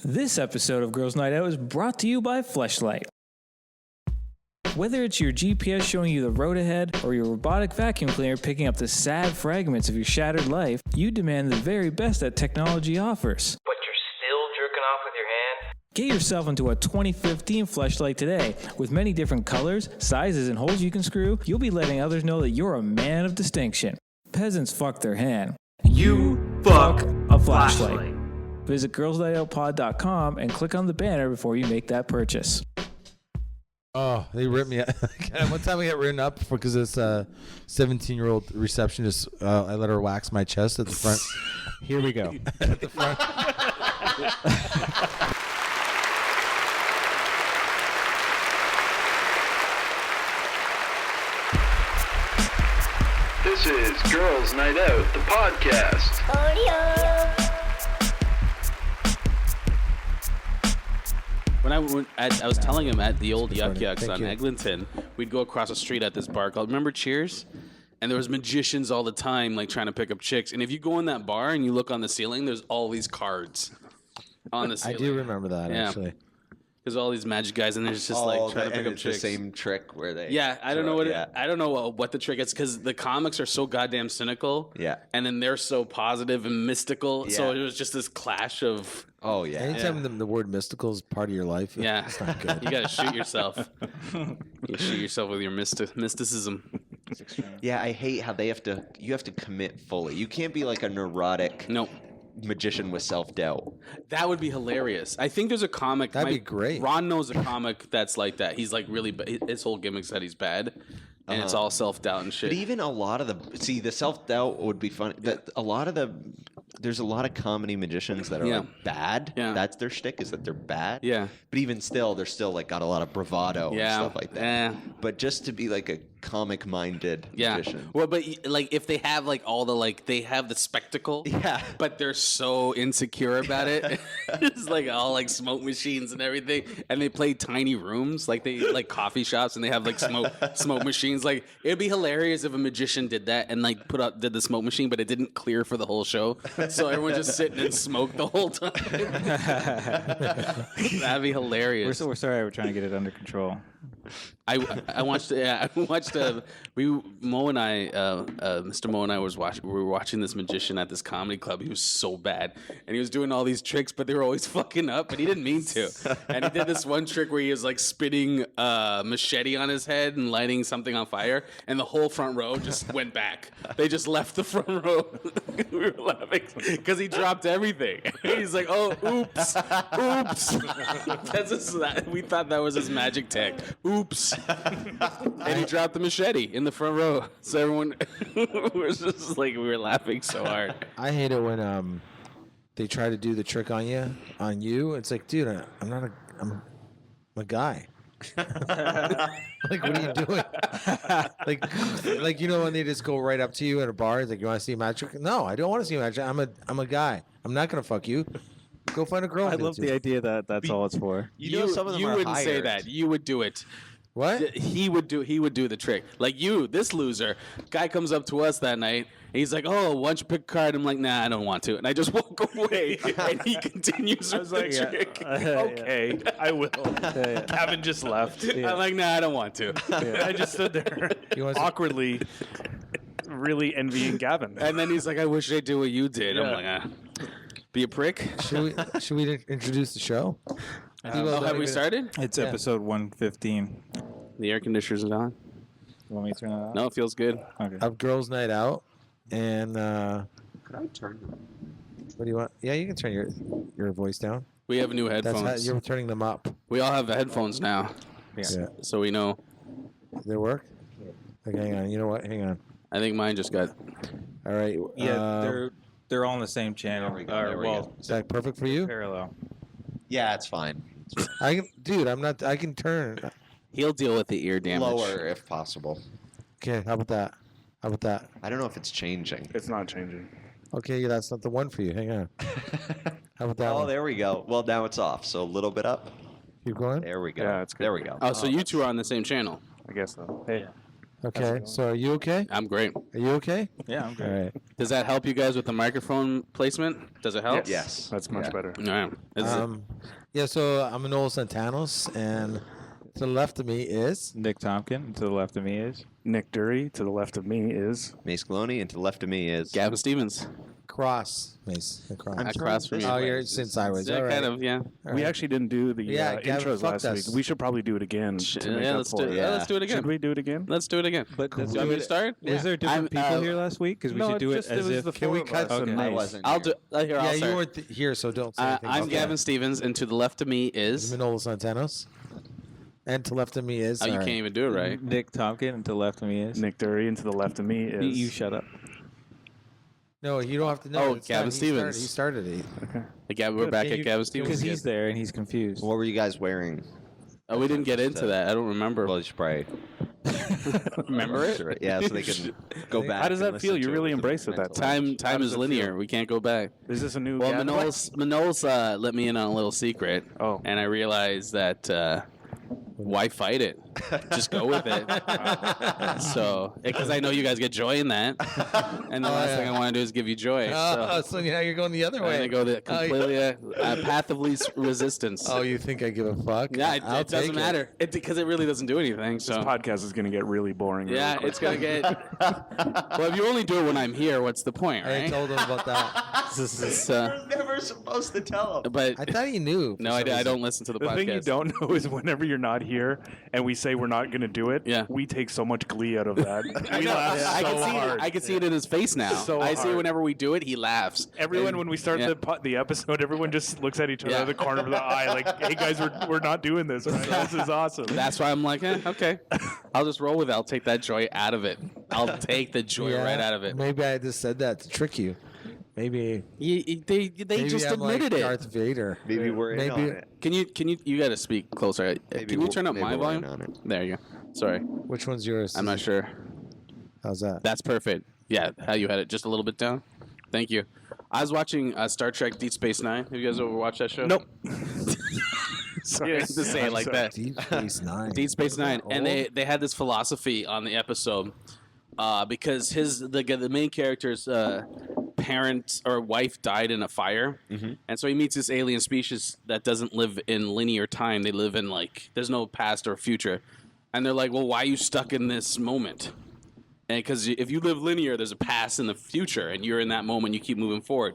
This episode of Girls Night Out is brought to you by Fleshlight. Whether it's your GPS showing you the road ahead or your robotic vacuum cleaner picking up the sad fragments of your shattered life, you demand the very best that technology offers. But you're still jerking off with your hand? Get yourself into a 2015 Fleshlight today. With many different colors, sizes, and holes you can screw, you'll be letting others know that you're a man of distinction. Peasants fuck their hand. You fuck a flashlight. Visit girlsnightoutpod.com and click on the banner before you make that purchase. Oh, they ripped me out. One time I got written up because this 17-year-old receptionist, I let her wax my chest at the front. Here we go. At the front. This is Girls Night Out, the podcast. When I was telling him at the old Yuck Yucks Thank on you. Eglinton, we'd go across the street at this bar called, remember Cheers? And there was magicians all the time, like trying to pick up chicks. And if you go in that bar and you look on the ceiling, there's all these cards on the I ceiling. do remember that, Yeah. actually. There's all these magic guys, and there's just like trying to pick up it's chicks. the same trick where they. Yeah, I don't know what yeah. I don't know what the trick is because the comics are so goddamn cynical. Yeah. and then they're so positive and mystical. So Yeah. it was just this clash of Oh yeah. Anytime the word mystical is part of your life, yeah. it's not good. You gotta shoot yourself. You shoot yourself with your mysticism. Yeah, I hate how you have to commit fully. You can't be like a neurotic Nope. magician with self-doubt. That would be hilarious. I think there's a comic. That'd be great. Ron knows a comic that's like that. He's like really. His whole gimmick's that he's bad, and it's all self-doubt and shit. But even a lot of the self-doubt would be funny. That there's a lot of comedy magicians that are Yeah. like bad. Yeah. That's their shtick, is that they're bad. Yeah. But even still, they're still like got a lot of bravado and stuff like that. Yeah. But just to be like a comic-minded Yeah. magician. Well, but like if they have like all the like they have the spectacle. Yeah. But they're so insecure about it. It's like all like smoke machines and everything, and they play tiny rooms like they like coffee shops, and they have like smoke machines. Like it'd be hilarious if a magician did that and like did the smoke machine, but it didn't clear for the whole show, so everyone just sitting and smoked the whole time. That'd be hilarious. We're sorry. We're trying to get it under control. I watched Mr. Mo and I we were watching this magician at this comedy club. He was so bad, and he was doing all these tricks, but they were always fucking up, and he didn't mean to. And he did this one trick where he was like spitting a machete on his head and lighting something on fire, and the whole front row just went back. They just left the front row. We were laughing because he dropped everything. He's like, "Oh, oops." We thought that was his magic tech. Oops. And he dropped the machete in the front row. So everyone was just like, we were laughing so hard. I hate it when they try to do the trick on you. It's like, dude, I'm a guy. Like, what are you doing? like when they just go right up to you at a bar, it's like, you want to see a magic trick? No, I don't want to see a magic trick. I'm a guy. I'm not gonna fuck you. Go find a girl. I love the idea that that's all it's for. You know, some of them you are wouldn't say hired. that. You would do it. What? He would do the trick. Like you, this loser. Guy comes up to us that night. And he's like, "Oh, why don't you pick a card?" I'm like, "Nah, I don't want to." And I just walk away. And he continues with the trick. Okay, I will. Gavin just left. I'm like, "Nah, I don't want to." I just stood there You want to- awkwardly, really envying Gavin. And then he's like, "I wish I do what you did." I'm like, Be a prick. Should we introduce the show? Have we started? It's episode 115. The air conditioner's on. You want me to turn it on? No, it feels good. Okay. Of Girls Night Out, and could I turn? What do you want? Yeah, you can turn your voice down. We have new That's headphones. how you're turning them up. We all have headphones now, Yeah. so we know. They work? Okay, hang on. You know what? Hang on. I think mine just got. All right. Yeah, they're all on the same channel. There we go, there we go. Is that perfect for you? Parallel. Yeah, it's fine. I can turn. He'll deal with the ear damage. Lower if possible. Okay, how about that? I don't know if it's changing. It's not changing. Okay, yeah, that's not the one for you. Hang on. How about that Oh, one? there we go. Well, now it's off, so a little bit up. Keep going? There we go. Yeah, it's good. There we go. Oh, so you two are on the same channel. I guess so. Hey, Okay. So are you okay? I'm great. Are you okay? Yeah, I'm All great. right. Does that help you guys with the microphone placement? Does it help? Yes. That's much better. All right. Yeah. So I'm Manolis Zontanos, and to the left of me is Nick Tomkin. And to the left of me is Nick Durie. To the left of me is Mayce Galoni, and to the left of me is Gavin Stevens. Cross Mace. Across. I'm Across from this you. Oh, way. you're sitting sideways. Yeah, All right. kind of, yeah. All we right. actually didn't do the Yeah, Gavin intros fucked last us. week. We should probably do it again to make Yeah, up let's for do it. it. Yeah, let's do it again. Should we do it again? Let's do it again. But Do you want me to start? Was there different I'm, people here last week? Because we No, should do it just- as was if. the Can four we of cut us some and names? I Mayce. wasn't. I'll here. do. Here, I'll Yeah, you start. weren't here, so don't say anything. I'm about Gavin that. Stevens, and to the left of me is. Manolis Zontanos, and to the left of me is. Oh, you all can't right. even do it right. Nick Tomkin. And to the left of me is. Nick Durie, and to the left of me is You shut up. No, you don't have to know. Oh, It's Gavin not- Stevens. He started it. We're back Can at you- Gavin Because Stevens. he's there and he's confused. What were you guys wearing? Oh, we didn't get into that. I don't remember. Well, you should probably Remember it? Sure. Yeah, so they can go back. How does and that feel? listen You to really with embrace it that mental- Time does is it linear. feel? We can't go back. Is this a new Well, Gavin? Manolis let me in on a little secret. Oh. And I realized that why fight it? Just go with it. So, because I know you guys get joy in that. And the last thing I want to do is give you joy. Oh, So, so now you're going the other I'm going way. to go the Oh, completely path of least resistance. Oh, you think I give a fuck? yeah, it I'll doesn't take matter. Because it really doesn't do anything. This So, podcast is going to get really boring. really yeah, quick. it's going to get. Well, if you only do it when I'm here, what's the point, I right? told him about that. It's, You're never supposed to tell them. but I thought he knew. for no, some I reason. don't listen to the The podcast. thing you don't know is whenever you're not here and we say we're not going to do it, Yeah. we take so much glee out of that. I We know. laugh I so can see hard. it. I can see it in his face now. So I see hard. whenever we do it, he laughs. Everyone, when we start Yeah. the episode, everyone just looks at each other Yeah. out of the corner of the eye, like, "Hey guys, we're not doing this. Right? This is awesome." That's why I'm like, okay, I'll just roll with it. I'll take that joy out of it. I'll take the joy Yeah, right out of it. Maybe I just said that to trick you. Maybe They maybe just I'm admitted like it. Darth Vader. Maybe we're in Maybe- on it. Can you got to speak closer? Maybe Can you turn up maybe my we're in volume? on it. There you go. Sorry, Which one's yours? I'm not sure. How's that? That's perfect. Yeah, how you had it just a little bit down. Thank you. I was watching Star Trek Deep Space Nine. Have you guys ever watched that show? Nope. You have to say it like that. Deep Space Nine. Deep Space Nine, and old? they had this philosophy on the episode because the main character's parent or wife died in a fire, and so he meets this alien species that doesn't live in linear time. They live in there's no past or future, and they're like, well, why are you stuck in this moment? And because if you live linear, there's a past and the future, and you're in that moment. You keep moving forward,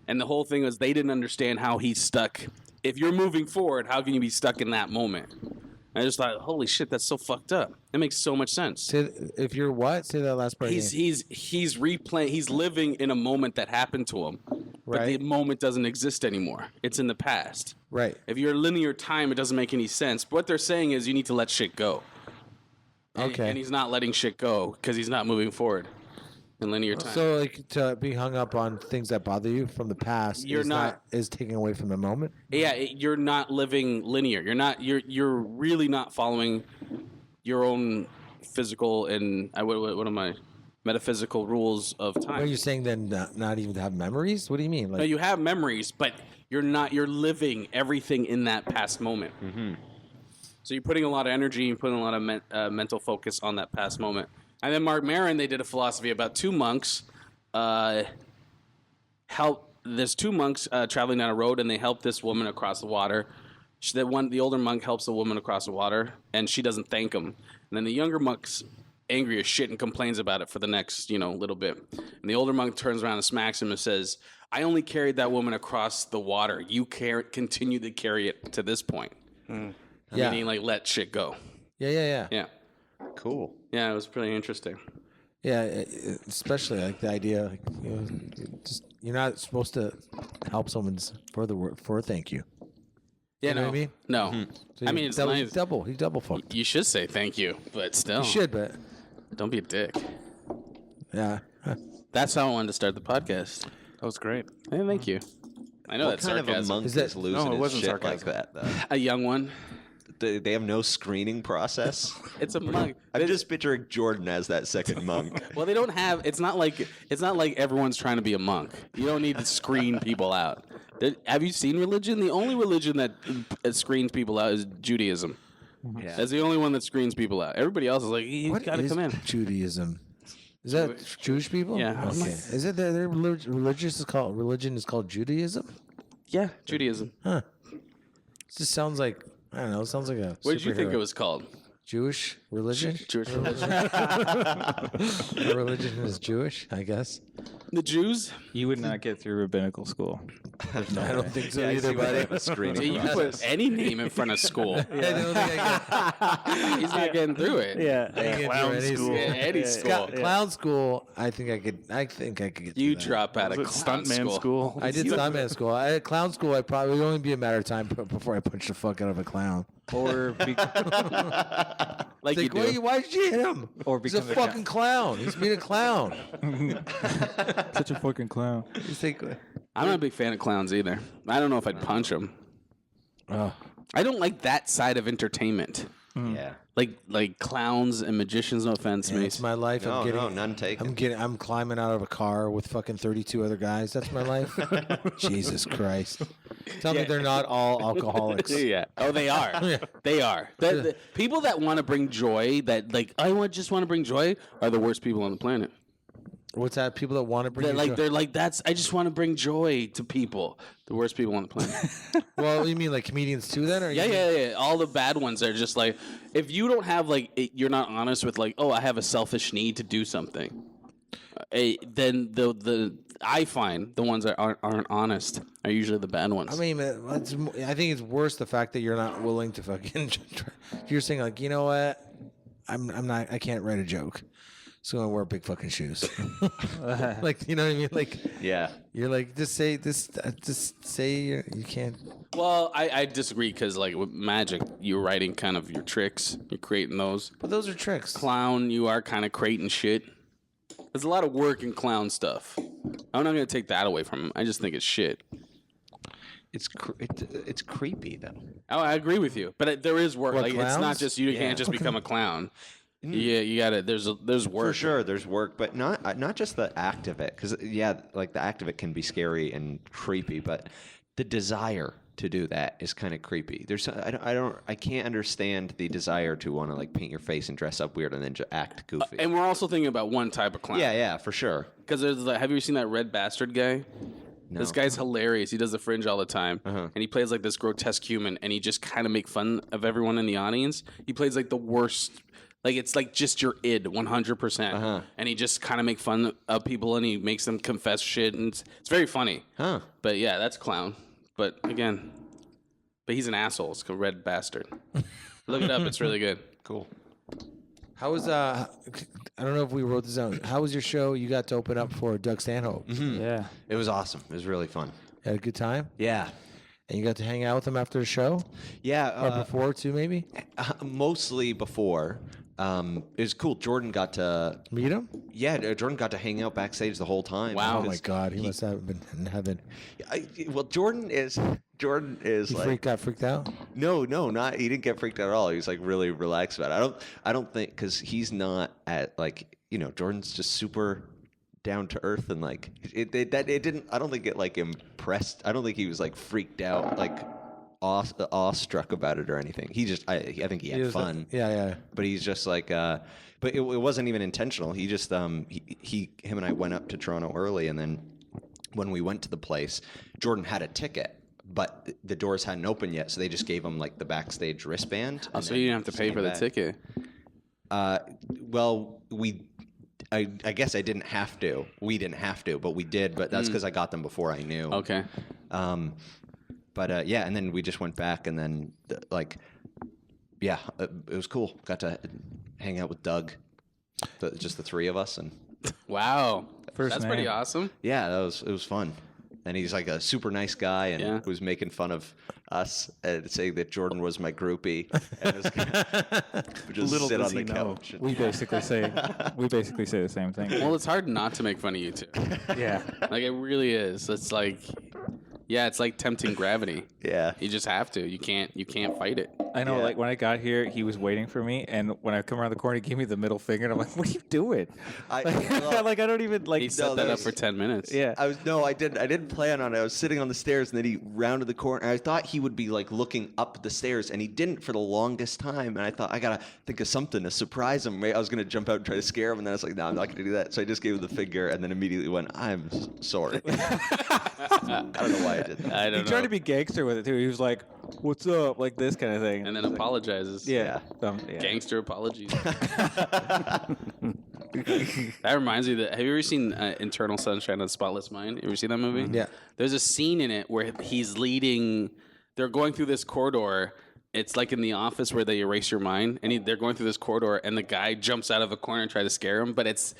and the whole thing was they didn't understand how he's stuck. If you're moving forward, how can you be stuck in that moment? And I just thought, holy shit, that's so fucked up. It makes so much sense. Say, if you're what? Say that last part. He's again. he's replaying. He's living in a moment that happened to him, but the Right. moment doesn't exist anymore. It's in the past. Right. If you're linear time, it doesn't make any sense. But what they're saying is you need to let shit go. And- Okay. And he's not letting shit go because he's not moving forward in linear time. So, like, to be hung up on things that bother you from the past You're is taking away from the moment. Yeah, you're not living linear. You're really not following your own physical and what am I metaphysical rules of Are time. you saying then not even to have memories? What do you mean? No, Like, you have memories, but you're living everything in that past moment. Mm-hmm. So you're putting a lot of energy, you're putting a lot of mental focus on that past moment. And then Mark Maron, they did a philosophy about two monks. There's two monks traveling down a road, and they help this woman across the water. The older monk helps the woman across the water, and she doesn't thank him. And then the younger monk's angry as shit and complains about it for the next, little bit. And the older monk turns around and smacks him and says, "I only carried that woman across the water. You continue to carry it to this point." yeah. Meaning, let shit go. Yeah. Yeah. Cool. Yeah, it was pretty interesting. Yeah, especially like the idea, like, you're not supposed to help someone for thank you. Yeah, You know no, what I mean? no. So I you mean, it's double, nice. he double fucked. You should say thank you, but still, You should, but don't be a dick. yeah. That's how I wanted to start the podcast. That was great. Hey, thank you. I know What that's kind of a sarcasm. monk Is is, that- losing No, it his wasn't shit sarcasm. like that, though? A young one. They have no screening process. It's a monk. I'm just picturing Jordan as that second monk. Well, they don't have. It's not like everyone's trying to be a monk. You don't need to screen people out. Have you seen religion? The only religion that screens people out is Judaism. Yeah. That's the only one that screens people out. Everybody else is like, you What gotta is come in. Judaism? Is that Jewish people? Yeah. Okay. Is it their religion is called Judaism? Yeah, Judaism. Huh. It just sounds like I don't know. It sounds like a. What did you think superhero. it was called? Jewish religion? Jewish religion. Our religion is Jewish, I guess. The Jews? You would not get through rabbinical school. I don't think so Yeah, either, buddy. Yeah, Screening. you can put any name in front of school. I don't think I He's not getting through it. Yeah. can. Clown Any school. Yeah, any school. Clown school. I think I could get. You through that. drop out of Was it clown stuntman school? I did stuntman school. At clown school, I probably would only be a matter of time before I punch the fuck out of a clown. Or Like you It's do. like, why did you hit him? Or He's a become a fucking clown. He's being a clown. such a fucking clown. He's like, I'm not a big fan of clowns either. I don't know if I'd punch them. oh, I don't like that side of entertainment. Yeah. Like clowns and magicians. No offense, yeah, Mace. it's my life. No, I'm getting, no, none taken. I'm climbing out of a car with fucking 32 other guys. That's my life. Jesus Christ. Tell me they're not all alcoholics. Yeah. Oh, they are. Yeah. They are. The people that want to bring joy, that like just want to bring joy, are the worst people on the planet. What's that? People that want to bring you joy? They're like I just want to bring joy to people. The worst people on the planet. Well, you mean like comedians too then? Or Yeah. All the bad ones are just like, if you don't have you're not honest with like, oh, I have a selfish need to do something. Then I find the ones that aren't honest are usually the bad ones. I mean, I think it's worse the fact that you're not willing to fucking. You're saying like, you know what? I'm not. I can't write a joke, so I'm gonna wear big fucking shoes. Like, you know what I mean? Like, Yeah. you're like, just say this. Just say you can't. Well, I disagree because like with magic, you're writing kind of your tricks, you're creating those. But those are tricks. Clown, you are kind of creating shit. There's a lot of work in clown stuff. I'm not gonna take that away from him. I just think it's shit. It's creepy though. Oh, I agree with you, but there is work. What, Like it's not clowns? just you Yeah. can't just become a clown. Yeah, you gotta. There's work For sure, there's work, but not just the act of it. Because like the act of it can be scary and creepy, but the desire to do that is kind of creepy. I can't understand the desire to want to like paint your face and dress up weird and then just act goofy. And we're also thinking about one type of clown. yeah, for sure. Because there's have you ever seen that red bastard guy? No. This guy's hilarious. He does the Fringe all the time, Uh-huh. and he plays like this grotesque human, and he just kind of make fun of everyone in the audience. He plays like the worst. Like it's like just your id 100%, Uh-huh. and he just kind of make fun of people, and he makes them confess shit, and it's very funny. Huh. But yeah, that's clown. But again, he's an asshole. It's a red bastard. Look it up. It's really good. Cool. How was I don't know if we wrote this out. How was your show? You got to open up for Doug Stanhope. Yeah. It was awesome. It was really fun. Had a good time, Yeah. and you got to hang out with him after the show, Yeah. or before too, maybe. Mostly before. It was cool. Jordan got to Meet him. Jordan got to hang out backstage the whole time. Wow. Oh my because God, he must have been in heaven. Jordan is He like got freaked out. no, not he didn't get freaked out at all. He was like really relaxed about it. I don't think because he's not at like Jordan's just super down to earth and like it didn't. I don't think it like impressed. I don't think he was like freaked out like awestruck about it or anything. He just I think he had fun. Yeah. But he's just like, but it wasn't even intentional. He just, him and I went up to Toronto early, and then when we went to the place, Jordan had a ticket, but the doors hadn't opened yet, so they just gave him like the backstage wristband. Oh, so you didn't have to pay for the ticket. Well, I guess I didn't have to. We didn't have to, but we did. But that's because I got them before I knew. Okay. But yeah, and then we just went back, and then it was cool. Got to hang out with Doug, just the three of us, and Wow. First That's pretty name. awesome. yeah, it was fun. And he's like a super nice guy, and Yeah. was making fun of us and saying that Jordan was my groupie. And it was we just Little sit does on the he know. couch. We basically say the same thing. Well, it's hard not to make fun of you two. Yeah. Like it really is. It's like, yeah, it's like tempting gravity. Yeah. You just have to. You can't fight it. I know, Yeah. like when I got here, he was waiting for me, and when I come around the corner, he gave me the middle finger, and I'm like, "What are you doing?" Well, Like I don't even like. He set that up for 10 minutes. Yeah. I didn't plan on it. I was sitting on the stairs, and then he rounded the corner. And I thought he would be like looking up the stairs, and he didn't for the longest time. And I thought, I gotta think of something to surprise him. I was gonna jump out and try to scare him, and then I was like, no, I'm not gonna do that. So I just gave him the finger, and then immediately went, I'm sorry. I don't know why I did that. I He don't tried know. to be gangster with it too. He was like, "What's up?" Like this kind of thing. And then apologizes. yeah. Gangster apologies. That reminds me that have you ever seen Eternal Sunshine of the Spotless Mind? You ever seen that movie? Yeah. There's a scene in it where he's leading. They're going through this corridor. It's like in The Office where they erase your mind, and they're going through this corridor, and the guy jumps out of a corner and tries to scare him. But it's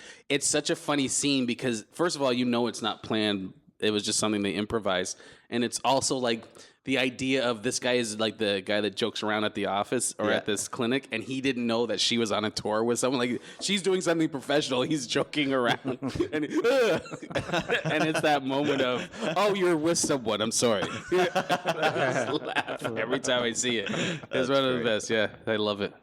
such a funny scene because first of all, you know it's not planned. It was just something they improvised, and it's also like the idea of this guy is like the guy that jokes around at the office or at this clinic, and he didn't know that she was on a tour with someone. Like she's doing something professional, he's joking around, and and it's that moment of, oh, you're with someone. I'm sorry. I just laugh every time I see it. It's one of the best. Yeah, I love it.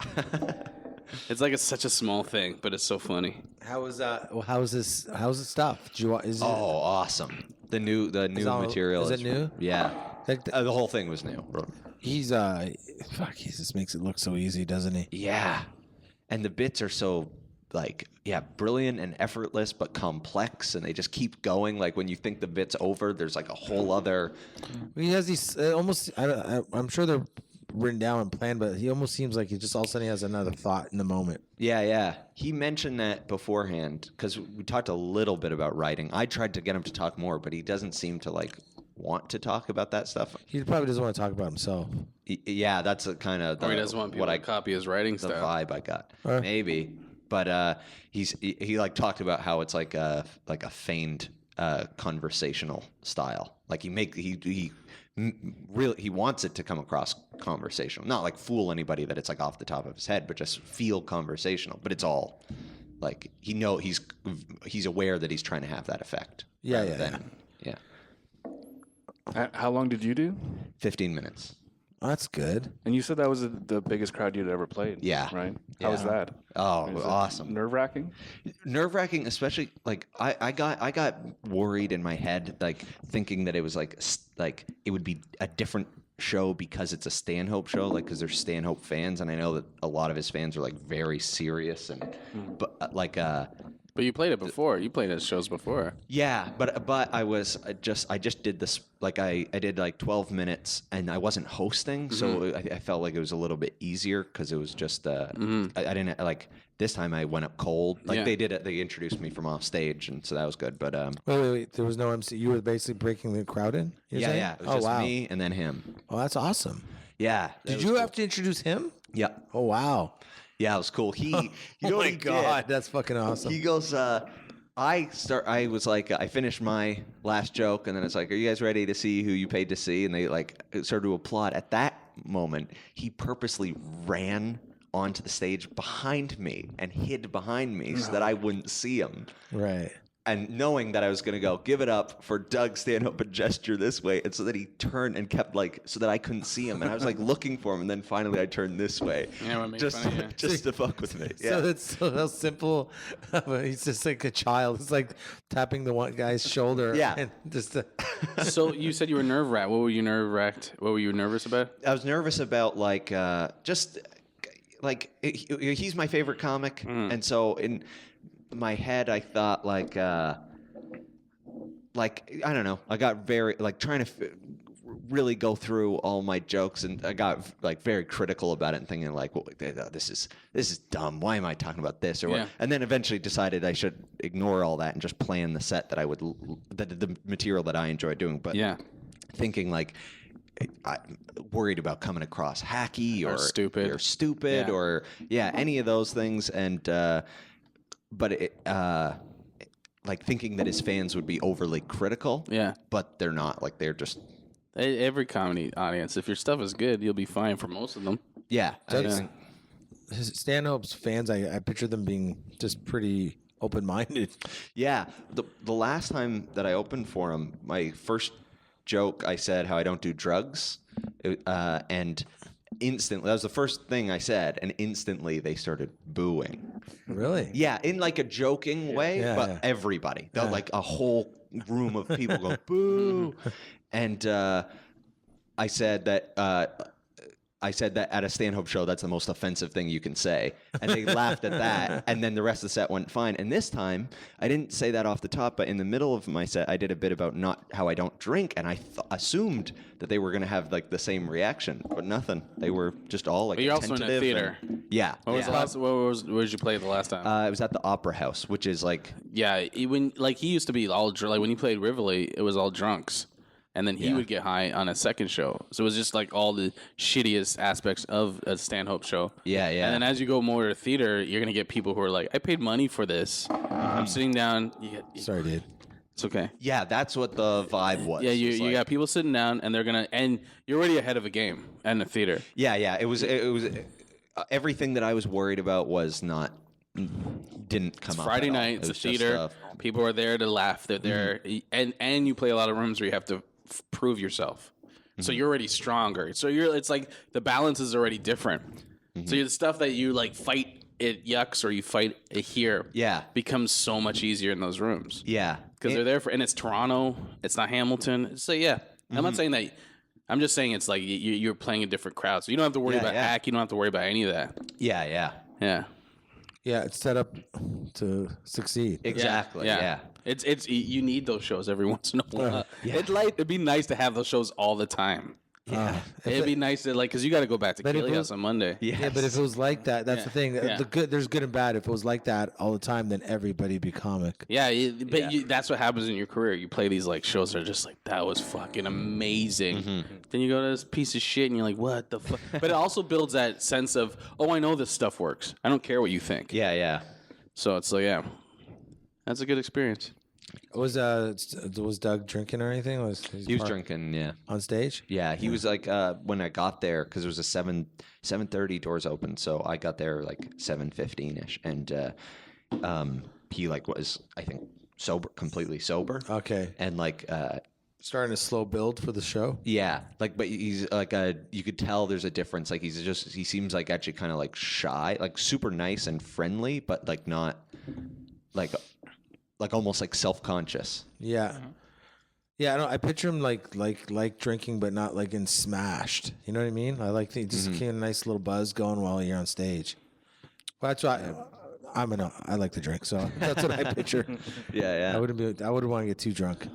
It's like it's such a small thing, but it's so funny. How is how's this? How's the stuff? Do you, is it, Oh, awesome! The new material. is it new? Yeah, Like the whole thing was new. he's he just makes it look so easy, doesn't he? Yeah, and the bits are so brilliant and effortless, but complex, and they just keep going. Like when you think the bit's over, there's like a whole other. He has these almost. I'm sure they're written down and planned, but he almost seems like he just all of a sudden he has another thought in the moment. Yeah. He mentioned that beforehand because we talked a little bit about writing. I tried to get him to talk more, but he doesn't seem to like want to talk about that stuff. He probably doesn't want to talk about himself. Yeah, that's a kind of Or he doesn't want people to copy his writing the style. vibe I got. Maybe, but he like talked about how it's like a feigned conversational style. Like he wants it to come across conversational, not like fool anybody that it's like off the top of his head, but just feel conversational. But it's all like he's aware that he's trying to have that effect. Yeah. How long did you do? 15 minutes. Oh, that's good. And you said that was the biggest crowd you'd ever played. Yeah. Right? How was that? Oh, awesome. Nerve-wracking? Nerve-wracking, especially like I got worried in my head, like thinking that it was like it would be a different show because it's a Stanhope show, like because they're Stanhope fans, and I know that a lot of his fans are like very serious and But you played it before. You played at shows before. yeah, but I just did this, like I did like 12 minutes and I wasn't hosting, so I felt like it was a little bit easier because it was just I didn't like this time I went up cold, like they did it. They introduced me from off stage, and so that was good. But Wait. There was no MC. You were basically breaking the crowd in. You're saying? yeah, it was just me and then him. Oh, that's awesome. Yeah, Did you have to introduce him? Yeah. Oh, wow. Yeah, it was cool. He, you know Oh what my he God, did? that's fucking awesome. He goes, I was like, I finished my last joke, and then it's like, are you guys ready to see who you paid to see? And they like started to applaud. At that moment, he purposely ran onto the stage behind me and hid behind me so that I wouldn't see him. Right. And knowing that I was going to go, give it up for Doug Stanhope and gesture this way. And so that he turned and kept like, so that I couldn't see him. And I was like looking for him. And then finally I turned this way. Yeah, what made just, fun of you. just to fuck with me. Yeah. So it's so simple. He's just like a child. It's like tapping the one guy's shoulder. Yeah. And just So you said you were nerve-wracked. What were you nerve-wracked? What were you nervous about? I was nervous about like, just like, he's my favorite comic. And so in my head, I thought like I don't know. I got very like trying to really go through all my jokes, and I got like very critical about it and thinking like, well, this is dumb. Why am I talking about this? Or what? And then eventually decided I should ignore all that and just plan the set that I would the material that I enjoy doing. But thinking like, I'm worried about coming across hacky or stupid or any of those things, and but it, like thinking that his fans would be overly critical. Yeah, but they're not. Like they're just every comedy audience. If your stuff is good, you'll be fine for most of them. Yeah, Stanhope's fans. I picture them being just pretty open-minded. Yeah, the last time that I opened for him, my first joke, I said how I don't do drugs, and instantly, that was the first thing I said, and instantly they started booing. Really? Yeah, in like a joking way, Yeah, but yeah. everybody, like a whole room of people go boo, and I said that at a Stanhope show, that's the most offensive thing you can say. And they laughed at that. And then the rest of the set went fine. And this time, I didn't say that off the top, but in the middle of my set, I did a bit about not how I don't drink. And I assumed that they were going to have like the same reaction, but nothing. They were just all like But you're also in a attentive theater. yeah. What was the last? Where did you play the last time? It was at the Opera House, which is like... Yeah, he used to be all like when he played Rivoli, it was all drunks, and then he would get high on a second show. So it was just like all the shittiest aspects of a Stanhope show. Yeah, yeah. And then as you go more to theater, you're gonna get people who are like, I paid money for this. I'm sitting down. Sorry, dude. It's okay. Yeah, that's what the vibe was. Yeah, It you was like- got people sitting down, and and you're already ahead of a game in the theater. Yeah, yeah. It was everything that I was worried about was not didn't come up. Friday at all. night, It it's a was just, theater. People are there to laugh. They're there, and you play a lot of rooms where you have to prove yourself. So you're already stronger. So it's like the balance is already different. So the stuff that you like fight it yucks or you fight it here, Yeah. becomes so much easier in those rooms. Yeah, Because they're there for, and it's Toronto. It's not Hamilton. So yeah, I'm not saying that. I'm just saying it's like you're playing a different crowd, so you don't have to worry about act. You don't have to worry about any of that. yeah, yeah. Yeah, Yeah, it's set up to succeed. Exactly. Yeah. It's you need those shows every once in a while. It'd be nice to have those shows all the time. Yeah. It'd be nice to because you got to go back to But if Keely it House was- on Monday. Yeah, but if it was like that, that's Yeah. the thing. Yeah. The good, there's good and bad. If it was like that all the time, then everybody'd be comic. Yeah, that's what happens in your career. You play these like shows that are just like that was fucking amazing. Then you go to this piece of shit and you're like, what the fuck? But it also builds that sense of, oh, I know this stuff works. I don't care what you think. Yeah, yeah. So it's like, yeah, that's a good experience. Was Doug drinking or anything? He was drinking. Yeah. on stage? Yeah, he was like when I got there because it was a 7:30 doors open, so I got there like 7:15ish, and he like was I think completely sober, Okay, and like starting a slow build for the show. yeah, like but he's like you could tell there's a difference. Like he seems like actually kind of like shy, like super nice and friendly, but like not like almost like self-conscious. Yeah, yeah. I picture him like drinking, but not like in smashed. You know what I mean? I like just get a nice little buzz going while you're on stage. Well, that's why I like to drink, so that's what I picture. Yeah, I wouldn't want to get too drunk.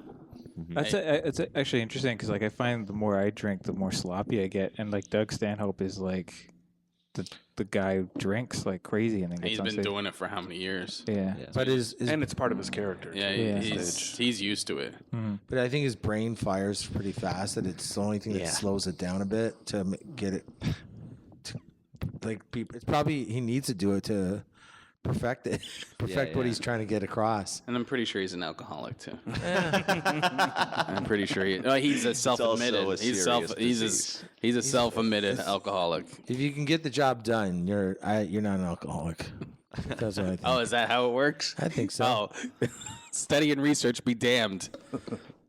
It's actually interesting because like I find the more I drink, the more sloppy I get, and like Doug Stanhope is like the guy who drinks like crazy and then gets He's on been stage. doing it for how many years? Yeah. But And it's part of his character. Yeah, Yeah. he's used to it. But I think his brain fires pretty fast. That it's the only thing that slows it down a bit to get it. Like people, it's probably he needs to do it to perfect it, what he's trying to get across. And I'm pretty sure he's an alcoholic too. I'm pretty sure he's a self-admitted. a He's serious disease. he's a self-admitted alcoholic. If you can get the job done, you're not an alcoholic. That's what I think. Oh, is that how it works? I think so. Oh, study and research be damned.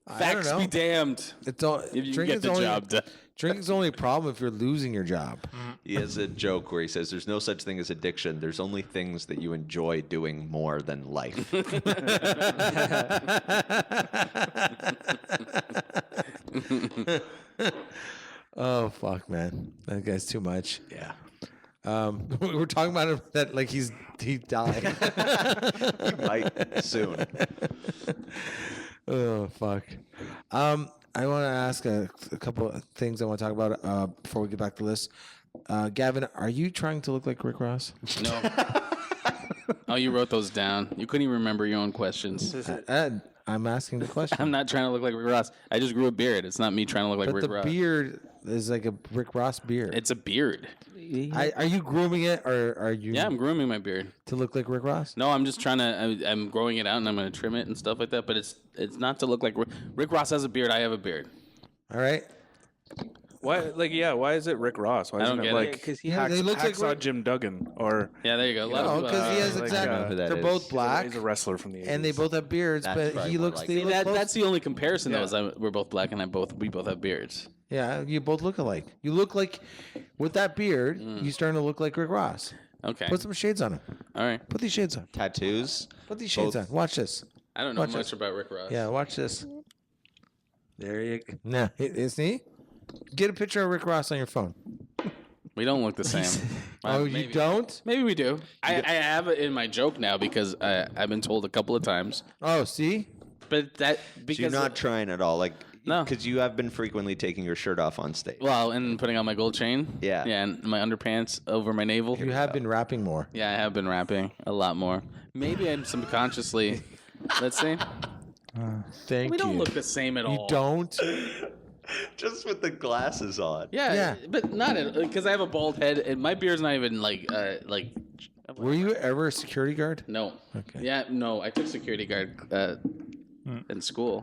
I don't Facts know. be damned. It's all, If you drinking's get the only, job done. Drinking's only a problem if you're losing your job. He has a joke where he says, "There's no such thing as addiction. There's only things that you enjoy doing more than life." Oh fuck, man, that guy's too much. Yeah. We were talking about him that like he died. He might soon. Oh fuck. I want to ask a couple of things I want to talk about before we get back to the list. Gavin, are you trying to look like Rick Ross? No. Oh, you wrote those down. You couldn't even remember your own questions. I'm asking the question. I'm not trying to look like Rick Ross. I just grew a beard. It's not me trying to look like But Rick the Ross. beard is like a Rick Ross beard. It's a beard. Are you grooming it, or are you Yeah, I'm grooming my beard. to look like Rick Ross? No, I'm just trying to. I'm growing it out and I'm going to trim it and stuff like that. But it's not to look like Rick Ross has a beard. I have a beard. All right. Why? Like, yeah. Why is it Rick Ross? Why I isn't don't it get it. like Because he Yeah, has they look like Hacksaw Rick. Jim Duggan or Yeah, there you go. No, because he has like, exactly. who that They're is. both black, he's a wrestler from the 80s. and they both have beards, That's but probably he more looks. like They it. look close. That's the only comparison though. Is we're both black and we both have beards. Yeah, you both look alike. You look like, with that beard, you're starting to look like Rick Ross. Okay. Put some shades on him. All right. Put these shades on. Tattoos. Put these shades on. Watch this. I don't know Watch much this. about Rick Ross. Yeah, watch this. There you go. Nah, isn't he? Get a picture of Rick Ross on your phone. We don't look the same. Oh, Maybe. you don't? Maybe we do. I have it in my joke now because I've been told a couple of times. Oh, see? But that So because you're not trying at all, like No. because you have been frequently taking your shirt off on stage. well, and putting on my gold chain. Yeah. Yeah, and my underpants over my navel. You have been rapping more. Yeah, I have been rapping a lot more. Maybe I'm subconsciously. Let's see. Thank We you. don't look the same at You all. don't? Just with the glasses on. Yeah, Yeah. but not because I have a bald head and my beard's not even like. Were you ever a security guard? No. Okay. Yeah, no. I took security guard in school.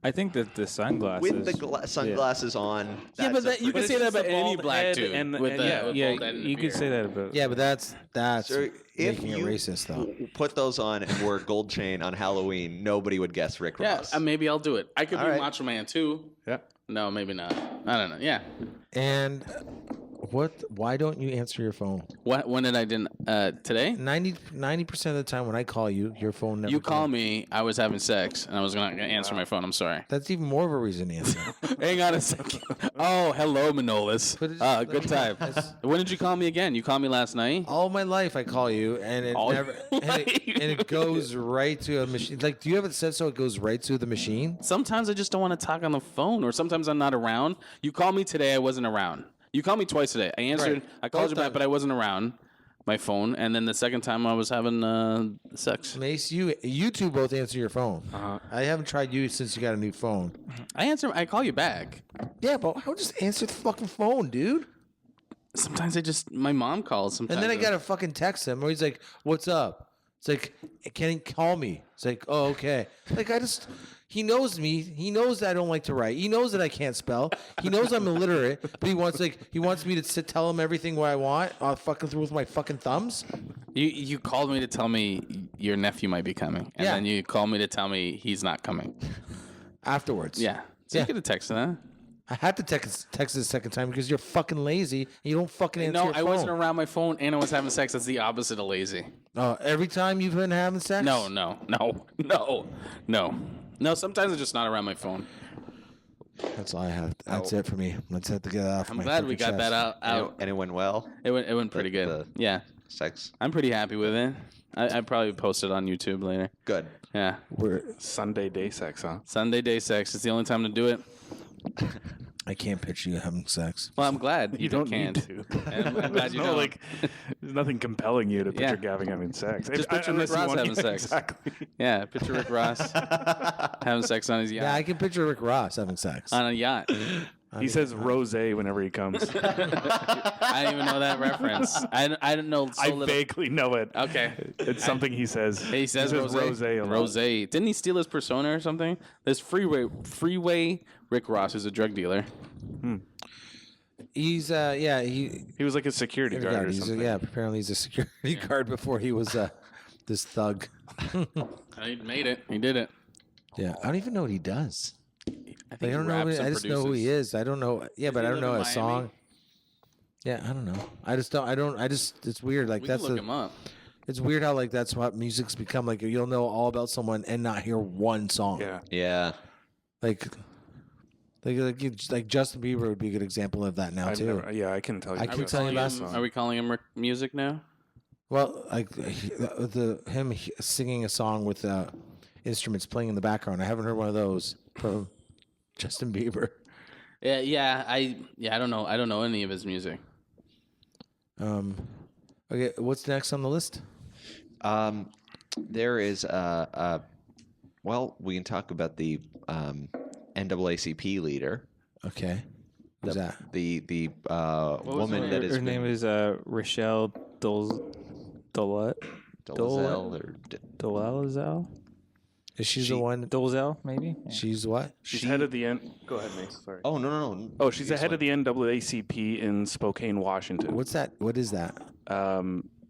I think that the sunglasses. With the sunglasses on. Yeah, but that's a you can pretty- say that about a any bald black head dude. and- with and- the yeah, with yeah, bald head and you a could beard. say that about. Yeah, but that's So if making it you racist, though. put those on and wore a gold chain on Halloween, nobody would guess Rick Yeah, Ross. maybe I'll do it. I could All be right. Macho Man too. Yeah. No, maybe not. I don't know. Yeah. And why don't you answer your phone? What? When did I didn't? Today? 90% of the time when I call you, your phone never You call calls. me. I was having sex and I was gonna answer my phone. I'm sorry. That's even more of a reason to answer. Hang on a second. Oh, hello, Manolis. But it's- Good time. When did you call me again? You called me last night. All my life I call you and it All never your and it goes right to a machine. Like, do you have it set so it goes right to the machine? Sometimes I just don't want to talk on the phone, or sometimes I'm not around. You called me today. I wasn't around. You called me twice today. I answered. Right. I called Both you back, times. but I wasn't around my phone. And then the second time I was having sex. Mace, you two both answer your phone. I haven't tried you since you got a new phone. I answer. I call you back. Yeah, but I would just answer the fucking phone, dude. Sometimes my mom calls. Sometimes. And then I gotta fucking text him, or he's like, "What's up?" It's like, "Can he call me?" It's like, "Oh, okay." Like he knows me. He knows that I don't like to write. He knows that I can't spell. He knows I'm illiterate, but he wants me to tell him everything what I want. I'll fucking through with my fucking thumbs. You called me to tell me your nephew might be coming, and Yeah. then you called me to tell me he's not coming. Afterwards, Yeah. So Yeah. you could have texted that. I had to text the second time because you're fucking lazy. And you don't fucking answer No, your I phone. wasn't around my phone, and I was having sex. That's the opposite of lazy. Every time you've been having sex? No. Sometimes I'm just not around my phone. That's all I have. That's it for me. Let's have to get that off I'm my glad we fucking got that chest. out. And it went well. It went pretty good. the- Yeah, Sex. I'm pretty happy with it. I probably post it on YouTube later. Good. Yeah, We're, Sunday day sex, huh? Sunday day sex. It's the only time to do it. I can't picture you having sex. Well, I'm glad You don't can't. need to. And I'm glad There's you no don't. like, there's nothing compelling you to picture Yeah. Gavin having sex. Just picture Rick unless you Ross want- having sex. Exactly. Yeah, picture Rick Ross having sex on his yacht. Yeah, I can picture Rick Ross having sex. On a yacht. He says rose whenever he comes. I didn't even know that reference. I didn't know so I little. vaguely know it. Okay. It's something he says. He says rose. rose. A lot. Rose. Didn't he steal his persona or something? There's Freeway Rick Ross, who's a drug dealer. He's he He was like a security guard or he's something. apparently he's a security guard before he was this thug. He made it. He did it. Yeah, I don't even know what he does. I I think don't he know. raps and I just know who he produces. is. I don't know. Yeah, but he I don't live know in a Miami? song. Yeah, I don't know. I just don't. I don't. I just. It's weird. Like We that's can look him up. It's weird how like that's what music's become. Like you'll know all about someone and not hear one song. Yeah. Yeah. Like Justin Bieber would be a good example of that now I've too. never, yeah, I can tell you. I the can rest tell of you the last- song. Are we calling him music now? Well, like him singing a song with instruments playing in the background. I haven't heard one of those from Justin Bieber. I don't know. I don't know any of his music. Okay, what's next on the list? There is well, we can talk about the NAACP leader, Okay, who's that? the was woman her- that is Her name is Rochelle Dolezal or Dolezal? Is she the one? Dolezal, maybe? Yeah. She's what? She's head of the N. Go ahead, Mace. Sorry. Oh no. Oh, she's the head of the NAACP in Spokane, Washington. What's that? What is that?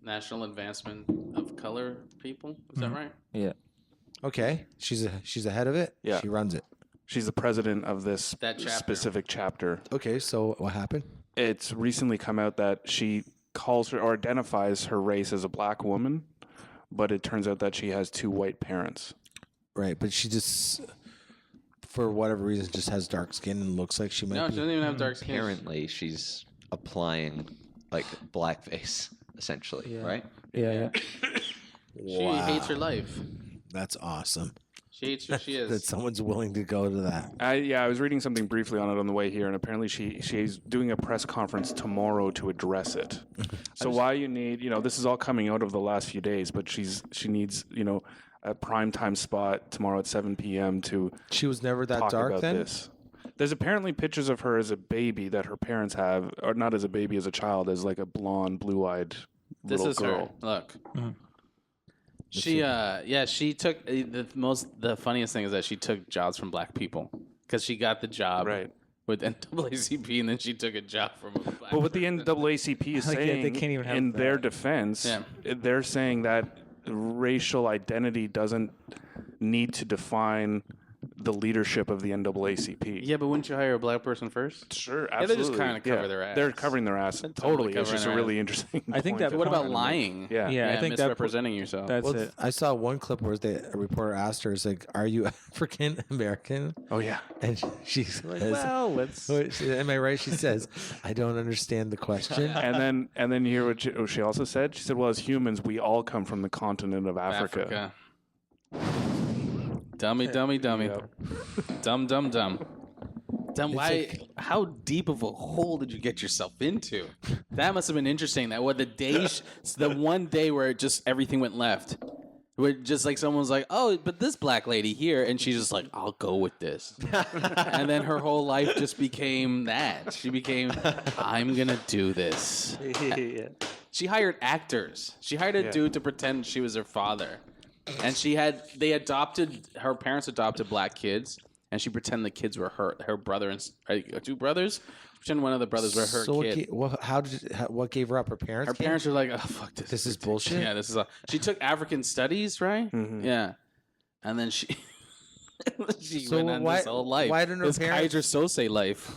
National Advancement of Color People. Is that right? Yeah. Okay, she's ahead of it. Yeah. She runs it. She's the president of this That chapter. specific chapter. Okay, so what happened? It's recently come out that she calls her or identifies her race as a black woman, but it turns out that she has 2 white parents. Right, but she just, for whatever reason, just has dark skin and looks like she might No, be. she doesn't even have dark skin. Apparently, she's applying like blackface, essentially, right? Yeah. She hates her life. That's awesome. She hates who she That is. someone's willing to go to that. I was reading something briefly on it on the way here, and apparently she's doing a press conference tomorrow to address it. So why you need, this is all coming out of the last few days, but she needs, a prime time spot tomorrow at 7 p.m. to She was never that talk dark about then? this. There's apparently pictures of her as a baby that her parents have, or not as a baby, as a child, as like a blonde, blue-eyed This little is girl. her. Look. She took the funniest thing is that she took jobs from black people because she got the job Right. with NAACP and then she took a job from a black. But what the NAACP is Like, yeah, saying, they can't even have in that. their defense, Yeah. they're saying that racial identity doesn't need to define the leadership of the NAACP. Yeah, but wouldn't you hire a black person first? Sure, they absolutely. just kinda cover their ass. They're covering their ass. Totally Totally. It's covering just a their really ass. interesting I think point that- to What about make. lying? Yeah. Yeah, I think that misrepresenting yourself. That's Well, it. I saw one clip where a reporter asked her, "Is like, are you African American?" Oh, yeah. And she says, Well, let's. "Am I right?" She says, "I don't understand the question." And then you hear what she also said? She said, well, as humans, we all come from the continent of Africa. Dummy. Yep. Dumb. Dumb. Why? How deep of a hole did you get yourself into? That must have been interesting. That what the day, the one day where it just everything went left, where just like someone was like, "Oh, but this black lady here," and she's just like, "I'll go with this," and then her whole life just became that. She became, "I'm gonna do this." She hired actors. She hired a dude to pretend she was her father. And her parents adopted black kids, and she pretended the kids were her brother and 2 brothers. She pretended one of the brothers were her So kid. what gave her up? Her parents. Her parents were like, "Oh fuck this! This is bullshit? Yeah, this is. She took African studies, right? Mm-hmm. Yeah, and then she So went on this whole life. why didn't her this parents- Kaiser Sose life?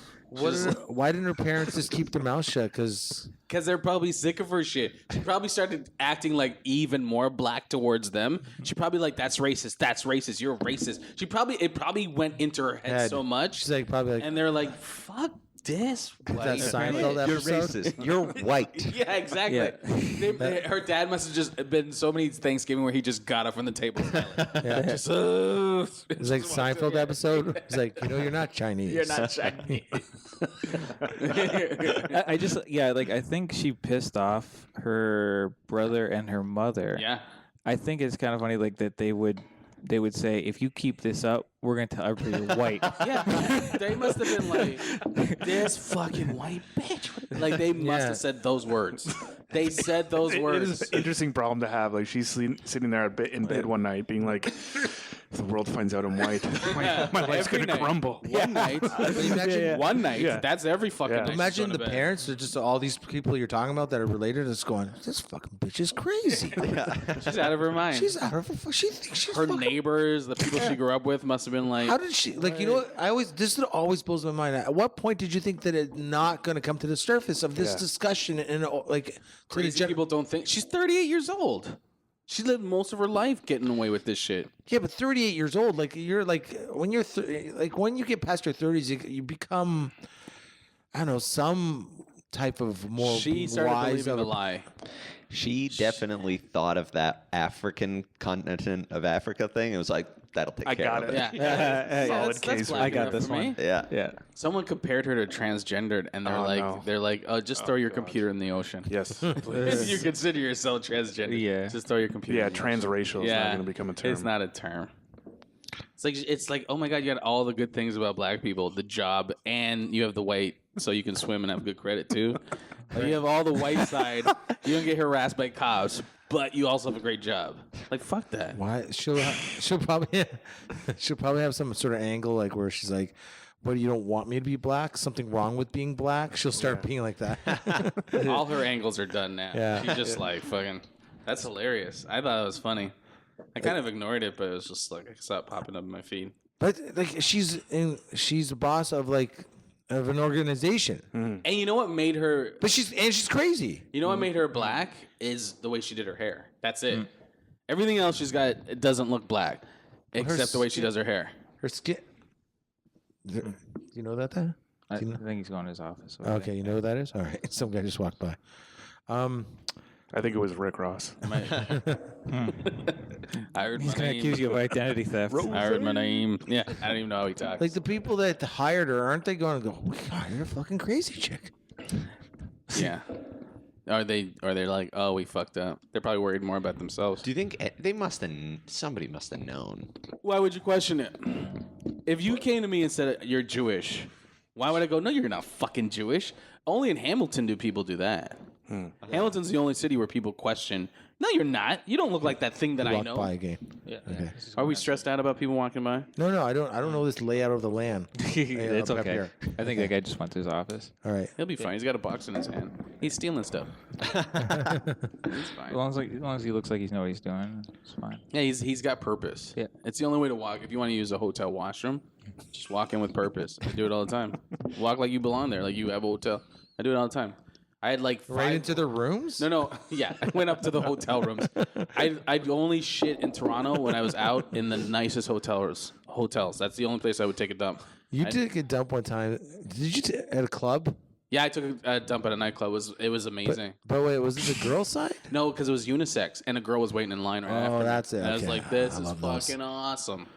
Why didn't her parents just keep their mouth shut? Because Because they're probably sick of her shit. She probably started acting like even more black towards them. She probably like, "That's racist. That's racist. You're racist." It probably went into her head so much. she's like probably like And they're like, "Fuck this." that white Seinfeld bitch." You're episode. racist. You're white. Yeah, exactly. Her dad must have just been so many Thanksgiving where he just got up from the table. Just, It's like Seinfeld episode. It's like, you're not Chinese. You're not Chinese. I think she pissed off her brother and her mother. Yeah. I think it's kind of funny, like that they would say, if you keep this up, we're gonna tell everybody you're white. Yeah, they must have been like, "This fucking white bitch." Like they must have said those words. They said those It is words. an interesting problem to have. Like she's sitting there in bed one night, being like, "If the world finds out I'm white, my life's Every gonna night. crumble." One night. One night. Yeah. That's every fucking night. Imagine she's the going to bed. parents are just all these people you're talking about that are related. Just going, this fucking bitch is crazy. She's out of her mind. She's out of her. She thinks she's Her fucking. neighbors, the people she grew up with, must have been like, How did she like? You know what? This always blows my mind. At what point did you think that it's not going to come to the surface of this discussion and like to the crazy people don't think she's 38 years old. She lived most of her life getting away with this shit. Yeah, but 38 years old, like you're like when you're like when you get past your 30s, you become, I don't know, some type of more. She started wise believing of the a- lie. She definitely thought of that African continent of Africa thing. It was like, that'll take I care got of it. it. Yeah, Solid case. black I got enough this for me. one. Yeah. Yeah. Someone compared her to transgendered, and they're like, "Oh, just throw your computer in the ocean." Yes. If you consider yourself transgender, Yeah. just throw your computer. Yeah, in the ocean. transracial is not going to become a term. It's not a term. It's like, oh my god, you got all the good things about black people, the job, and you have the white, so you can swim and have good credit too. Like, you have all the white side. You don't get harassed by cops, but you also have a great job. Like fuck that. Why she'll probably have some sort of angle like where she's like, "But you don't want me to be black? Something wrong with being black?" She'll start being like that. All her angles are done now. Yeah. She's just like fucking. That's hilarious. I thought it was funny. I kind of ignored it, but it was just like I saw it popping up in my feed. But like she's the boss of of an organization. And you know what made her? But she's crazy. You know what made her black is the way she did her hair. That's it. Everything else she's got, it doesn't look black, except the way she does her hair. Her skin. Do you know that? I think he's going to his office. Okay, you know who that is? All right. Some guy just walked by. I think it was Rick Ross. I heard He's my going to name. accuse you of identity theft. I heard my name. Yeah, I don't even know how he talks. Like the people that hired her, aren't they going to go, we hired a fucking crazy chick? Yeah. Are they like, oh, we fucked up? They're probably worried more about themselves. Do you think somebody must have known? Why would you question it? If you came to me and said you're Jewish, why would I go, no, you're not fucking Jewish? Only in Hamilton do people do that. Hamilton's the only city where people question, no, you're not. You don't look like that thing that I Walked know. by again. Yeah. Okay. Are we stressed out about people walking by? No, I don't know this layout of the land. It's up okay. here. I think that guy just went to his office. All right. He'll be fine. He's got a box in his hand. He's stealing stuff. He's fine. As long as he looks like he knows what he's doing, it's fine. Yeah, he's got purpose. Yeah. It's the only way to walk. If you want to use a hotel washroom, just walk in with purpose. I do it all the time. Walk like you belong there, like you have a hotel. I do it all the time. I had like Right into the rooms? No. Yeah, I went up to the hotel rooms. I'd only shit in Toronto when I was out in the nicest hotels. That's the only place I would take a dump. You took a dump one time. Did you at a club? Yeah, I took a dump at a nightclub. It was amazing. But wait, was it the girl side? No, because it was unisex, and a girl was waiting in line right after. Oh, that's it. And I was Okay. like, this I is love those. fucking awesome.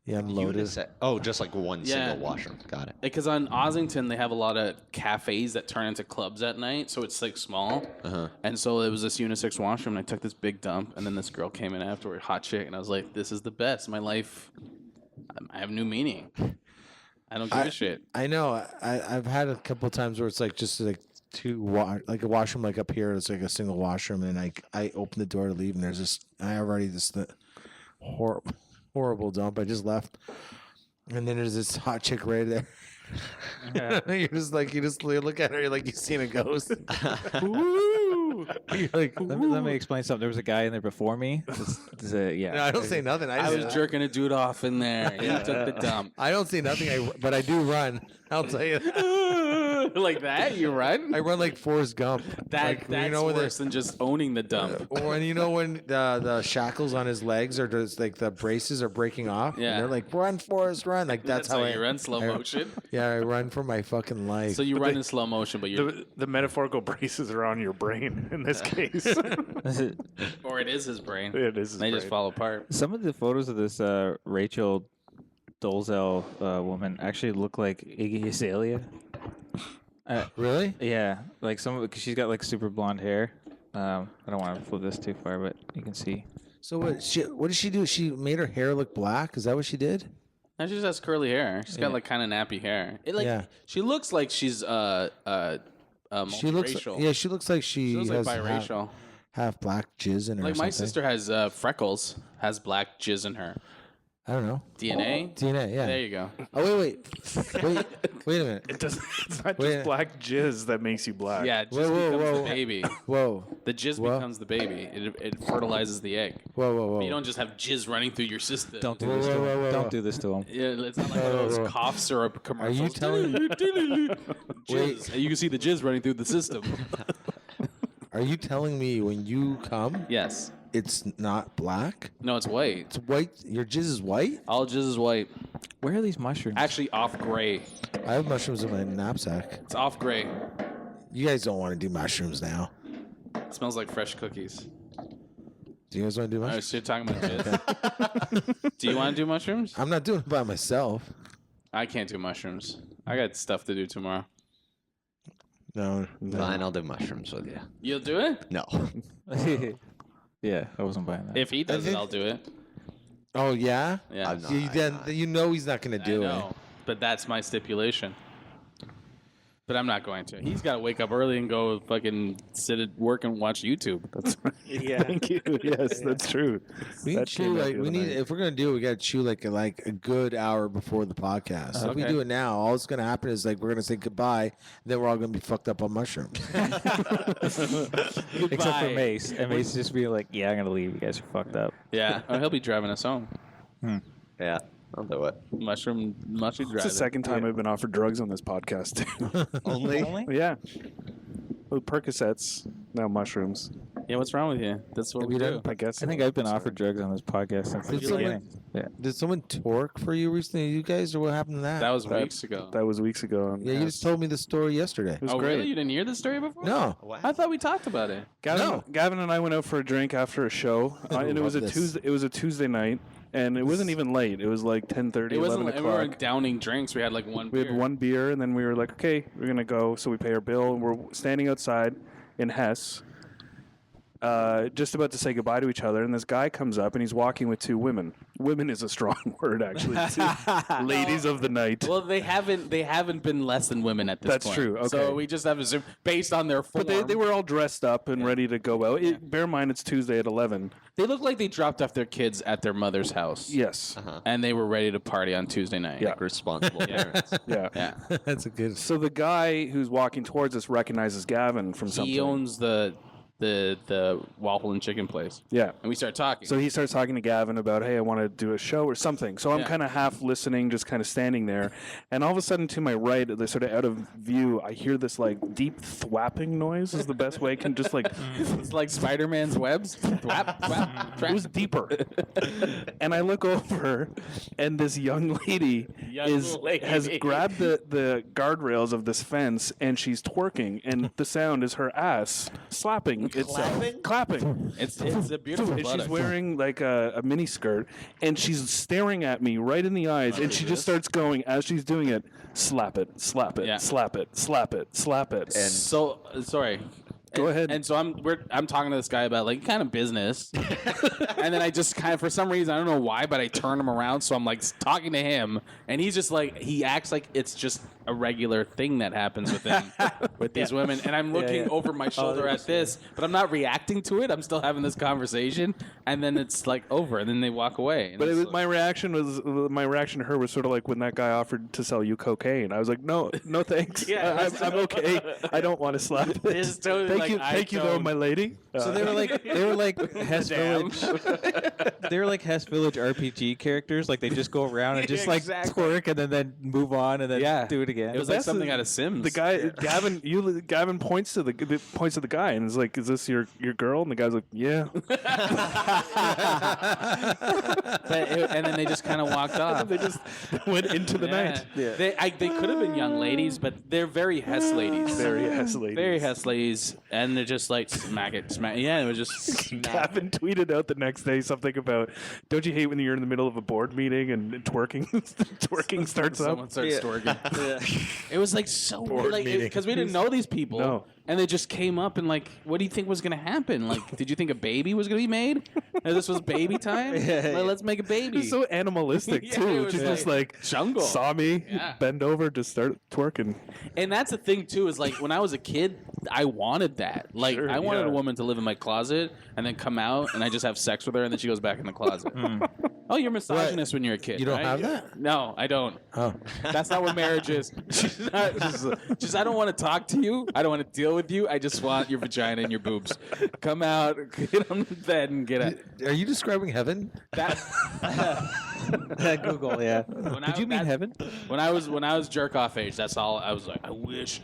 Yeah, I'm loaded. Oh, just like one Yeah. single washroom. Got it. Because on Ossington, they have a lot of cafes that turn into clubs at night, so it's like small. And so it was this unisex washroom, and I took this big dump, and then this girl came in afterward, hot chick, and I was like, this is the best. My life, I have new meaning. I don't give a shit. I know. I've had a couple times where it's like just like like a washroom like up here. It's like a single washroom, and I open the door to leave, and there's this. I already this horrible dump. I just left, and then there's this hot chick right there. You're just like you look at her, you're like you seen a ghost. You're like, Let me explain something. There was a guy in there before me. Yeah. no, I don't say nothing. I was jerking a dude off in there. He took the dump. I don't say nothing. But I do run. I'll tell you. Like that? You run? I run like Forrest Gump. That's when worse than just owning the dump. when when the shackles on his legs are just like the braces are breaking off. Yeah. And they're like, run, Forrest, run. Like that's how you run slow motion. Yeah, I run for my fucking life. So you run in slow motion, but you're The metaphorical braces are on your brain in this case. or it is his brain. It is his They just brain. fall apart. Some of the photos of this Rachel Dolezal woman actually look like Iggy Azalea. Really? Yeah, like because she's got like super blonde hair. I don't want to flip this too far, but you can see. So what did she do? She made her hair look black. Is that what she did? And she just has curly hair. She's got like kind of nappy hair. Yeah. She looks like she's She looks. multiracial. Yeah, she looks like she She looks like has biracial. half black jizz in her. Like or my something. sister has freckles, has black jizz in her. I don't know. DNA. DNA. Yeah. There you go. Oh wait a minute. It's not Wait. just black jizz that makes you black. Yeah, it Whoa, just whoa, becomes whoa. the baby. Whoa. The jizz Whoa. becomes the baby. It fertilizes the egg. Whoa. You don't just have jizz running through your system. Don't do Whoa, this to whoa, him. whoa, whoa. Don't do this to him. Yeah, it's not like those cough syrup commercials. Are you telling me? Jizz. You can see the jizz running through the system. Are you telling me when you come, Yes. it's not black? No, it's white. It's white. Your jizz is white. All jizz is white. Where are these mushrooms? Actually, off gray. I have mushrooms in my knapsack. It's off gray. You guys don't want to do mushrooms now. It smells like fresh cookies. Do you guys want to do Oh, mushrooms? so you're talking about jizz. Do you want to do mushrooms? I'm not doing it by myself. I can't do mushrooms. I got stuff to do tomorrow. No. Fine, I'll do mushrooms with you. You'll do it? No. Yeah, I wasn't buying that. If he does it, think- I'll do it. Oh yeah. Yeah. I'm not. Then you know he's not going to I do it. know, but that's my stipulation. But I'm not going to. He's got to wake up early and go fucking sit at work and watch YouTube. That's Yeah. Thank you. Yes, that's true. We need That chew came out like the we other need night. if we're gonna do it, we gotta chew like a good hour before the podcast. If we Okay. do it now, all that's gonna happen is like we're gonna say goodbye, then we're all gonna be fucked up on mushrooms. Except for Mace. And Mace just being like, yeah, I'm going to leave. You guys are fucked up. Yeah. Oh, he'll be driving us home. Yeah. I'll do it. Mushroom It's the drive. second time I've been offered drugs on this podcast. Only? Yeah. Well, Percocets, now mushrooms. Yeah, what's wrong with you? That's what Have we you do. done- I guess. I think I've been offered drugs on this podcast since the Did someone- beginning. Yeah. Did someone twerk for you recently, you guys, or what happened to that? That was weeks ago. That was weeks ago. Yeah, you just told me the story yesterday. It was Oh, great. really? You didn't hear the story before? No. I thought we talked about it. Gavin and I went out for a drink after a show, and it was a Love this. Tuesday. It was a Tuesday night, and it wasn't even late. It was like 10:30, It wasn't 11 like we weren't o'clock. downing drinks. We had like one We beer. had one beer, and then we were like, okay, we're gonna go. So we pay our bill, and we're standing outside in Hess, just about to say goodbye to each other. And this guy comes up, and he's walking with two women. Women is a strong word, actually. Two ladies of the night. Well, they haven't been less than women at this That's point. true, okay. So we just have to assume based on their form. But they were all dressed up and ready to go out. Bear in mind, it's Tuesday at 11. They look like they dropped off their kids at their mother's house. Yes. And they were ready to party on Tuesday night. Yeah. Responsible parents. Yeah. Yeah. That's a good. So the guy who's walking towards us recognizes Gavin from something. He owns the waffle and chicken place. Yeah. And we start talking. So he starts talking to Gavin about, hey, I want to do a show or something. So I'm Yeah. kind of half listening, just kind of standing there. And all of a sudden, to my right, sort of out of view, I hear this like deep thwapping noise is the best way I can just like, it's like Spider-Man's webs. Thwap, thwap, it was deeper. And I look over, and this young lady has grabbed the guardrails of this fence, and she's twerking, and the sound is her ass slapping itself. Clapping. It's a beautiful And buttock. she's wearing like a mini skirt, and she's staring at me right in the eyes, and she just starts going as she's doing it. Slap it, slap it, Yeah. slap it, slap it, slap it. And So sorry. Go ahead. And so I'm talking to this guy about like kind of business, and then I just kind of for some reason I don't know why, but I turn him around, so I'm like talking to him, and he's just like he acts like it's just a regular thing that happens with him with these women, and I'm looking over my shoulder at this, but I'm not reacting to it. I'm still having this conversation, and then it's like over, and then they walk away. And but it's like- my reaction to her was sort of like when that guy offered to sell you cocaine. I was like, no thanks. Yeah. I'm okay. I don't want to slap it. It's totally Thank you, like, I thank you though, don't- my lady. So they were like Hess Damn. Village. They were like Hess Village RPG characters. Like they just go around and just like Exactly. twerk and then move on and then Yeah. do it again. It was like That's something out of Sims. The guy, Gavin points to the guy and is like, "Is this your girl?" And the guy's like, "Yeah." And then they just kind of walked off. They just went into the night. They could have been young ladies, but they're very Hess ladies. Very Hess ladies. Very Hess ladies, and they're just like smack it. Yeah, it was just smack. Gavin tweeted out the next day something about, "Don't you hate when you're in the middle of a board meeting and twerking starts up?" Someone starts twerking. It was like so weird, like meeting. because we didn't know these people, No. and they just came up and like, what do you think was gonna happen? Like, did you think a baby was gonna be made? And this was baby time. Like, let's make a baby. It's so animalistic Yeah, too. it was Just like jungle. saw me, Yeah. bend over, just start twerking. And that's the thing too, is like when I was a kid, I wanted that. Like Sure, I wanted yeah. a woman to live in my closet and then come out and I just have sex with her and then she goes back in the closet. Oh, you're misogynist when you're a kid. You don't right? have that? No, I don't. Oh, That's not what marriage is. Just I don't want to talk to you. I don't want to deal with you. I just want your vagina and your boobs. Come out, get on the bed and get it. are you describing heaven? That Google, yeah. Did you mean heaven? when I was jerk off age, that's all I was like. I wish.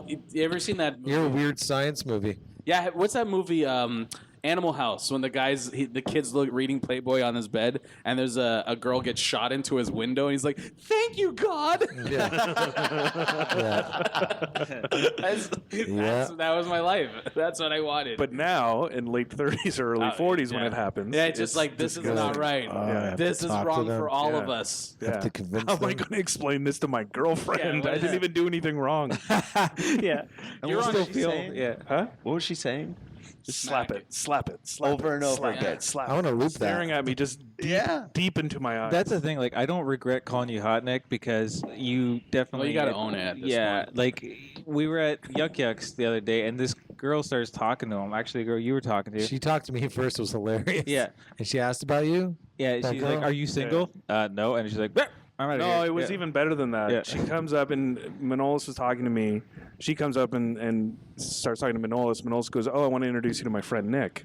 You ever seen that movie? You're a weird science movie. Yeah, what's that movie? Animal House. When the kids look reading Playboy on his bed, and there's a girl gets shot into his window, and he's like, "Thank you, God." Yeah. That was my life. That's what I wanted. But now, in late 30s or early 40s, when yeah. it happens, Yeah, it's just like this is not right. I have to This is talk to wrong them. for all of Yeah. us. Have to convince How am I them. going to explain this to my girlfriend? Yeah, I didn't even do anything wrong. Yeah. You're on- still she's feel saying- yeah. Huh? What was she saying? Just slap it, slap it, slap Over it, and over slap again. it, slap I want to loop staring that. at me just deep into my eyes. That's the thing. Like, I don't regret calling you hot, Nick, because you definitely. Well, you gotta own it at this yeah, point. like we were at Yuck Yucks the other day, and this girl starts talking to him. Actually, the girl you were talking to. She talked to me first. It was hilarious. Yeah. And she asked about you. Yeah, That she's like, girl? "Are you single?" No, and she's like, "Bleh, "I'm out of here." No, it was Yeah. even better than that. Yeah. She comes up and Manolis was talking to me. She comes up and starts talking to Manolis. Manolis goes, "Oh, I want to introduce you to my friend Nick."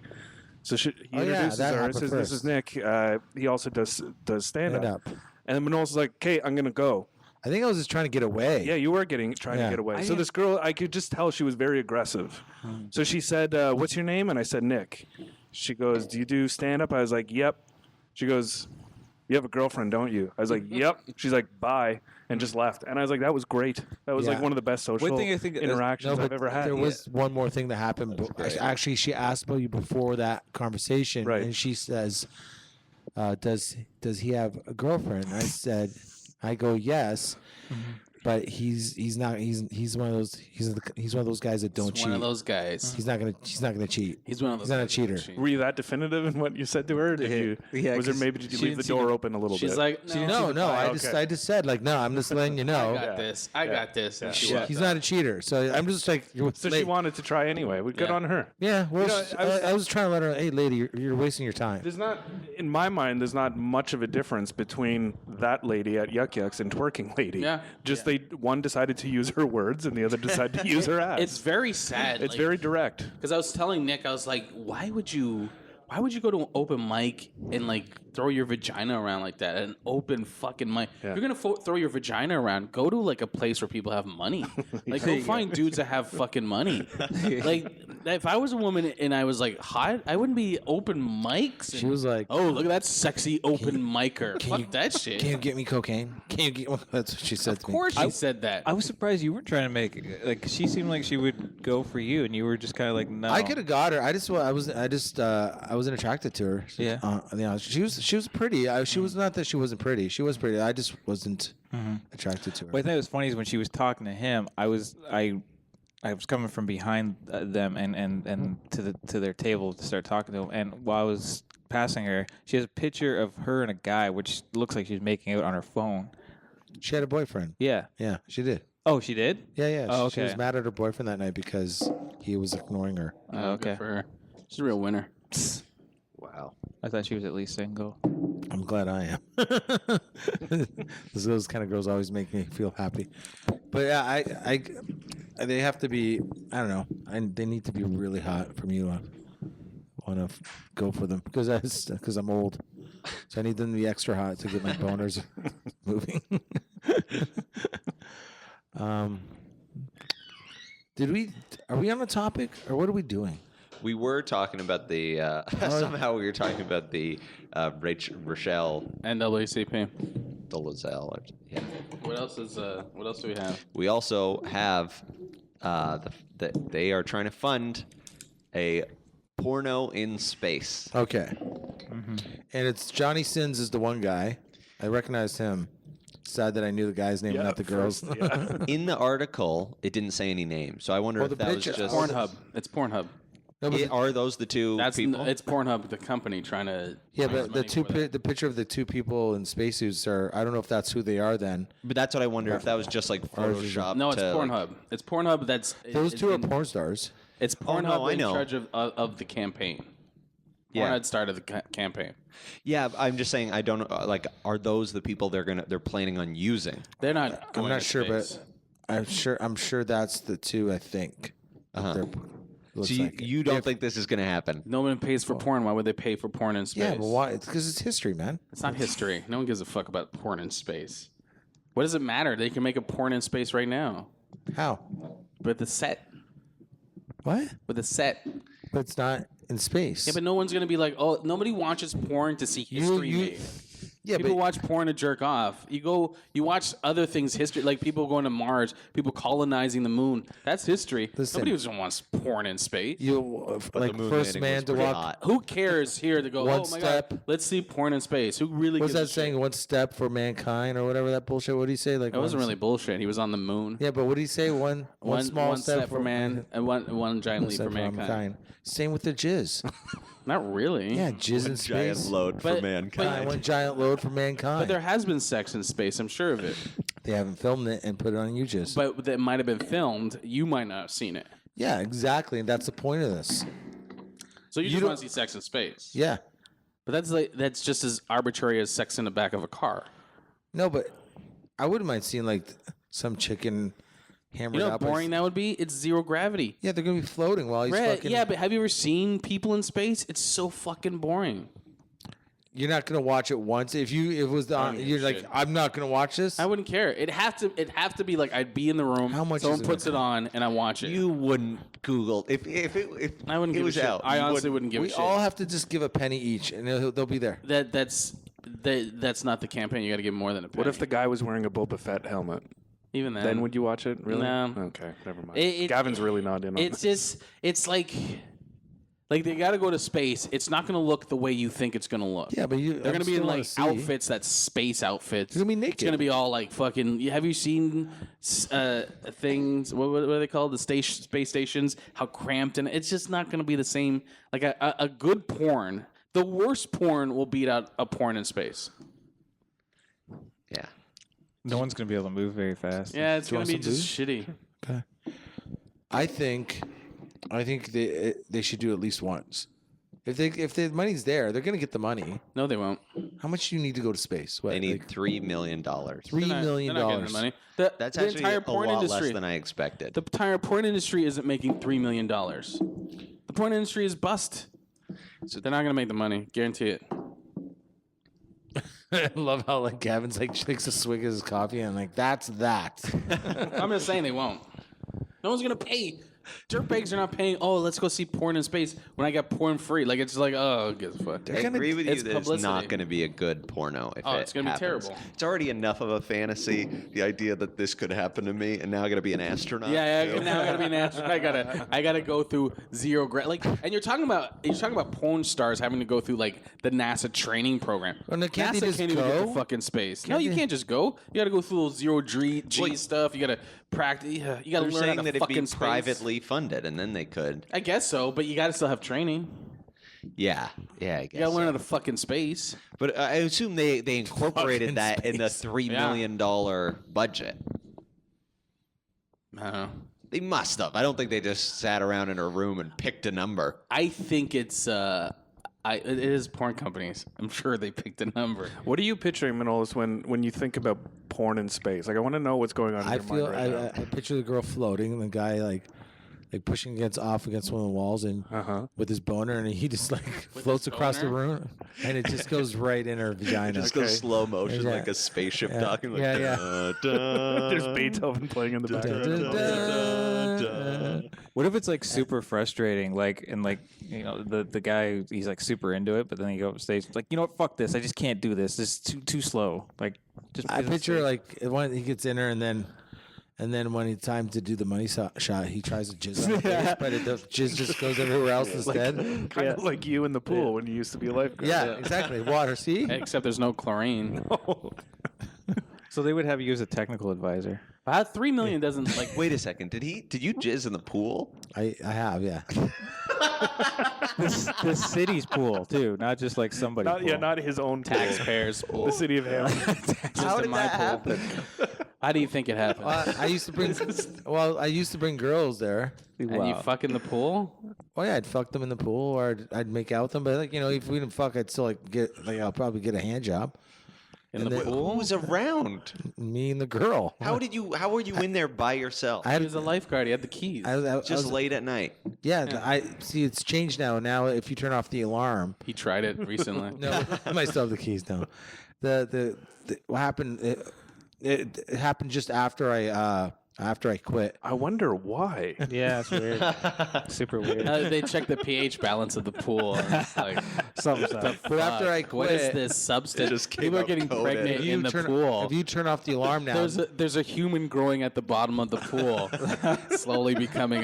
So he Oh, yeah, introduces that her. happened Says, "This is first. Nick. He also does stand Stand up." up. And then Manolis was like, "Okay, I'm gonna go." I think I was just trying to get away. Yeah, you were trying to get away. So this girl, I could just tell she was very aggressive. So she said, "What's your name?" And I said, "Nick." She goes, "Do you do stand-up?" I was like, "Yep." She goes, "You have a girlfriend, don't you?" I was like, "Yep." She's like, "Bye," and just left. And I was like, "That was great. That was like one of the best social thing I think interactions I've ever had." There was one more thing that happened. Actually, she asked about you before that conversation, and she says, "Does he have a girlfriend?" I go, "Yes." But he's not. He's one of those. He's one of those guys that don't cheat. One of those guys. He's not gonna cheat. He's one of those. He's not a guys that cheater. cheat. Were you that definitive in what you said to her? Did you? Was there maybe did you leave the door open a little bit? She's like, No. I just said like, no. I'm just letting you know. I got this. I got this. And she walked He's out. not a cheater. So I'm just like. So she wanted to try anyway. Good on her. Yeah. Well, I was trying to let her. Hey, lady, you're wasting your time. There's not, in my mind, there's not much of a difference between that lady at Yuck Yucks and twerking lady. Yeah. Just one decided to use her words and the other decided to use her ass. It's very sad. It's very direct. Because I was telling Nick, I was like, why would you go to an open mic and like throw your vagina around like that? An open fucking mic. Yeah. If you're gonna throw your vagina around, go to like a place where people have money. Like go find dudes that have fucking money. Like if I was a woman and I was like hot, I wouldn't be open mics. She was like, "Oh, look at that sexy open micer." Fuck that shit. Can you get me cocaine? Can you get? That's what she said to me. Of course she said that. I was surprised you weren't trying to make like. She seemed like she would go for you, and you were just kind of like, no. I could have got her. I wasn't attracted to her. Yeah. She was pretty. She was not that she wasn't pretty. She was pretty. I just wasn't attracted to her. What I think was funny is when she was talking to him, I was coming from behind them and to their table to start talking to him. And while I was passing her, she has a picture of her and a guy, which looks like she's making out on her phone. She had a boyfriend. Yeah. Yeah, she did. Oh, she did? Yeah. Oh, She was okay. mad at her boyfriend that night because he was ignoring her. Oh, okay. Good for her. She's a real winner. Wow. I thought she was at least single. I'm glad I am. Those kind of girls always make me feel happy. But yeah, they have to be. I don't know. They need to be really hot for me to want to go for them because I'm old. So I need them to be extra hot to get my boners moving. Are we on the topic or what are we doing? We were talking about the somehow we were talking about the Rochelle NAACP. Dolezal. Yeah. What else do we have? We also have they are trying to fund a porno in space. Okay. And it's Johnny Sins is the one guy. I recognized him. Sad that I knew the guy's name, not the girls. In the article, it didn't say any names, so I wonder if that was just Pornhub. It's Pornhub. Are those the two people? It's Pornhub, the company trying to. Yeah, raise but money for the picture of the two people in spacesuits are. I don't know if that's who they are. Then But that's what I wonder if that was just like Photoshop. No, it's to, like- Pornhub. It's Pornhub. those two are porn stars. It's Pornhub no, I in know. charge of the campaign. Yeah. Pornhub started the campaign. Yeah, I'm just saying I don't know. Like, are those the people they're planning on using? They're not. Going I'm not to sure, space. but I'm sure that's the two. I think. Looks So like it. you don't think this is going to happen? No one pays for porn. Why would they pay for porn in space? Yeah, but why? It's because it's history, man. It's not history. No one gives a fuck about porn in space. What does it matter? They can make a porn in space right now How? with the set. What? With the set. But it's not in space. Yeah, but no one's gonna be like, oh, nobody watches porn to see history made. Yeah, People but watch porn to jerk off. You watch other things, history, like people going to Mars, people colonizing the moon. That's history. Listen. Nobody just wants porn in space. you like moon first landing man was to pretty walk. hot. Who cares here to go, One oh my step. God, let's see porn in space? Who really What's gives that a shit? saying? One step for mankind, or whatever that bullshit. What do you say? Like It wasn't really bullshit. He was on the moon. Yeah, but what do you say? One small step for man and one giant leap step for mankind. Same with the jizz. Not really. Yeah, jizz in Giant space. load for But- mankind. One giant load for mankind. But there has been sex in space, I'm sure of it. They haven't filmed it and put it on UJIS. But that might have been filmed. You might not have seen it. Yeah, exactly. And that's the point of this. So you You just don't- want to see sex in space. Yeah. But that's just as arbitrary as sex in the back of a car. No, but I wouldn't mind seeing like some chicken hammered You know how up. boring that would be? It's zero gravity. Yeah, they're gonna be floating while he's Right, fucking. yeah, but have you ever seen people in space? It's so fucking boring. you're not gonna watch it once. If it was on, you're like, I'm not gonna watch this. I wouldn't care. It'd have to be like I'd be in the room. How much someone is it puts it on and I watch it. You wouldn't Google if I wouldn't it give was a shit. out. I you honestly wouldn't give a We shit. all have to just give a penny each, and they'll be there. That's not the campaign. You got to give more than a penny. What if the guy was wearing a Boba Fett helmet? Even Then would you watch it? Really? No. Okay, never mind. Gavin's really not in on It's this. just it's like they got to go to space. It's not going to look the way you think it's going to look. Yeah, but they're going to be in like outfits that's space outfits. You're gonna be naked. It's going to be all like fucking. Have you seen things? What are they called? The space stations? How cramped and it's just not going to be the same. Like a good porn. The worst porn will beat out a porn in space. Yeah. No one's gonna be able to move very fast. Yeah, it's Do you going to be want some just shitty. Okay. I think they should do it at least once. If the money's there, they're gonna get the money. No, they won't. How much do you need to go to space? What, They need $3 million. $3 million. They're not getting the money. That's the actually entire a porn lot industry. less than I expected. The entire porn industry isn't making $3 million. The porn industry is bust. So they're not going to make the money. Guarantee it. I love how like Gavin's like takes a swig of his coffee and like that's that. I'm just saying they won't. No one's going to pay. Dirtbags are not paying, oh, let's go see porn in space when I got porn free. Like, it's like, oh, get the fuck. I agree with you it's that it's publicity. not going to be a good porno if Oh, it's going to be terrible. It's already enough of a fantasy, the idea that this could happen to me, and now I got to be an astronaut. Yeah, now I gotta be an astronaut. I gotta go through zero grad. Like, and you're talking about porn stars having to go through like the NASA training program. Well, no, can't NASA they just can't even get go? to fucking space. No, you can't just go. You gotta go through zero G stuff. You gotta practice. You gotta They're learn how saying to that it'd fucking be space. privately funded, and then they could. I guess so, but you gotta still have training. Yeah, I guess. You gotta learn so. how to fucking space. But I assume they incorporated Fucking that in the $3 million budget. I don't know. They must have. I don't think they just sat around in a room and picked a number. I think it's it is porn companies. I'm sure they picked a number. What are you picturing, Manolis, when you think about porn in space? Like, I want to know what's going on in I your feel mind right now. I picture the girl floating and the guy like pushing against one of the walls and with his boner and he just like floats across the room and it just goes right in her vagina. It just goes slow motion Yeah. like a spaceship Yeah. talking. Like, Yeah, There's Beethoven playing in the background. What if it's like super frustrating, like and like the guy he's like super into it, but then he goes upstage like what, fuck this, I just can't do this. This is too slow. Like just I picture like when he gets in her and then when it's time to do the money shot, he tries to jizz on the face, but the jizz just goes everywhere else instead. Kind of like you in the pool when you used to be a lifeguard. Yeah, exactly. Water, see? Except there's no chlorine. So they would have you as a technical advisor. $3 million doesn't like. wait a second. Did you jizz in the pool? I have, yeah. The city's pool too, not just like somebody's pool. Not his own pool. Taxpayers' pool. The city of Hamilton. How did that happen? How do you think it happened? I used to bring girls there. And you fuck in the pool? Oh yeah, I'd fuck them in the pool or I'd make out with them, but like if we didn't fuck, I'd still I'll probably get a hand job. In the then- pool? Who was around? Me and the girl. How were you in there by yourself? I He was a lifeguard. He had the keys. I Just was- late at night. Yeah, I see. It's changed now. Now, if you turn off the alarm, He tried it recently. no, I might still have the keys now. The what happened? It happened just after I quit. I wonder why. Yeah, it's weird. Super weird. They check the pH balance of the pool. And it's like, Something's up. But after I what is quit, this substance? just came People are out getting coated. pregnant if you in the turn pool. if you turn off the alarm now, There's a human growing at the bottom of the pool, slowly becoming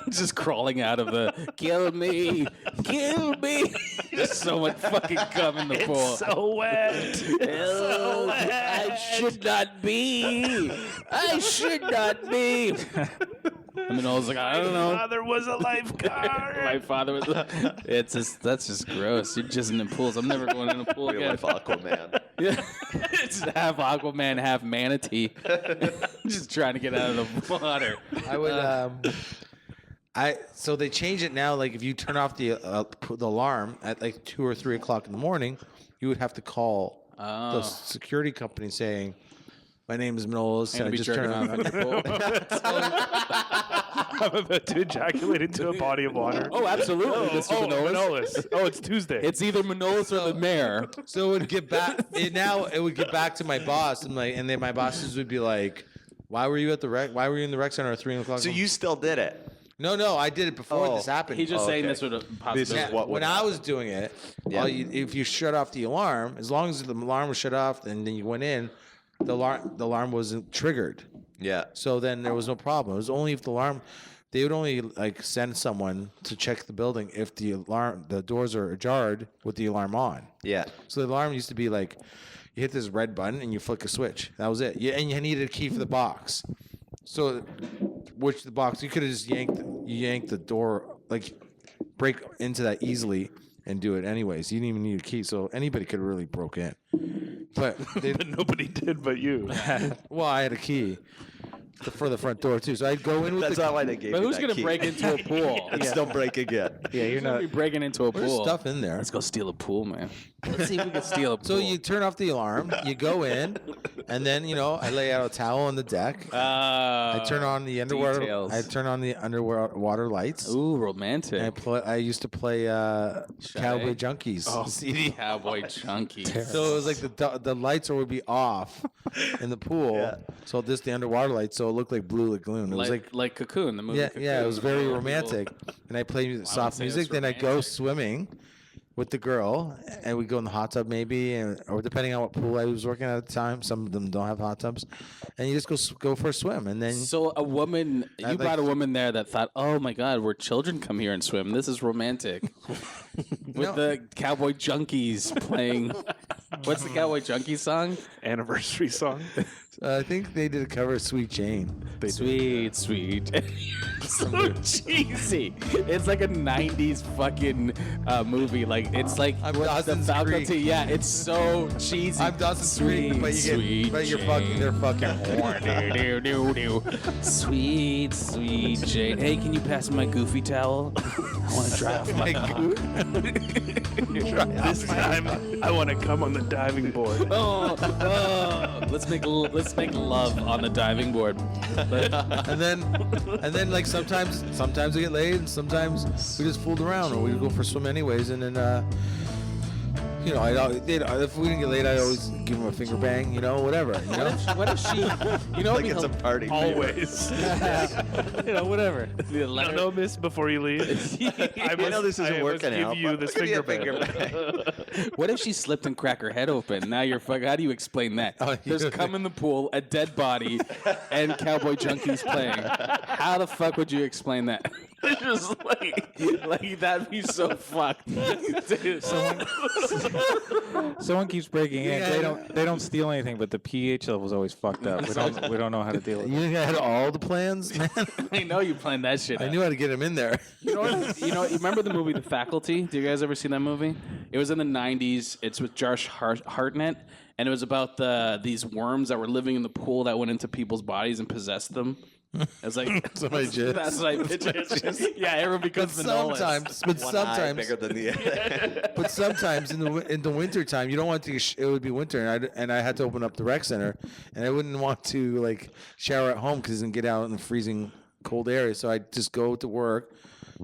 just crawling out of the kill me. There's so much fucking cum in the pool. So wet. I should not be. I should not be. And then I was like, I don't know. Father was a lifeguard. My father was. That's just gross. You're just in the pools. I'm never going in a pool Real again. life Aquaman. Yeah. It's half Aquaman, half manatee. Just trying to get out of the water. I would. So they change it now. Like if you turn off the alarm at like 2 or 3 o'clock in the morning, you would have to call the security company saying, "My name is Manolis. I'm gonna be jerking off in your pool. I'm about to ejaculate into a body of water. Oh, absolutely, Mr. Manolis. Manolis. Oh, it's Tuesday. It's either Manolis or the mayor. So it would get back. It would get back to my boss, and then my bosses would be like, "Why were you at the rec? Why were you in the rec center at 3 o'clock?" So you still did it? No, I did it before this happened. He's just saying okay. this would have possibly. This is Yeah, what when would I happen. was doing it, Yeah. if you shut off the alarm, as long as the alarm was shut off and then you went in, the alarm wasn't triggered. Yeah. So then there was no problem. It was only if they would only like send someone to check the building if the doors are ajar with the alarm on. Yeah. So the alarm used to be like, you hit this red button and you flick a switch. That was it. And you needed a key for the box. So, which the box you could have just yanked the door, like break into that easily and do it anyways. You didn't even need a key, so anybody could have really broke in. But But nobody did but you. well, I had a key for the front door too, so I'd go in with That's the not why they gave But you who's that gonna key. break into a pool? It's still breaking in. Yeah, you're Who's gonna be breaking into a there's pool? stuff in there. Let's go steal a pool, man. Let's see if we can steal a pool. So you turn off the alarm, you go in, and then I lay out a towel on the deck. I turn on the underwater. details. I turn on the underwater lights. Ooh, romantic. And I used to play Cowboy Junkies CD. Cowboy chunky. So it was like the lights would be off in the pool. So the underwater lights, so it looked like Blue Lagoon. It was like Cocoon, the movie. yeah, Cocoon. yeah, it was very romantic. And I played soft say music. it's Then I go swimming with the girl, and we go in the hot tub maybe, or depending on what pool I was working at the time. Some of them don't have hot tubs, and you just go for a swim, and then So a woman, you like- brought a woman there that thought, "Oh my God, where children come here and swim. This is romantic." With the Cowboy Junkies playing. What's the Cowboy Junkies song? Anniversary song. I think they did a cover of Sweet Jane. Sweet. So cheesy. It's like a '90s fucking movie. Like it's like I'm what Dawson's the Creek. faculty. Yeah, it's so cheesy. I'm Dawson's Creek, but you're fucking. They're fucking. Sweet Jane. Hey, can you pass me my goofy towel? I want to dry off my This time, I want to come on the diving board. Let's make love on the diving board. and then like sometimes we get laid, and sometimes we just fooled around, or we would go for a swim anyways, and then if we didn't get laid, I'd always give them a finger bang, whatever. What if she? Like it's a party. Always. Whatever. No, miss, before you leave. I know this isn't working out, Give you but this give me a finger bang. finger bang. What if she slipped and cracked her head open? Now you're fucking. How do you explain that? There's cum in the pool, a dead body, and Cowboy Junkies playing. How the fuck would you explain that? Just like that'd be so fucked. Dude. Someone keeps breaking in. They don't steal anything, but the pH level's always fucked up. We don't know how to deal with You it. think I had all the plans, man? I know you planned that shit. I out. knew how to get him in there. You remember the movie The Faculty? Do you guys ever see that movie? It was in the 90s. It's with Josh Hartnett, and it was about these worms that were living in the pool that went into people's bodies and possessed them. It's like Somebody jizz. that's what I picture. Yeah, everyone becomes Manolis. Bigger than the But sometimes in the winter time, you don't want to. It would be winter, and I had to open up the rec center, and I wouldn't want to like shower at home because then get out in the freezing cold area. So I'd just go to work,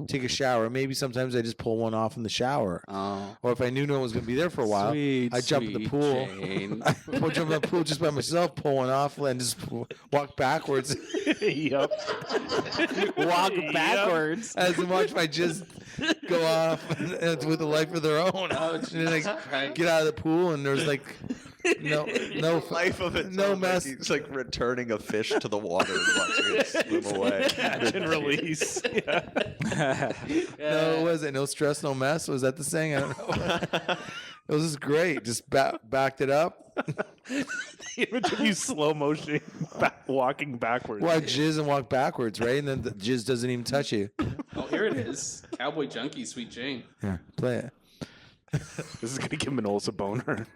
take a shower. Maybe sometimes I just pull one off in the shower. Oh. Or if I knew no one was going to be there for a while, I'd jump in the sweet pool. Jane. I'd jump in the pool just by myself, pull one off, and just walk backwards Yup. Walk backwards. as I watch my jizz go off and it's with a life of their own. And then I get out of the pool, and there's like no life of its no own, mess. Like he's like returning a fish to the water and watching it swim away. Catch and release. Yeah. No, it wasn't. No stress, no mess. Was that the saying? I don't know. It was just great. Just backed it up. Imagine you slow motion walking backwards. Well, I jizz and walk backwards, right? And then the jizz doesn't even touch you. Oh, here it is. Cowboy Junkie, Sweet Jane. Yeah, play it. This is gonna give Manolis a boner.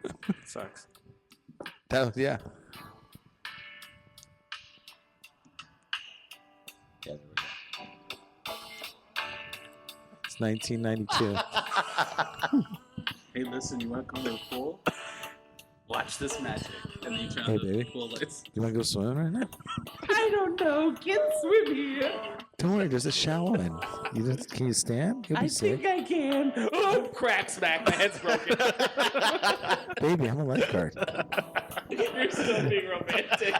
Sucks. That was, yeah. It's 1992. Hey, listen, you want to come to the pool? Watch this magic. And then you turn Hey, on the baby. pool lights. You want to go swimming right now? I don't know. Get swimmy. Don't worry, there's a shower in. Can you stand? You'll be safe. I can. Oh, crack smack. My head's broken. Baby, I'm a lifeguard. You're still being romantic.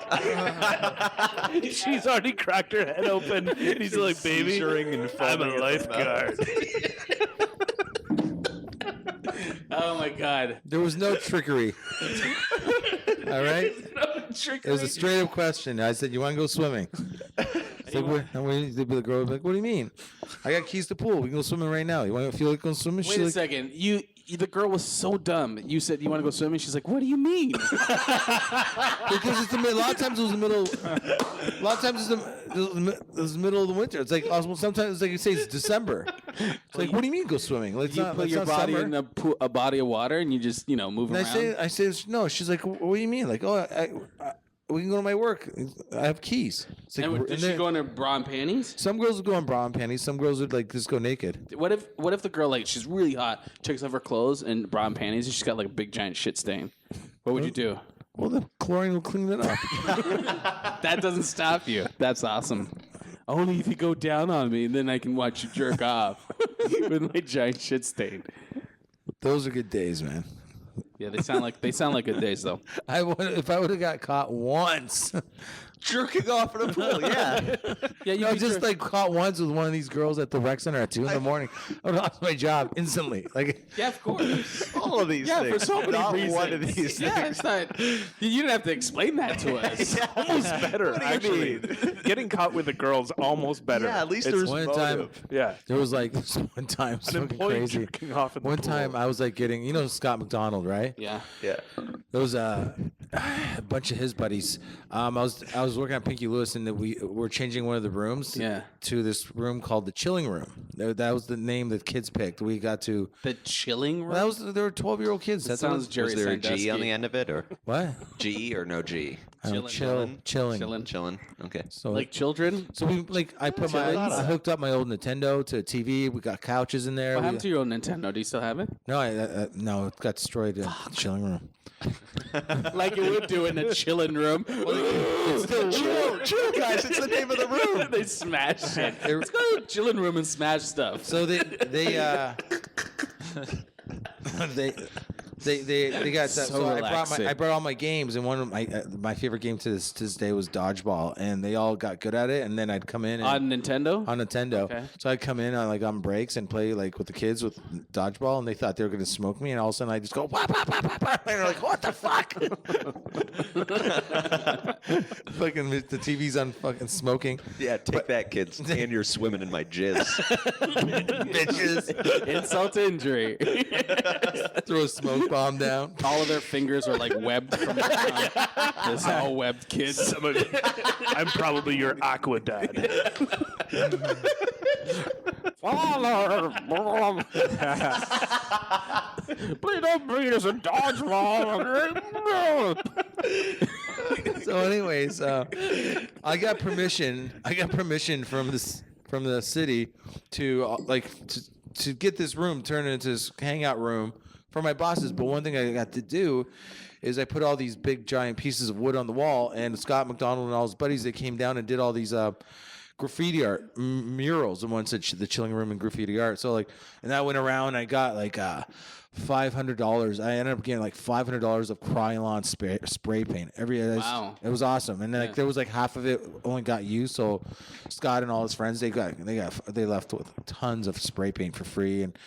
She's already cracked her head open. He's like, baby, I'm a lifeguard. Oh my God. There was no trickery. All right? It was a straight up question. I said, "You want to go swimming?" It's like, the girl would be like, "What do you mean? I got keys to the pool. We can go swimming right now. You want to feel like going swimming?" Wait a second. The girl was so dumb. You said you want to go swimming. She's like, "What do you mean?" Because it's the middle. A lot of times it was the middle. A lot of times it was the middle of the winter. It's like sometimes it's like you say it's December. It's like, what do you mean go swimming? Like, You put your body in a body of water and you just move and around. I say no. She's like, what do you mean? Like, we can go to my work. I have keys. It's like, And did she go in her bra and panties? some girls would go in bra and panties. Some girls would like just go naked. What if the girl, like, she's really hot, takes off her clothes and bra and panties, and she's got like a big giant shit stain? What would you do? Well, the chlorine will clean it up. That doesn't stop you. That's awesome. Only if you go down on me, and then I can watch you jerk off with my giant shit stain. Those are good days, man. Yeah, they sound like good days though. If I would have got caught once. Jerking off in a pool, yeah. Yeah, I was just like caught once with one of these girls at the rec center at 2 a.m. I lost my job instantly. Like, Yeah, of course. All of these Yeah, things. for so many Not reasons. one of these Yeah, things. it's not. You didn't have to explain that to us. Almost better, actually. Getting caught with a girl's almost better. Yeah, at least It's there's one time, motive. Yeah. there was like this one time, it's An fucking employee crazy. jerking off in the One pool. time I was like getting, Scott McDonald, right? Yeah. Yeah. There was a bunch of his buddies. I was working at Pinky Lewis, and we were changing one of the rooms to this room called the chilling room. That was the name that kids picked. We got to The chilling room. there were 12-year-old kids. That sounds Jerry Was there a G Sandusky. on the end of it, or what? G or no G? Chilling. Chilling. Chilling. Okay. So Like children. So I hooked up my old Nintendo to a TV. We got couches in there. What happened to your old Nintendo? Do you still have it? No, no, it got destroyed in the chilling room. Like you would do in a chilling room. It's still Chill, guys. It's the name of the room. They smash shit. Let's go to a chilling room and smash stuff. So they got So so relaxing. I brought all my games, and one of my favorite game to this day was dodgeball, and they all got good at it. And then I'd come in On Nintendo? on Nintendo. Okay. So I'd come in on breaks and play like with the kids with dodgeball, and they thought they were gonna smoke me, and all of a sudden I just go wah, wah, wah, wah, wah, and they're like, "What the fuck?" Fucking the TV's on fucking smoking. Yeah, take that, kids. And you're swimming in my jizz. Bitches. Insult to injury. Throw a smoke bomb down. All of their fingers are like webbed from the time. This all webbed kids. I'm probably your aqua dad. Please don't beat us in dodgeball. So, anyways, I got permission. From the city to to get this room turned into this hangout room for my bosses. But one thing I got to do is I put all these big giant pieces of wood on the wall, and Scott McDonald and all his buddies, they came down and did all these graffiti art murals, and one said the chilling room and graffiti art. So and that went around, and I got like $500. I ended up getting like $500 of Krylon spray paint. Wow. It was awesome, and there was like half of it only got used. So Scott and all his friends, they left with tons of spray paint for free, and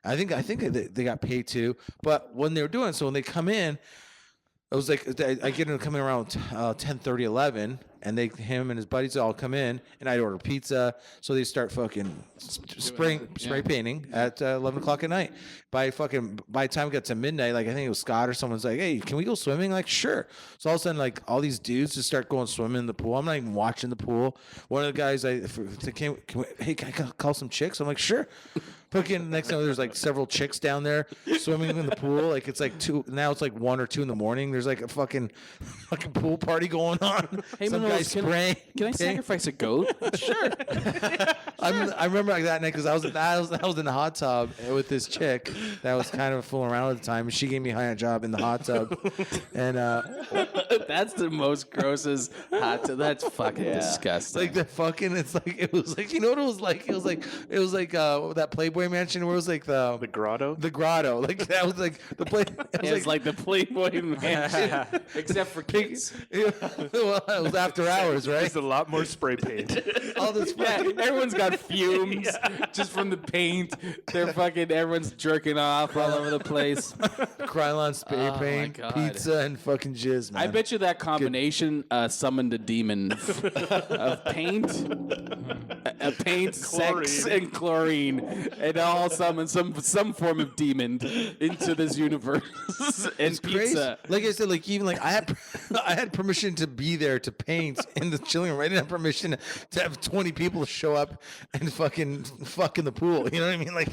I think they got paid too. But when they were doing so, when they come in, it was like I get them to come in around 10:30, 11, and him and his buddies all come in, and I'd order pizza. So they start fucking spray painting at 11 o'clock at night. By the time it got to midnight, like I think it was Scott or someone's like, "Hey, can we go swimming?" Like, sure. So all of a sudden, like all these dudes just start going swimming in the pool. I'm not even watching the pool. One of the guys, can I call some chicks? I'm like, sure. Fucking next thing, there's like several chicks down there swimming in the pool. Like it's like 2 now. It's like 1 or 2 in the morning. There's like a fucking pool party going on. Hey, Some guy spraying. Can I sacrifice a goat? Sure. I remember like that night because I was in the hot tub with this chick that was kind of fooling around at the time, and she gave me a high job in the hot tub, and That's the most grossest hot tub. That's fucking disgusting. like the fucking, it was like, you know what it was like? It was like that Playboy mansion where it was like the grotto. The grotto, like that was like the play. It was like the Playboy mansion, except for kids. well, it was after hours, right? There's a lot more spray paint. All this fucking, Everyone's got fumes just from the paint. Everyone's jerking off all over the place. Krylon spray my paint, God. pizza, and fucking jizz, man. I bet you that combination summoned a demon of paint, sex, and chlorine, and all summoned some form of demon into this universe. And It's pizza. crazy. Like I said, like even like I had permission to be there to paint in the chilling room. I didn't have permission to have 20 people show up and fucking fuck in the pool. You know what I mean? Like,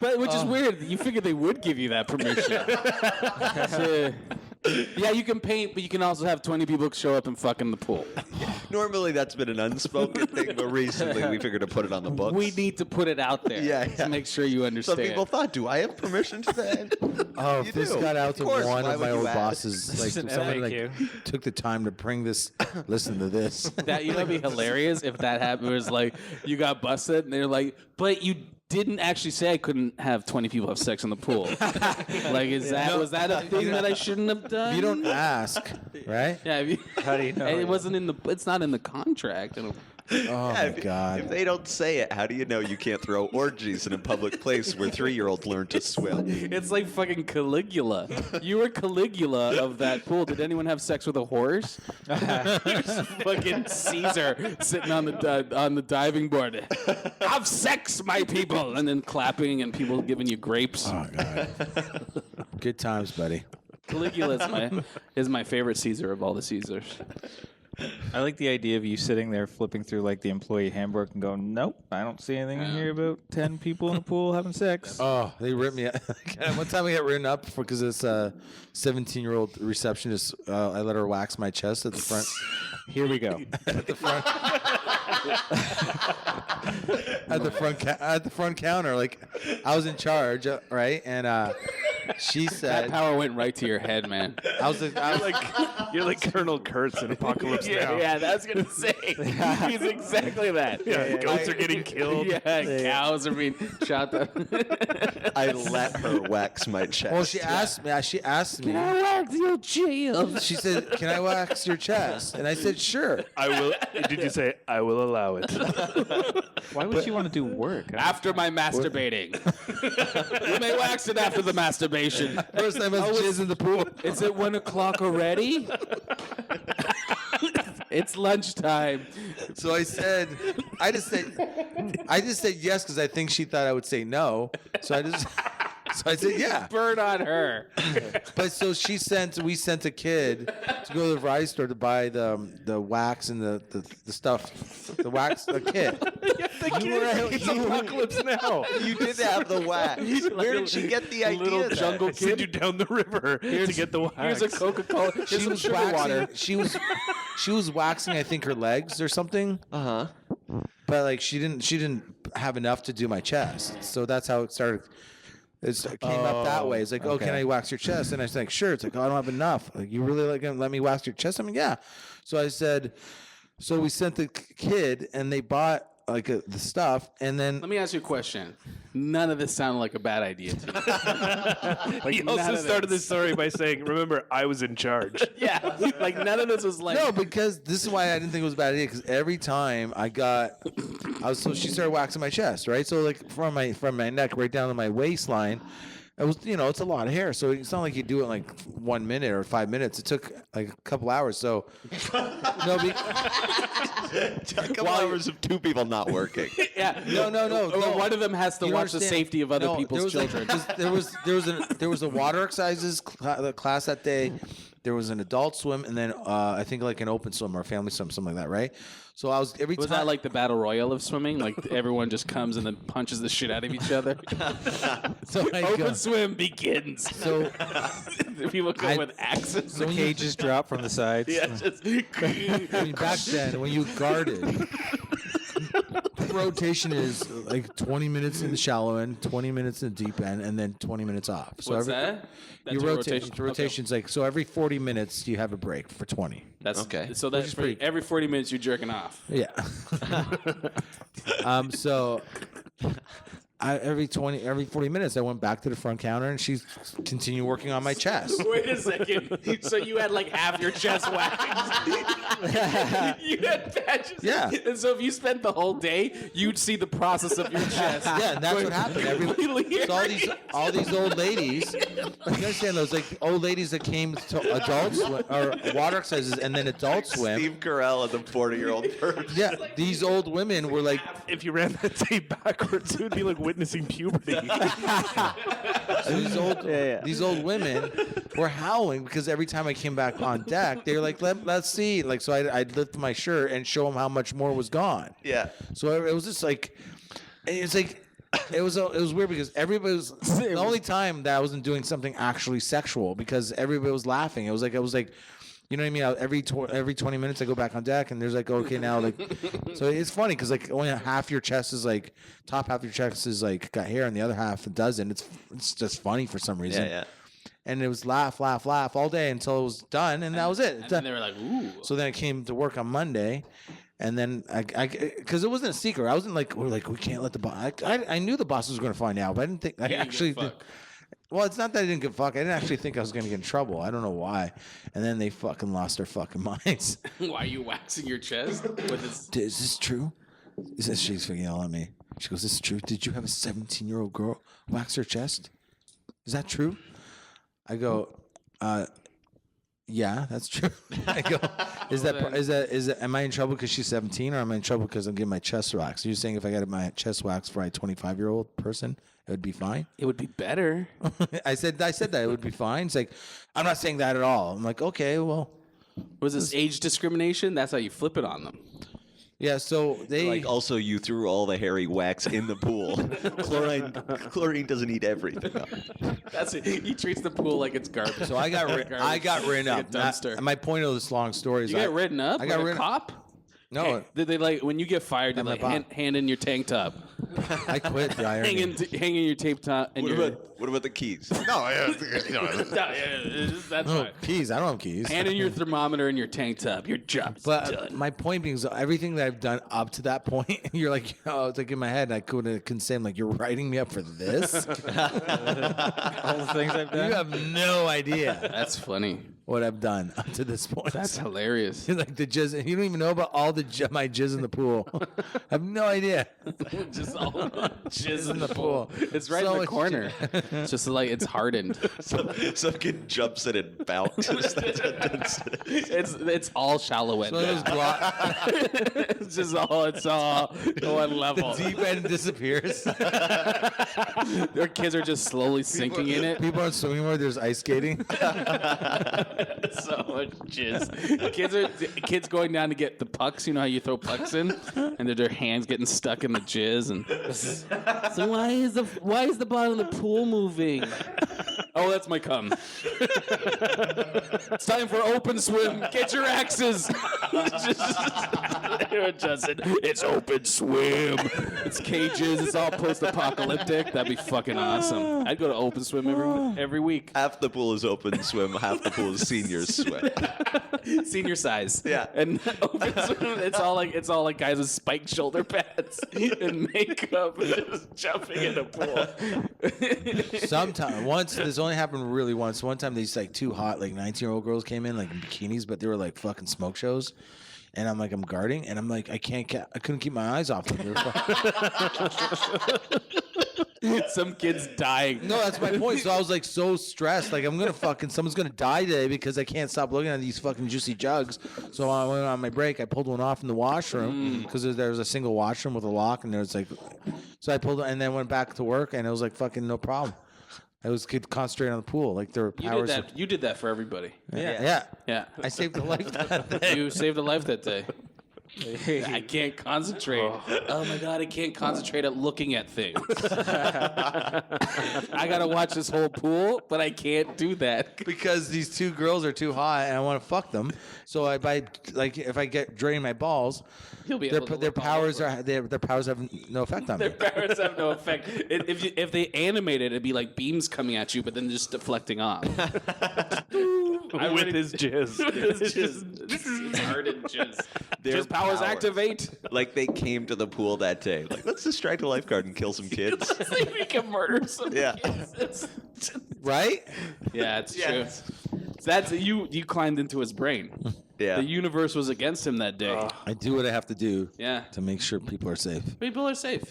But which is weird. You figured they would give you that permission. Yeah, you can paint, but you can also have 20 people show up and fuck in the pool. Normally that's been an unspoken thing, but recently we figured to put it on the books. We need to put it out there to make sure you understand. Some people thought, do I have permission to that? oh, You if this do. got out Of to course, one why of would my you old ask? bosses, like an someone FAQ. like took the time to bring this. Listen to this. That it'd be hilarious if that happened. It was like you got busted, and they're like, "But you didn't actually say I couldn't have 20 people have sex in the pool." Like, was that a thing that I shouldn't have done? You don't ask, right? Yeah. How do you know? It wasn't in the. It's not in the contract. Oh my God. If they don't say it, how do you know you can't throw orgies in a public place where 3-year-olds learn to swim? It's like fucking Caligula. You were Caligula of that pool. Did anyone have sex with a horse? Here's fucking Caesar sitting on the diving board. Have sex, my people, and then clapping and people giving you grapes. Oh God. Good times, buddy. Caligula is my favorite Caesar of all the Caesars. I like the idea of you sitting there flipping through like the employee handbook and going, nope, I don't see anything in here about 10 people in a pool having sex. Oh, they ripped me. One time I got written up because this 17-year-old receptionist, I let her wax my chest at the front. Here we go. At the front counter, like I was in charge, right? And she That said, power went right to your head, man. You're like Colonel Kurtz in Apocalypse Now. Yeah, that's gonna say. He's exactly that. Yeah, goats are getting killed. Yeah, cows are being shot down. I let her wax my chest. well, she asked me. wax your shield? She said, "Can I wax your chest?" And I said, "Sure." I will. Did you say I will allow it? Why would you want to do work? After my masturbating. You may wax it after the masturbation. First time I was jizz in the pool. Is it 1 o'clock already? It's lunchtime. So I just said yes because I think she thought I would say no. So I said yeah. Burn on her. But so we sent a kid to go to the variety store to buy the wax and the stuff, the wax, the kit. It's Apocalypse Now. You did have the wax. Where did she get the idea? Little of that? jungle Send kid. you down the river to get the wax. Here's a Coca-Cola. Here's She some was sugar waxing. water. She was waxing. I think her legs or something. But like she didn't have enough to do my chest. So that's how it started. It came up that way. It's like, oh, can I wax your chest? And I was like, sure. It's like, oh, I don't have enough. Like, you really gonna let me wax your chest? I mean, yeah. So I said, so we sent the kid, and they bought like the stuff, and then Let me ask you a question. None of this sounded like a bad idea to me. He also started this story by saying, "Remember, I was in charge." Yeah, like none of this was like. no, because this is why I didn't think it was a bad idea. Because every time so she started waxing my chest, right? So like from my neck right down to my waistline. It was, it's a lot of hair, so it's not like you do it in like 1 minute or 5 minutes. It took like a couple hours. So, A couple hours of 2 people not working. Yeah. no. One of them has to You watch the understand? safety of other No, people's there was children. there was a water exercises class that day, there was an adult swim, and then I think like an open swim or a family swim, something like that, right? So I was Was that like the battle royale of swimming? Like everyone just comes and then punches the shit out of each other? so I Open swim begins. So People come with axes. The cages drop from the sides. Yeah, just I mean, back then when you guarded. Rotation is like 20 minutes in the shallow end, 20 minutes in the deep end, and then 20 minutes off. So What's that? That's Your your rotation. Rotation's like so every 40 minutes you have a break for 20. That's Okay. So that's is for pretty- every 40 minutes you're jerking off. Yeah. So every 40 minutes I went back to the front counter and she continued working on my chest. Wait a second. So you had like half your chest waxed. You had patches. Yeah. And so if you spent the whole day, you'd see the process of your chest. Yeah, and that's what happened. So all these old ladies, you understand those like old ladies that came to adult swim or water exercises and then adult swim. Steve Carell and the 40-year-old person. Yeah, these old women were like If you ran that tape backwards, it would be like witnessing puberty. these old women were howling because every time I came back on deck, they were like, let's see. Like, so I'd lift my shirt and show them how much more was gone. Yeah. So it was just like, it's like, it was weird because everybody was the only time that I wasn't doing something actually sexual because everybody was laughing. It was like, you know what I mean? Every 20 minutes I go back on deck and there's like, okay, now like, so it's funny because like only half your chest is like, top half of your chest is like got hair and the other half it doesn't. It's just funny for some reason. Yeah. And it was laugh all day until it was done and that was it. And then they were like, ooh. So then I came to work on Monday. And then because it wasn't a secret. I wasn't like, we can't let the boss. I knew the bosses were going to find out, but I didn't think I actually did. Well, it's not that I didn't give a fuck. I didn't actually think I was going to get in trouble. I don't know why. And then they fucking lost their fucking minds. Why are you waxing your chest with this? Is this true? She's freaking yelling at me. She goes, "Is this true? Did you have a 17-year-old girl wax her chest? Is that true?" I go, yeah, that's true. I go, is that? Am I in trouble because she's 17, or am I in trouble because I'm getting my chest waxed? You're saying if I got my chest waxed for a 25-year-old person, it would be fine? It would be better. I said that it would be fine. It's like, I'm not saying that at all. I'm like, okay, well, Was this age discrimination? That's how you flip it on them. yeah. So they Like also you threw all the hairy wax in the pool. Chlorine doesn't eat everything up. That's it. He treats the pool like it's garbage. So I got written Like a up. dumpster. My point of this long story is You get written up? I got like written a cop? No, Did they like when you get fired? Did my like boss. hand in your tank top, I quit the irony. hanging your tape top, and What about the keys? that's Oh, fine. keys. I don't have keys. Hand in your thermometer and your tank top. Your job's But done. my point being is everything that I've done up to that point, you're like, oh, it's like in my head, I couldn't say, I'm like, you're writing me up for this? All the things I've done. You have no idea That's funny. what I've done up to this point. That's hilarious. like the jizz. You don't even know about all the my jizz in the pool. I have no idea. Just all jizz in the pool. pool. It's right So in the much corner. It's just like it's hardened. Some kid jumps in and bounces. It's all shallow end. So those It's all one level. deep end disappears. Their kids are just slowly sinking in it. People aren't swimming where there's ice skating. So much jizz. Kids going down to get the pucks. You know how you throw pucks in, and their hands getting stuck in the jizz. And so why is the bottom of the pool moving? Oh, that's my cum. It's time for open swim. Get your axes. Justin, it's open swim. It's cages. It's all post-apocalyptic. That'd be fucking awesome. I'd go to open swim every week. Half the pool is open swim, half the pool is seniors swim. Senior size. Yeah. And open swim, it's all like guys with spiked shoulder pads and makeup just jumping in a pool. Sometimes this only happened really once. One time these like two hot like 19-year-old girls came in like in bikinis, but they were like fucking smoke shows. And I'm like, I'm guarding, and I'm like, I couldn't keep my eyes off them. They were Some kid's dying. No, that's my point. So I was like so stressed, like someone's gonna die today because I can't stop looking at these fucking juicy jugs. So I went on my break. I pulled one off in the washroom because there was a single washroom with a lock, and there was like, so I pulled it and then went back to work, and it was like fucking no problem. could concentrate on the pool. Like there were powers. You did that for everybody. Yeah. Yeah. I saved a life that day. You saved a life that day. I can't concentrate. Oh my God, I can't concentrate at looking at things. I gotta watch this whole pool, but I can't do that. Because these two girls are too hot and I want to fuck them. So if I drain my balls, He'll be able to their look all powers over. their powers have no effect on me. Their powers have no effect. If they animate it, it'd be like beams coming at you, but then just deflecting off. With his jizz. It's just ardent jizz. Just powers activate. Like they came to the pool that day. Like, let's distract a lifeguard and kill some kids. We can murder some kids. Right? Yeah, it's true. That's you climbed into his brain. Yeah. The universe was against him that day. I do what I have to do Yeah. to make sure people are safe. People are safe.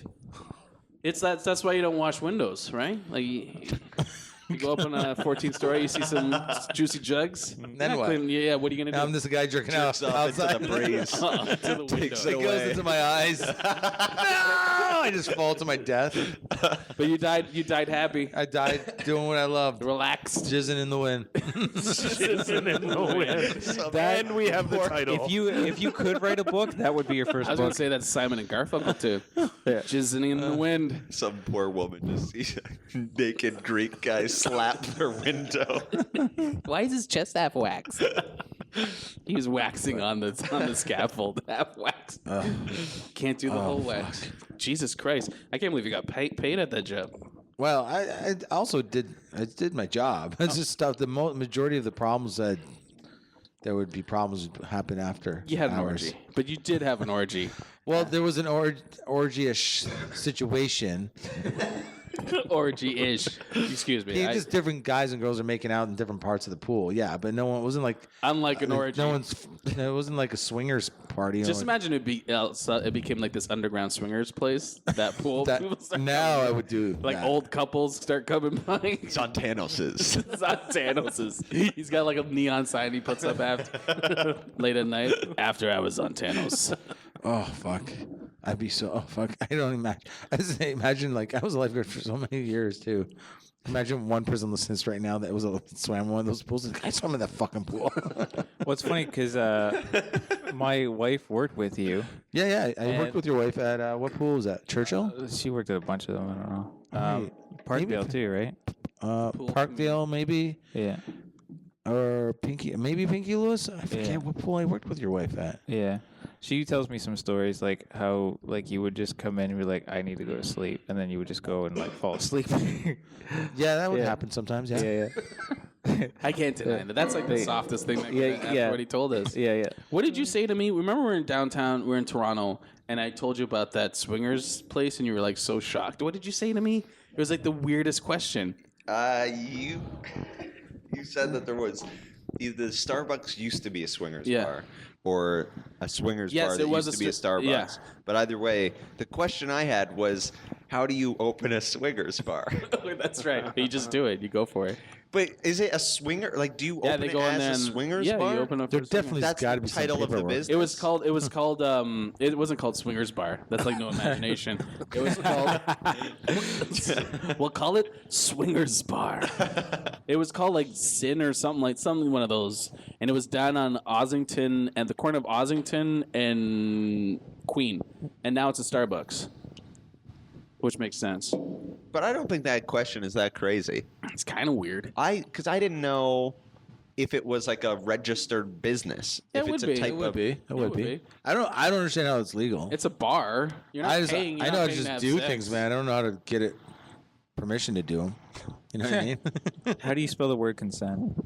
That's why you don't wash windows, right? Like you go up on a 14th story, you see some juicy jugs. Then what? Yeah, what are you gonna do? Now I'm just a guy jerking out Jerks off outside. into the breeze. to the window. It goes into my eyes. No! I just fall to my death. But you died happy, I died doing what I loved. relaxed. Jizzing in the wind. Isn't in the wind. Then we have the title. If you could write a book, that would be your first I was gonna book. say that's Simon and Garfunkel too. Jizzing in the wind. Some poor woman just sees a naked Greek guy slap their window. Why is his chest half wax? He was waxing on the scaffold, half wax. Can't do the whole wax. Jesus Christ! I can't believe you got paid at that job. Well, I also did my job. It's just stuff. The majority of the problems that there would be problems would happen after. You had an hours. orgy, but you did have an orgy. Well, there was an orgy-ish situation. Orgy-ish. Excuse me. Just different guys and girls are making out in different parts of the pool. Yeah, but no one it wasn't like Unlike an orgy. it wasn't like a swingers party. Just imagine it became like this underground swingers place. That pool. People start now coming I in. would do Like that. old couples start coming by. Zontanos's. Zontanos's. He's got like a neon sign he puts up after late at night. After I was Zontanos. Oh fuck! I'd be so fuck. I don't imagine. I just imagine like I was a lifeguard for so many years too. Imagine one person listening to this right now that swam in one of those pools. Like, I swam in that fucking pool. What's funny because my wife worked with you. Yeah. I worked with your wife at what pool was that? Churchill? She worked at a bunch of them. I don't know. Right. Parkdale Maybe- too, right? Parkdale maybe, Yeah. or Pinky Lewis. I forget Yeah. what pool I worked with your wife at. Yeah. She tells me some stories like how like you would just come in and be like, I need to go to sleep, and then you would just go and like fall asleep. Yeah, that would Yeah. happen sometimes. Yeah. yeah. I can't deny that. That's like the softest thing that after what he told us. Yeah. What did you say to me? Remember we're in downtown, we're in Toronto, and I told you about that swingers place, and you were like so shocked. What did you say to me? It was like the weirdest question. You said that there was either Starbucks used to be a swingers bar or a swingers bar that used to be a Starbucks. Yeah. But either way, the question I had was, how do you open a swingers bar? That's right. You just do it. You go for it. But is it a swinger? Like, do you open they it go in as there a and swingers yeah, bar? you open up. There for swingers. definitely That's got to the be some title of the paperwork. business. It was called. It wasn't called swingers bar. That's like no imagination. It was called. We'll call it swingers bar. It was called like Sin or something one of those, and it was down on Ossington and the corner of Ossington and Queen, and now it's a Starbucks, which makes sense. But I don't think that question is that crazy. It's kind of weird. Because I didn't know if it was like a registered business. Yeah, if it it's would a be. type It would of be. It would be. I don't understand how it's legal. It's a bar. You're not paying. You're I not know how to paying just have do sex. things, man. I don't know how to get it permission to do them. You know what I mean? How do you spell the word consent?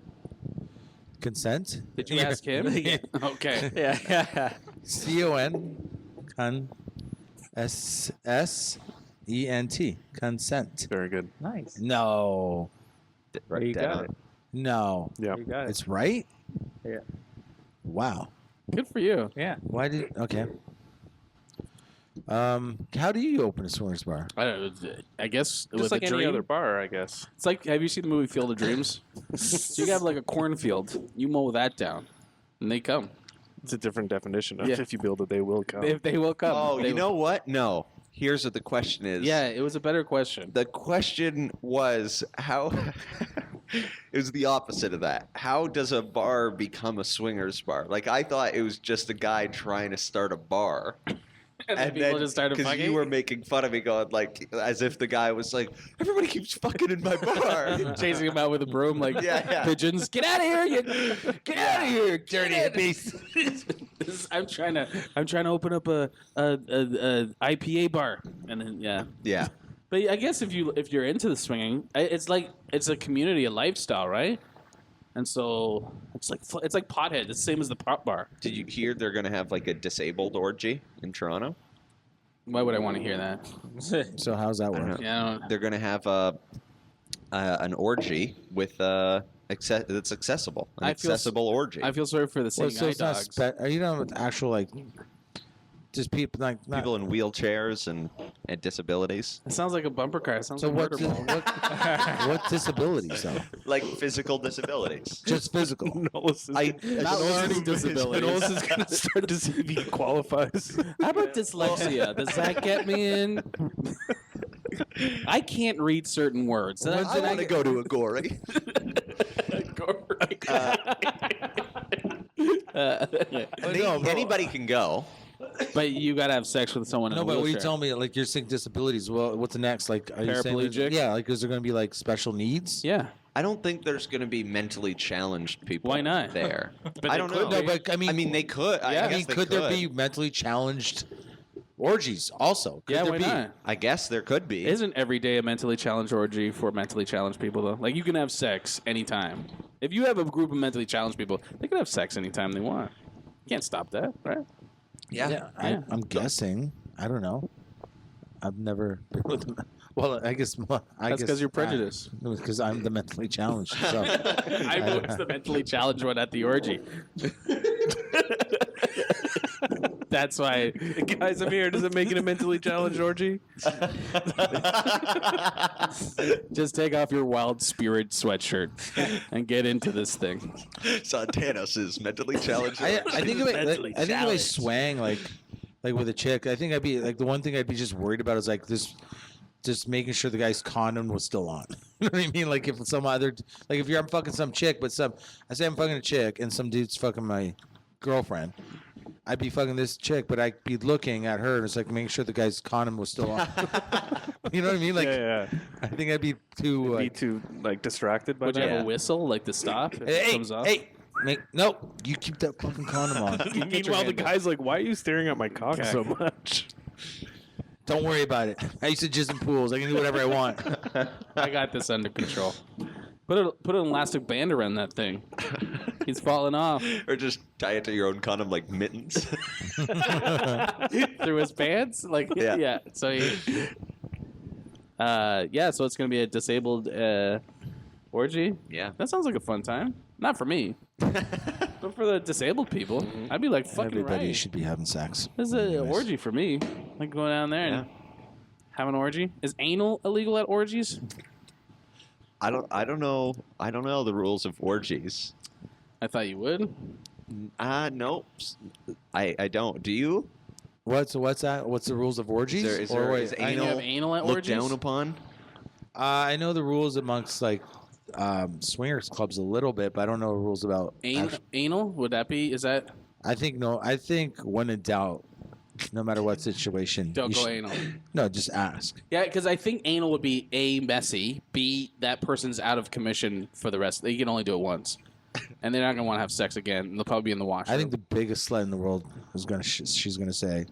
Consent. Did you ask him? Okay. Yeah. CON. SSENT. Consent. Very good. Nice. No. Right You got down. it. No. Yeah. You got it. It's right? Yeah. Wow. Good for you. Yeah. Why did okay. How do you open a swingers bar? I guess Just with like a any dream. other bar, I guess. It's like, have you seen the movie Field of Dreams? So you have like a cornfield. You mow that down, and they come. It's a different definition of Yeah. if you build it, they will come. They will come. Oh, They you know what? No. here's what the question is. Yeah, it was a better question. The question was how. It was the opposite of that. How does a bar become a swingers bar? Like, I thought it was just a guy trying to start a bar. And people just started because fucking? you were making fun of me, going like, as if the guy was like, everybody keeps fucking in my bar. Chasing him out with a broom like pigeons. Get out of here! Get out of here! Dirty hippies. I'm trying to open up a IPA bar, and then Yeah. But I guess if you're into the swinging, it's a community, a lifestyle, right? And so it's like pothead. It's the same as the pop bar. Did you hear they're going to have like a disabled orgy in Toronto? Why would I want to hear that? So how's that work? Yeah, They're going to have an orgy with that's accessible. An accessible orgy. I feel sorry for the singing eye dogs. Are you done with actual like just people like People in wheelchairs and disabilities. It sounds like a bumper car. It sounds So like what? a murder ball. What disabilities though? Like physical disabilities. Just physical. Manolis is, Not learning disabilities. Manolis is going to start to see if he qualifies. How about dyslexia? Does that get me in? I can't read certain words. I want to go to a gory. Anybody can go. But you gotta have sex with someone in No, a but what are you wheelchair. telling me? Like you're saying disabilities. Well, what's the next? Like, are you saying? Paraplegic? Yeah, like is there going to be like special needs? Yeah. I don't think there's going to be mentally challenged people. Why not? There? But I they don't could know. be. No, but I mean, they could. Yeah. I I mean, guess they could there be mentally challenged orgies also? Could Yeah, there why be? not? I guess there could be. Isn't every day a mentally challenged orgy for mentally challenged people, though? Like, you can have sex anytime. If you have a group of mentally challenged people, they can have sex anytime they want. You can't stop that, right? Yeah, I'm guessing. I don't know. I've never been with them. Well, I guess That's because you're prejudiced. Because I'm the mentally challenged. So. I was the mentally challenged one at the orgy. That's why. Guys, I'm here. Does it make it a mentally challenged orgy? Just take off your wild spirit sweatshirt and get into this thing. Zontanos is mentally challenged. I think if Mentally I challenged. swang like with a chick, I think I'd be like the one thing I'd be just worried about is like this, just making sure the guy's condom was still on. You know what I mean? Like if some other, like if I'm fucking some chick, but I say I'm fucking a chick and some dude's fucking my girlfriend. I'd be fucking this chick, but I'd be looking at her and it's like making sure the guy's condom was still on. You know what I mean? Like, Yeah. I think I'd be too. Be too like distracted by Would you that. have a whistle, like to stop if it comes off? Nope. You keep that fucking condom on. Meanwhile, the guy's like, "Why are you staring at my cock so much?" Don't worry about it. I used to jizz in pools. I can do whatever I want. I got this under control. Put an elastic band around that thing. He's falling off Or just tie it to your own condom like mittens. through his pants. Like Yeah. So he, so it's gonna be a disabled orgy. Yeah. That sounds like a fun time. Not for me, but for the disabled people. I'd be like, fucking Everybody right. should be having sex. This is an Anyways. orgy for me. Like go down there and have an orgy. Is anal illegal at orgies? I don't know the rules of orgies. I thought you would. Nope. I don't. Do you? What's that? What's the rules of orgies? Is Or wait, is you anal have anal at looked orgies? down upon? I know the rules amongst like swingers clubs a little bit, but I don't know the rules about. Anal? Would that be? Is that? I think no. I think when in doubt, no matter what situation, Don't you go should- anal. No, just ask. Yeah, because I think anal would be A, messy, B, that person's out of commission for the rest. You can only do it once. And they're not going to want to have sex again. They'll probably be in the washroom. I think the biggest slut in the world is gonna. She's gonna say,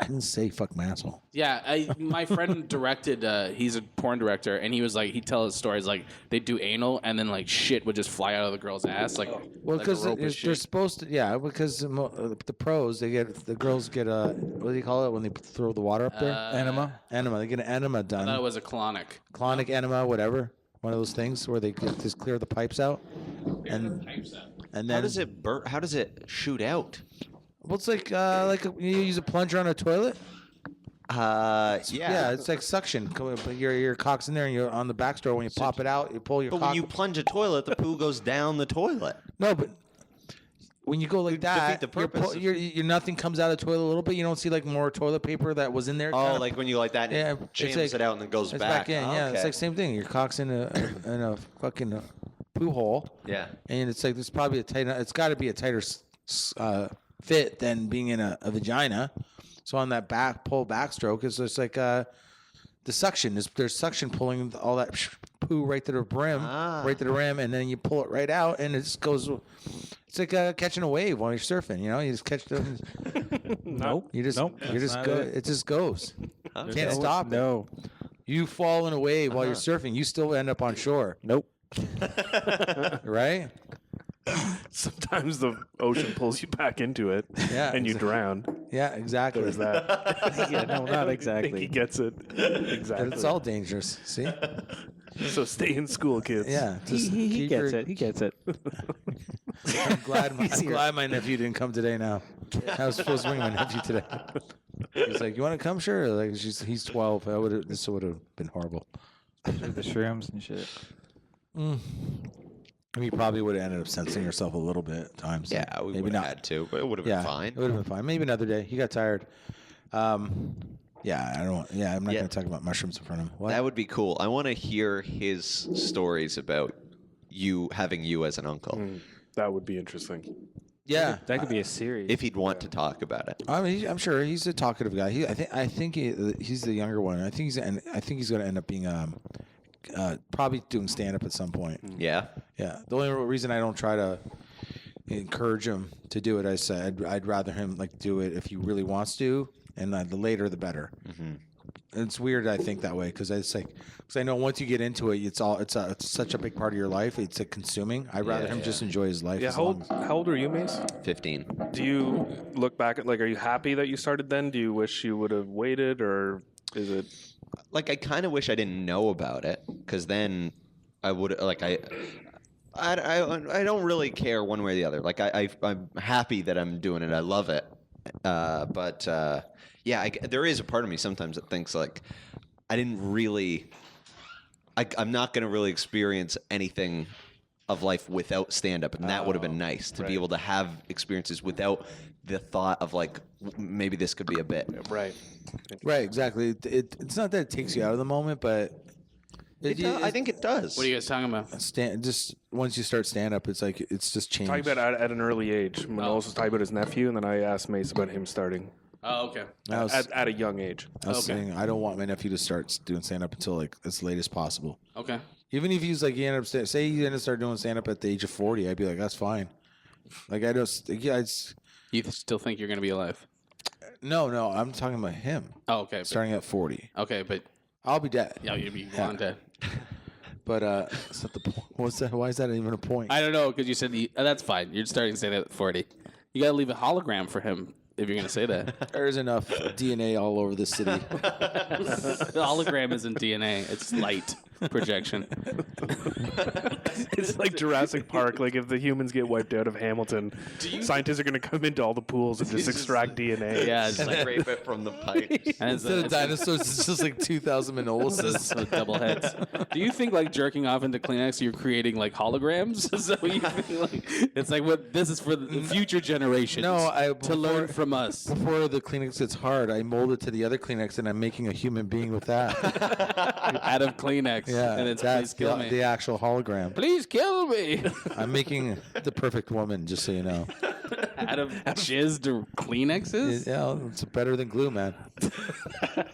"I didn't say fuck my asshole." Yeah, my friend directed, he's a porn director, and he was like, he'd tell his stories, like, they'd do anal, and then, like, shit would just fly out of the girl's ass. Like, Well, like a because rope of they're shit. supposed to. Yeah, because the pros the girls get a what do you call it when they throw the water up there? Enema. They get an enema I thought it done. was a colonic. Colonic enema, whatever. One of those things where they just clear the pipes out. And then How does it burn? How does it shoot out? Well, it's like you use a plunger on a toilet. Yeah, it's like suction. But your cock's in there, and you're on the back store. When you pop it out, you pull your But cock. when you plunge a toilet, the poo goes down the toilet. No, but when you go like that, defeat the purpose. your nothing comes out of the toilet a little bit. You don't see like more toilet paper that was in there. Oh, like when you like that, Yeah, it it's jams like- it out and then goes it's back. in. Oh, Yeah, it's okay. like same thing. Your cock's in a fucking poo hole. Yeah. And it's like there's probably a tight. It's got to be a tighter fit than being in a vagina. So on that backstroke, it's just like the suction. There's suction pulling all that poo right to the rim, and then you pull it right out, and it just goes. It's like catching a wave while you're surfing. You know, you just catch the. Nope. You just Nope, you just that's go. not It just goes. Can't No, stop. No. You fall in a wave while you're surfing. You still end up on shore. Nope. Right? Sometimes the ocean pulls you back into it, Yeah, and you exactly. drown. Yeah, exactly. There's that. Yeah, no, not I think he exactly. gets it. Exactly. But it's all dangerous. See? So stay in school, kids. Yeah. He keep gets your- it. He gets it. I'm glad my nephew didn't come today now. I was supposed to bring my nephew today. He was like, "You want to come? Sure." Like he's 12. This would have been horrible. The shrooms and shit. I mean, you probably would have ended up censoring yourself a little bit at times. Yeah, we maybe would have not. had to, but it would have Yeah, been fine. It would have been fine. Maybe another day. He got tired. Yeah, I don't. Yeah, I'm not Yeah. going to talk about mushrooms in front of him. What? That would be cool. I want to hear his stories about having you as an uncle, That would be interesting. yeah, That could be a series. if he'd want to talk about it. I mean, I'm sure he's a talkative guy. I think he's the younger one. I think he's going to end up being probably doing stand up at some point. Yeah. Yeah. The only reason I don't try to encourage him to do it, I said I'd rather him like do it if he really wants to, and the later the better. It's weird I think that way because I know once you get into it, it's such a big part of your life. It's like consuming. I'd rather him just enjoy his life. Yeah. as How long old, how old are you, Mace? 15. Do you look back at are you happy that you started then? Do you wish you would have waited, or is it? Like, I kind of wish I didn't know about it, because then I would I don't really care one way or the other. Like, I'm happy that I'm doing it. I love it. But yeah, there is a part of me sometimes that thinks like I didn't really. I'm not going to really experience anything of life without stand-up, and that would have been nice to be able to have experiences without the thought of like maybe this could be a bit. Right. Right, exactly. It's not that it takes you out of the moment, but I think it does. What are you guys talking about? just once you start stand up, it's like it's just changed. Talking about at an early age. Manolis was talking about his nephew, and then I asked Mace about him starting Oh, okay. I was, at a young age. I was saying I don't want my nephew to start doing stand up until like as late as possible. Okay. Even if he's like he ended up say he ended up start doing stand up at the age of 40, I'd be like that's fine. Like I just it's You still think you're going to be alive? no, I'm talking about him Oh, okay. But, starting at 40. okay, but I'll be dead. yeah, you'd be Yeah. long dead. But it's not the point. What's that? Why is that even a point? I don't know, because you said that's fine. You're starting to say that at 40. You got to leave a hologram for him if you're going to say that. There's enough DNA all over the city. The hologram isn't DNA. It's light projection. It's like Jurassic Park. Like if the humans get wiped out of Hamilton, scientists are going to come into all the pools and just extract DNA. Yeah, it's like Scrape it from the pipes. and it's, Instead of it's dinosaurs, it's just like 2,000 Manolises. with double heads. Do you think like jerking off into Kleenex, you're creating like holograms? Is that what you think? Like, it's like what this is for the future generations. No, to learn from us. Before the Kleenex gets hard, I mold it to the other Kleenex, and I'm making a human being with that. Out of Kleenex. Yeah, And it's that's please kill me. the actual hologram. Please kill me. I'm making the perfect woman, just so you know. Out of jizz to Kleenexes? Yeah, it's better than glue, man.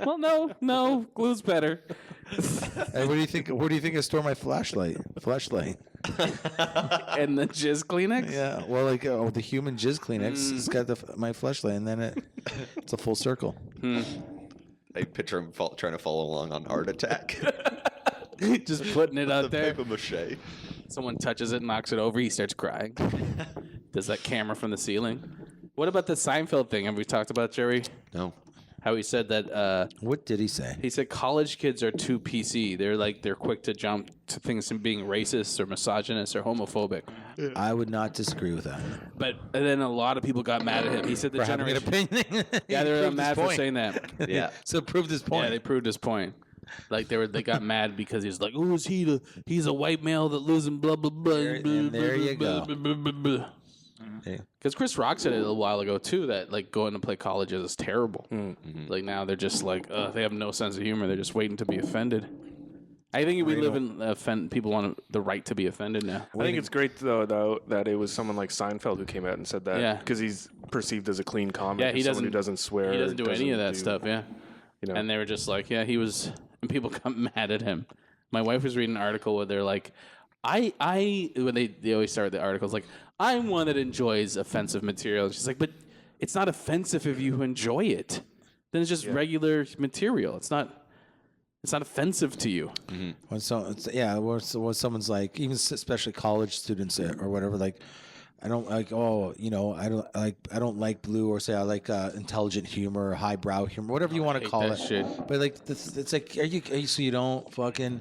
Well, no, glue's better. Hey, where do you think I store my flashlight? Flashlight. And the jizz Kleenex? Yeah, well, like the human jizz Kleenex, it's got my flashlight, and then it's a full circle. I picture him trying to follow along on Art Attack. Just putting it out there. Paper mache. Someone touches it, knocks it over, he starts crying. Does that camera from the ceiling? What about the Seinfeld thing? Have we talked about, Jerry? No. How he said that What did he say? he said college kids are too PC. They're quick to jump to things and being racist or misogynist or homophobic. I would not disagree with that. But and then a lot of people got mad at him. He said the For having an generation. opinion. Yeah, they were Proved his mad for point. saying that. Yeah. So proved his point. Yeah, they proved his point. Like they got mad because he's like, "Oh, he's a white male that lives in blah blah blah." There- and there you blah, go. blah, blah, blah, blah." Because Chris Rock said it a little while ago too that like going to play colleges is terrible. Like now they're just like they have no sense of humor. They're just waiting to be offended. I think we live in people want the right to be offended now. I think it's great though that it was someone like Seinfeld who came out and said that because he's perceived as a clean comic. Yeah, he doesn't swear. He doesn't do any of that stuff. Yeah, you know. And they were just like, he was, and people got mad at him. My wife was reading an article where they're like, when they always start the articles like, I'm one that enjoys offensive material. And she's like, but it's not offensive if you enjoy it. Then it's just regular material. It's not offensive to you. When someone's like, even especially college students or whatever, like, I don't like, I don't like blue, or say I like intelligent humor or highbrow humor, whatever you want to call it. Shit. But like, it's like, are you so you don't fucking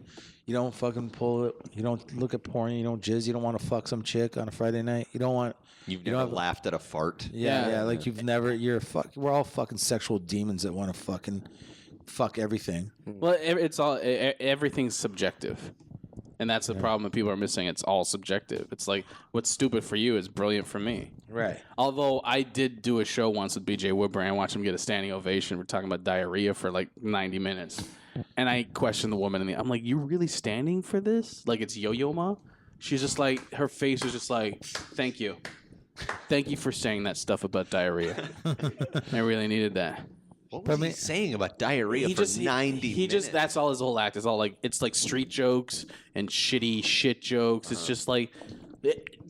pull it, you don't look at porn, you don't jizz, you don't want to fuck some chick on a Friday night, You've never laughed at a fart. Yeah, like we're all fucking sexual demons that want to fucking fuck everything. Well, it's all everything's subjective, and that's the problem that people are missing. It's all subjective. It's like what's stupid for you is brilliant for me. Right. Although I did do a show once with BJ Woodburn, I watched him get a standing ovation. We're talking about diarrhea for like 90 minutes, and I questioned the woman I'm like, "You really standing for this? Like it's Yo-Yo Ma?" She's just like, her face was just like, "Thank you for saying that stuff about diarrhea. I really needed that." What was he saying about diarrhea for 90 minutes? That's all his whole act is all like, it's like street jokes and shitty shit jokes. It's just like,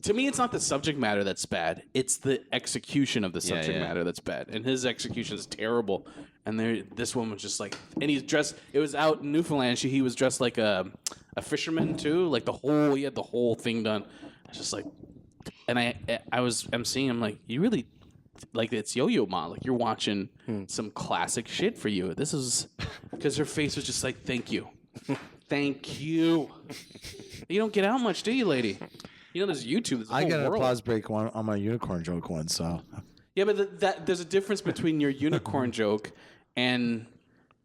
to me, it's not the subject matter that's bad. It's the execution of the subject matter that's bad. And his execution is terrible. And this one was just like, and he's dressed, it was out in Newfoundland. He was dressed like a fisherman too. Like he had the whole thing done. I was just like, and I'm seeing him like, you really, like it's Yo-Yo Ma, like you're watching some classic shit for you. This is because her face was just like, thank you. You don't get out much, do you, lady? You know, there's YouTube. There's I got an applause break on my unicorn joke once. So yeah, but there's a difference between your unicorn joke and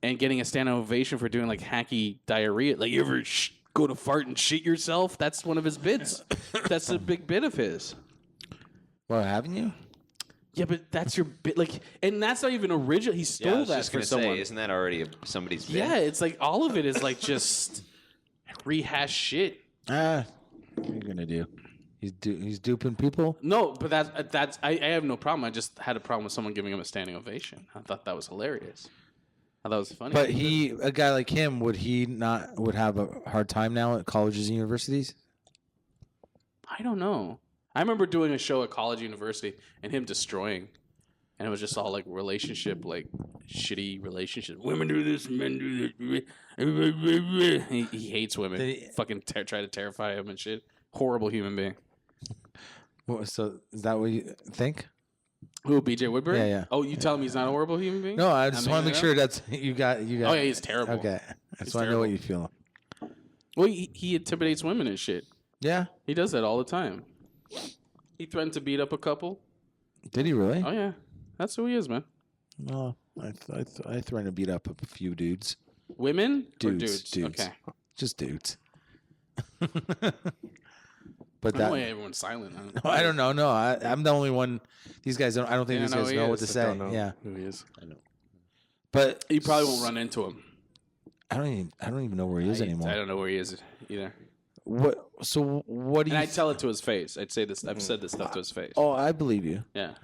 getting a standing ovation for doing like hacky diarrhea. Like you ever go to fart and shit yourself? That's one of his bits. That's a big bit of his. Well, haven't you? Yeah, but that's your bit, like, and that's not even original. He stole that for someone. Isn't that already somebody's bit? Yeah, it's like all of it is like just rehash shit. What are you gonna do? He's duping people. No, but that's I have no problem. I just had a problem with someone giving him a standing ovation. I thought that was hilarious. I thought it was funny. But a guy like him, would have a hard time now at colleges and universities? I don't know. I remember doing a show at college, university, and him destroying, and it was just all like relationship, like shitty relationship. Women do this, men do this. He hates women. Fucking try to terrify him and shit. Horrible human being. So is that what you think? Who, BJ Woodburn? Yeah. Oh, you tell me he's not a horrible human being? No, I just want to make sure that's you got. Oh yeah, he's terrible. Okay, I just want to know what you feel. Well, he intimidates women and shit. Yeah, he does that all the time. He threatened to beat up a couple. Did he really? Oh yeah, that's who he is, man. No, I threatened to beat up a few dudes. Women? Dudes. Okay, just dudes. But that way everyone's silent. I don't know. No, I'm the only one. These guys don't. I don't think these guys know what to say. Yeah, who he is. I know. But you probably won't run into him. I don't even know where he is anymore. I don't know where he is either. What? So what do you? And I tell it to his face. I'd say this. I've said this stuff to his face. Oh, I believe you. Yeah.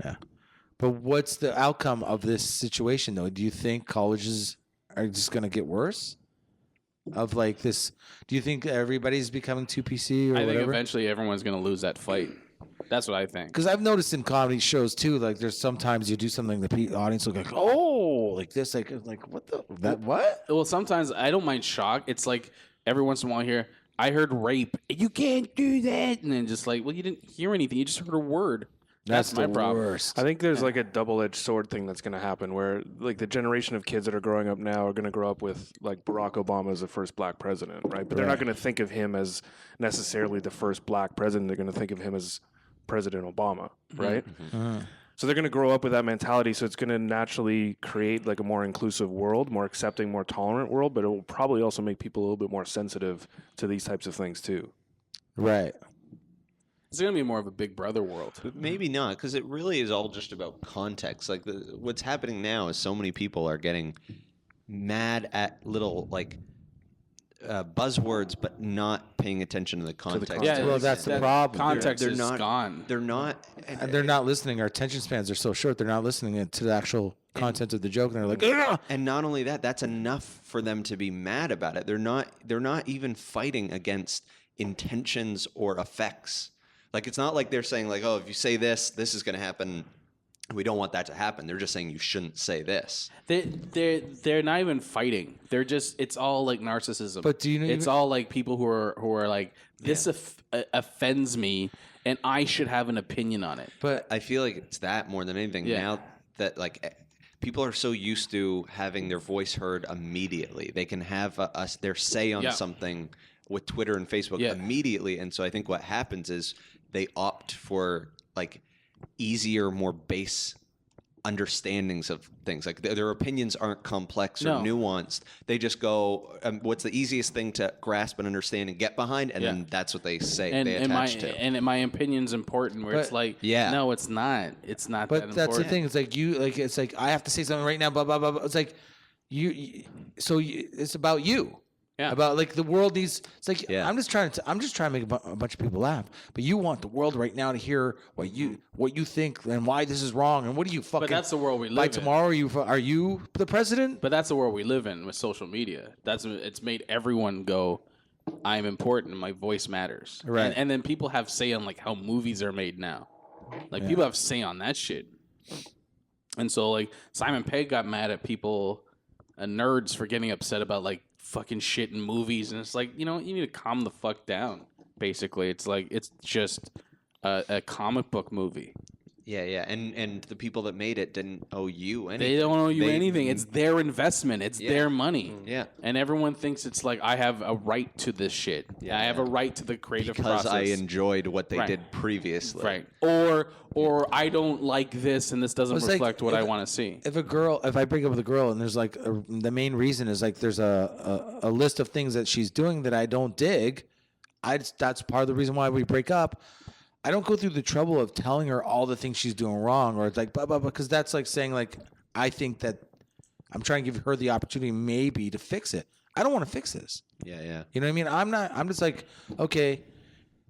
But what's the outcome of this situation, though? Do you think colleges are just going to get worse? Of like this, do you think everybody's becoming too PC or whatever? I think eventually everyone's going to lose that fight. That's what I think. Because I've noticed in comedy shows too, like there's sometimes you do something the audience will go, oh, like this, like what the that what? Well, sometimes I don't mind shock. It's like every once in a while here, I heard rape. You can't do that, and then just like, well, you didn't hear anything. You just heard a word. That's my problem. Worst. I think there's like a double-edged sword thing that's going to happen where like the generation of kids that are growing up now are going to grow up with like Barack Obama as the first black president, right? But they're not going to think of him as necessarily the first black president. They're going to think of him as President Obama, right? Mm-hmm. So they're going to grow up with that mentality. So it's going to naturally create like a more inclusive world, more accepting, more tolerant world, but it will probably also make people a little bit more sensitive to these types of things too. Right. It's going to be more of a Big Brother world. But maybe not, because it really is all just about context. Like what's happening now is so many people are getting mad at little buzzwords, but not paying attention to the context. Yeah, Well, that's the problem. Context They're is not gone. They're not. And they're not listening. Our attention spans are so short. They're not listening to the actual content of the joke. And they're like, ugh! And not only that, that's enough for them to be mad about it. They're not even fighting against intentions or effects. Like, it's not like they're saying like, oh, if you say this, this is going to happen. We don't want that to happen. They're just saying you shouldn't say this. They're not even fighting. They're just, it's all like narcissism. But do you know? It's all like people who are like, this offends me, and I should have an opinion on it. But I feel like it's that more than anything. Yeah. Now that like people are so used to having their voice heard immediately, they can have their say on something with Twitter and Facebook immediately. And so I think what happens is they opt for like easier, more base understandings of things. Like their opinions aren't complex or nuanced. They just go, what's the easiest thing to grasp and understand and get behind, and then that's what they say. They attach to. And my opinion's important. Where it's like, no, it's not. It's not. But that that's the important. thing. It's like it's like I have to say something right now. Blah blah blah. Blah. It's like it's about you. Yeah. About like the world needs. It's like I'm just trying to make a bunch of people laugh. But you want the world right now to hear what you think and why this is wrong and what do you fucking. But that's the world we live by in. tomorrow, are you the president? But that's the world we live in with social media. It's made everyone go, I'm important and my voice matters. Right. And then people have say on like how movies are made now. Like people have say on that shit. And so like Simon Pegg got mad at people, nerds, for getting upset about like fucking shit in movies, and it's like, you know, you need to calm the fuck down. Basically, it's like it's just a comic book movie. Yeah, and the people that made it didn't owe you anything. They don't owe you anything. It's their investment. It's their money. Yeah. And everyone thinks it's like, I have a right to this shit. I have a right to the creative because process. I enjoyed what they did previously. Right. Or I don't like this, and this doesn't reflect what I want to see. If I break up with a girl and there's like the main reason is like there's a list of things that she's doing that I don't dig, that's part of the reason why we break up. I don't go through the trouble of telling her all the things she's doing wrong, or it's like blah blah blah, because that's like saying like I think that I'm trying to give her the opportunity maybe to fix it. I don't want to fix this. Yeah. You know what I mean? I'm just like, okay,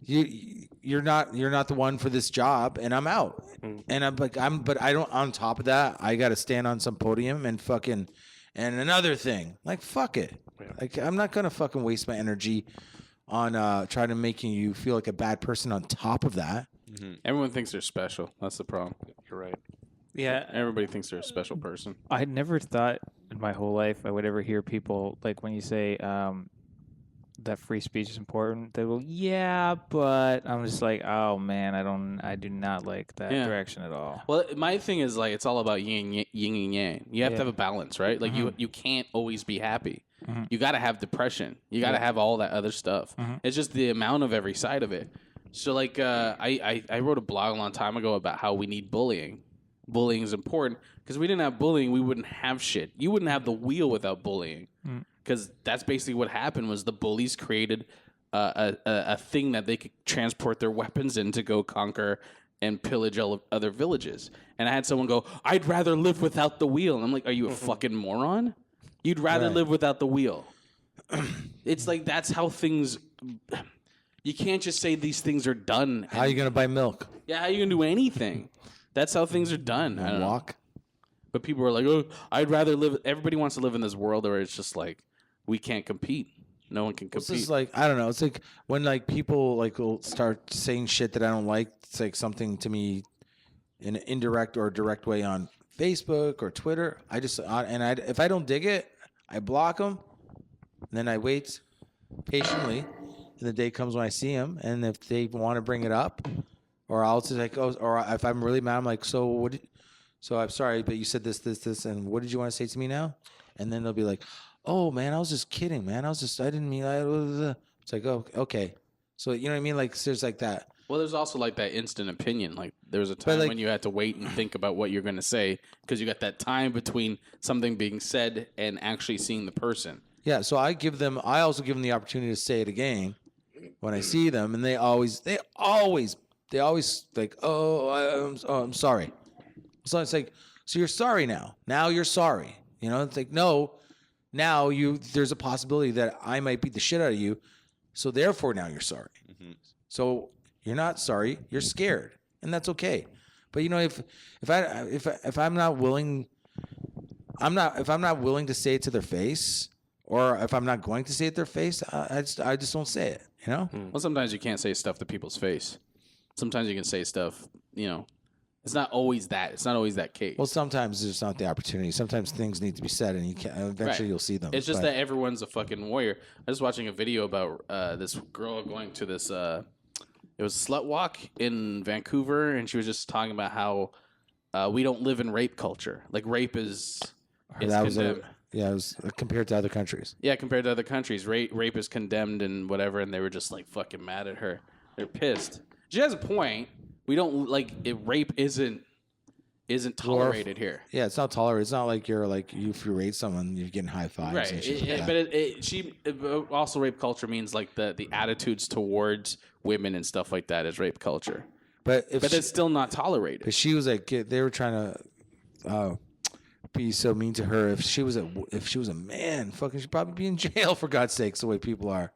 you're not the one for this job, and I'm out. And I'm like, but I don't. On top of that, I got to stand on some podium and fucking, and another thing, like fuck it. Like I'm not gonna fucking waste my energy on trying to making you feel like a bad person on top of that. Everyone thinks they're special. That's the problem. You're right. Yeah, Everybody thinks they're a special person. I never thought in my whole life I would ever hear people like when you say that free speech is important. They go, yeah, but I'm just like, oh man, I do not like that direction at all. Well, my thing is like it's all about yin and yang. You have to have a balance, right? Like you can't always be happy. You got to have depression. You got to have all that other stuff. It's just the amount of every side of it. So like I wrote a blog a long time ago about how we need bullying. Bullying is important because we didn't have bullying, we wouldn't have shit. You wouldn't have the wheel without bullying. Because that's basically what happened was the bullies created a thing that they could transport their weapons in to go conquer and pillage all other villages. And I had someone go, I'd rather live without the wheel. And I'm like, are you a fucking moron? You'd rather live without the wheel. It's like that's how things... You can't just say these things are done. How are you gonna buy milk? Yeah, how are you going to do anything? That's how things are done. I don't know. But people are like, oh, I'd rather live... Everybody wants to live in this world where it's just like, we can't compete. No one can compete. It's just like, I don't know. It's like when like people like will start saying shit that I don't like. It's like something to me in an indirect or direct way on Facebook or Twitter. If I don't dig it, I block them. And then I wait patiently. And the day comes when I see them. And if they want to bring it up, or I'll just like, oh, or if I'm really mad, I'm like, so I'm sorry, but you said this, and what did you want to say to me now? And then they'll be like, oh man, I was just kidding, man. I didn't mean. It's like, oh, okay. So you know what I mean? Like there's like that. Well, there's also like that instant opinion. Like there was a time when you had to wait and think about what you're going to say because you got that time between something being said and actually seeing the person. Yeah. So I also give them the opportunity to say it again when I see them, and they always they always like, I'm sorry. So it's like, so you're sorry now. Now you're sorry. You know, it's like, no, now there's a possibility that I might beat the shit out of you. So therefore now you're sorry. Mm-hmm. So you're not sorry, you're scared. And that's okay. But you know, if I'm not willing to say it to their face, or if I'm not going to say it to their face, I just don't say it, you know? Well, sometimes you can't say stuff to people's face. Sometimes you can say stuff, you know. It's not always that. It's not always that case. Well, sometimes there's not the opportunity. Sometimes things need to be said, and eventually you'll see them. It's just that everyone's a fucking warrior. I was watching a video about this girl going to this. It was Slut Walk in Vancouver, and she was just talking about how we don't live in rape culture. Like rape is condemned. It was compared to other countries. Yeah, compared to other countries, rape is condemned and whatever, and they were just like fucking mad at her. They're pissed. She has a point. We don't rape isn't tolerated here. Yeah, it's not tolerated. It's not like if you rape someone, you're getting high fives. Right. And shit But also rape culture means like the attitudes towards women and stuff like that is rape culture. But it's still not tolerated. But she was like, they were trying to be so mean to her. If she was a man, fucking, she'd probably be in jail for God's sakes. The way people are,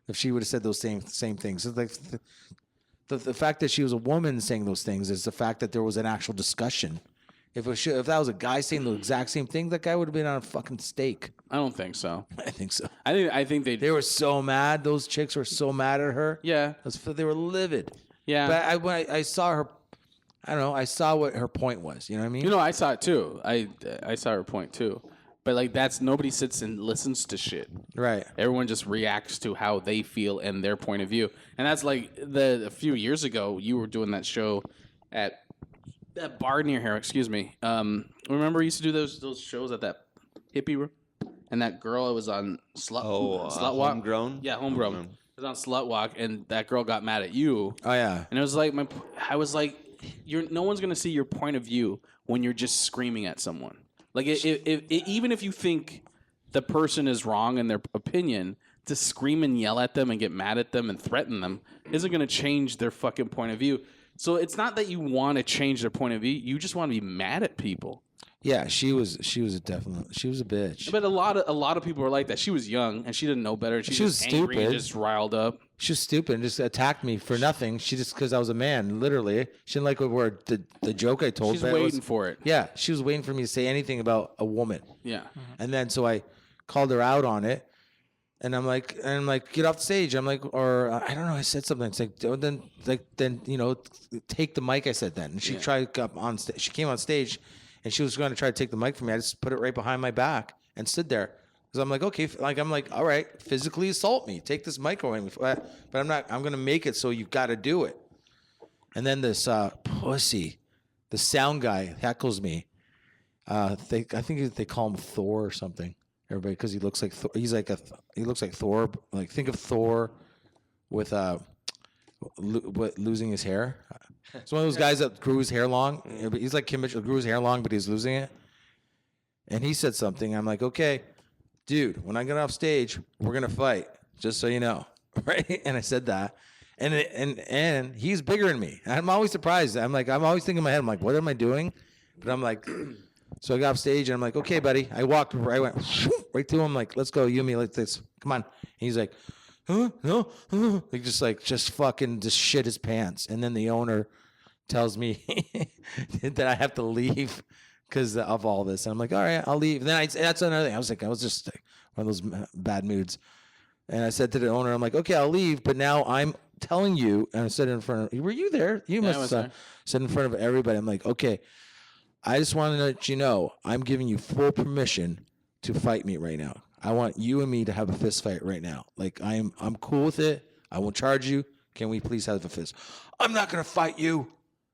if she would have said those same things. It's like the fact that she was a woman saying those things is the fact that there was an actual discussion. If that was a guy saying the exact same thing, that guy would have been on a fucking stake. I don't think so. I think so. I think they were so mad. Those chicks were so mad at her. Yeah, they were livid. Yeah, but when I saw her, I don't know. I saw what her point was. You know what I mean? You know, I saw it too. I saw her point too. But like nobody sits and listens to shit. Right. Everyone just reacts to how they feel and their point of view. And that's like a few years ago, you were doing that show at that bar near here. Excuse me. Remember we used to do those shows at that hippie room? And that girl was on Slut Walk. Homegrown? Yeah, Homegrown. It was on Slut Walk, and that girl got mad at you. Oh yeah. And it was like I was like, no one's gonna see your point of view when you're just screaming at someone. Like, even if you think the person is wrong in their opinion, to scream and yell at them and get mad at them and threaten them isn't going to change their fucking point of view. So it's not that you want to change their point of view. You just want to be mad at people. Yeah, she was a bitch. But a lot of people were like that. She was young and she didn't know better. She was angry and just riled up. She was stupid and just attacked me for nothing. She just because I was a man, literally. She didn't like the joke I told. She's waiting for it. Yeah, she was waiting for me to say anything about a woman. Yeah. And then so I called her out on it, and I'm like, get off the stage. I'm like, or I don't know. I said something. It's like, then you know, take the mic. I said that, and she tried to come on. She came on stage, and she was going to try to take the mic from me. I just put it right behind my back and stood there. Because I'm like, okay, I'm like, all right, physically assault me. Take this mic away. But I'm not, I'm going to make it so you got to do it. And then this pussy, the sound guy, heckles me. I think they call him Thor or something. Everybody, because he looks like he looks like Thor. Like, think of Thor with losing his hair. It's one of those guys that grew his hair long. He's like Kim Mitchell, grew his hair long, but he's losing it. And he said something. I'm like, okay, dude, when I get off stage, we're gonna fight. Just so you know, right? And I said that, and he's bigger than me. I'm always surprised. I'm always thinking in my head, I'm like, what am I doing? But I'm like, so I got off stage and I'm like, okay, buddy. I went right to him, like, let's go, you and me, like this. Come on. And he's like, huh? No, like just fucking just shit his pants. And then the owner tells me that I have to leave because of all this. And I'm like, all right, I'll leave. And then that's another thing. I was just like one of those bad moods. And I said to the owner, I'm like, okay, I'll leave. But now I'm telling you, and I said in front of, were you there? You must have said in front of everybody. I'm like, okay, I just want to let you know, I'm giving you full permission to fight me right now. I want you and me to have a fist fight right now. Like, I'm cool with it. I won't charge you. Can we please have a fist? I'm not going to fight you.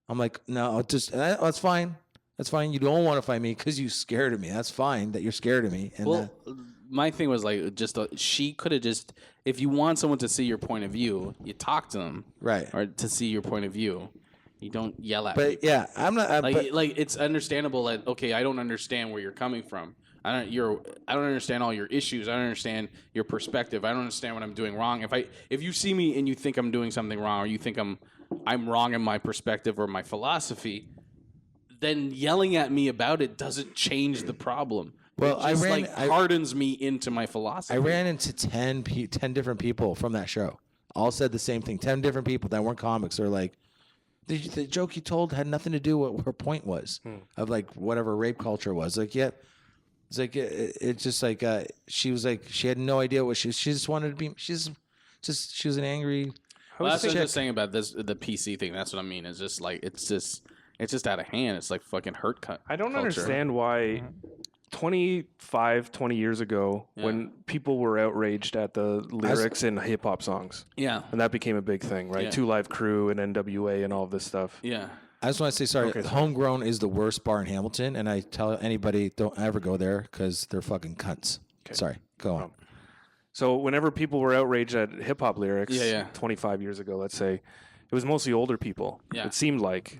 I'm like, no, that's fine. That's fine. You don't want to fight me because you're scared of me. That's fine that you're scared of me. And my thing was like, she could have just, if you want someone to see your point of view, you talk to them. Right. Or to see your point of view. You don't yell at people. But yeah, I'm not. Like it's understandable that, okay, I don't understand where you're coming from. I don't understand all your issues. I don't understand your perspective. I don't understand what I'm doing wrong. If you see me and you think I'm doing something wrong, or you think I'm I'm wrong in my perspective or my philosophy, then yelling at me about it doesn't change the problem. Well, it just hardens me into my philosophy. I ran into 10 different people from that show. All said the same thing. 10 different people that weren't comics. They're like, the joke you told had nothing to do with what her point was of like whatever rape culture was. Like, yeah, it's like it's just like she was like she had no idea what she just wanted to be. She was an angry. Well, that's what I was just saying about this the PC thing. That's what I mean. It's just like it's just out of hand. It's like fucking hurt cut. I don't understand why 20 years ago when people were outraged at the lyrics in hip hop songs. Yeah. And that became a big thing, right? Yeah. 2 Live Crew and NWA and all of this stuff. Yeah. I just want to say sorry. Homegrown is the worst bar in Hamilton, and I tell anybody don't ever go there because they're fucking cunts. Okay. Sorry, go on. So whenever people were outraged at hip hop lyrics, 25 years ago, let's say, it was mostly older people. Yeah. It seemed like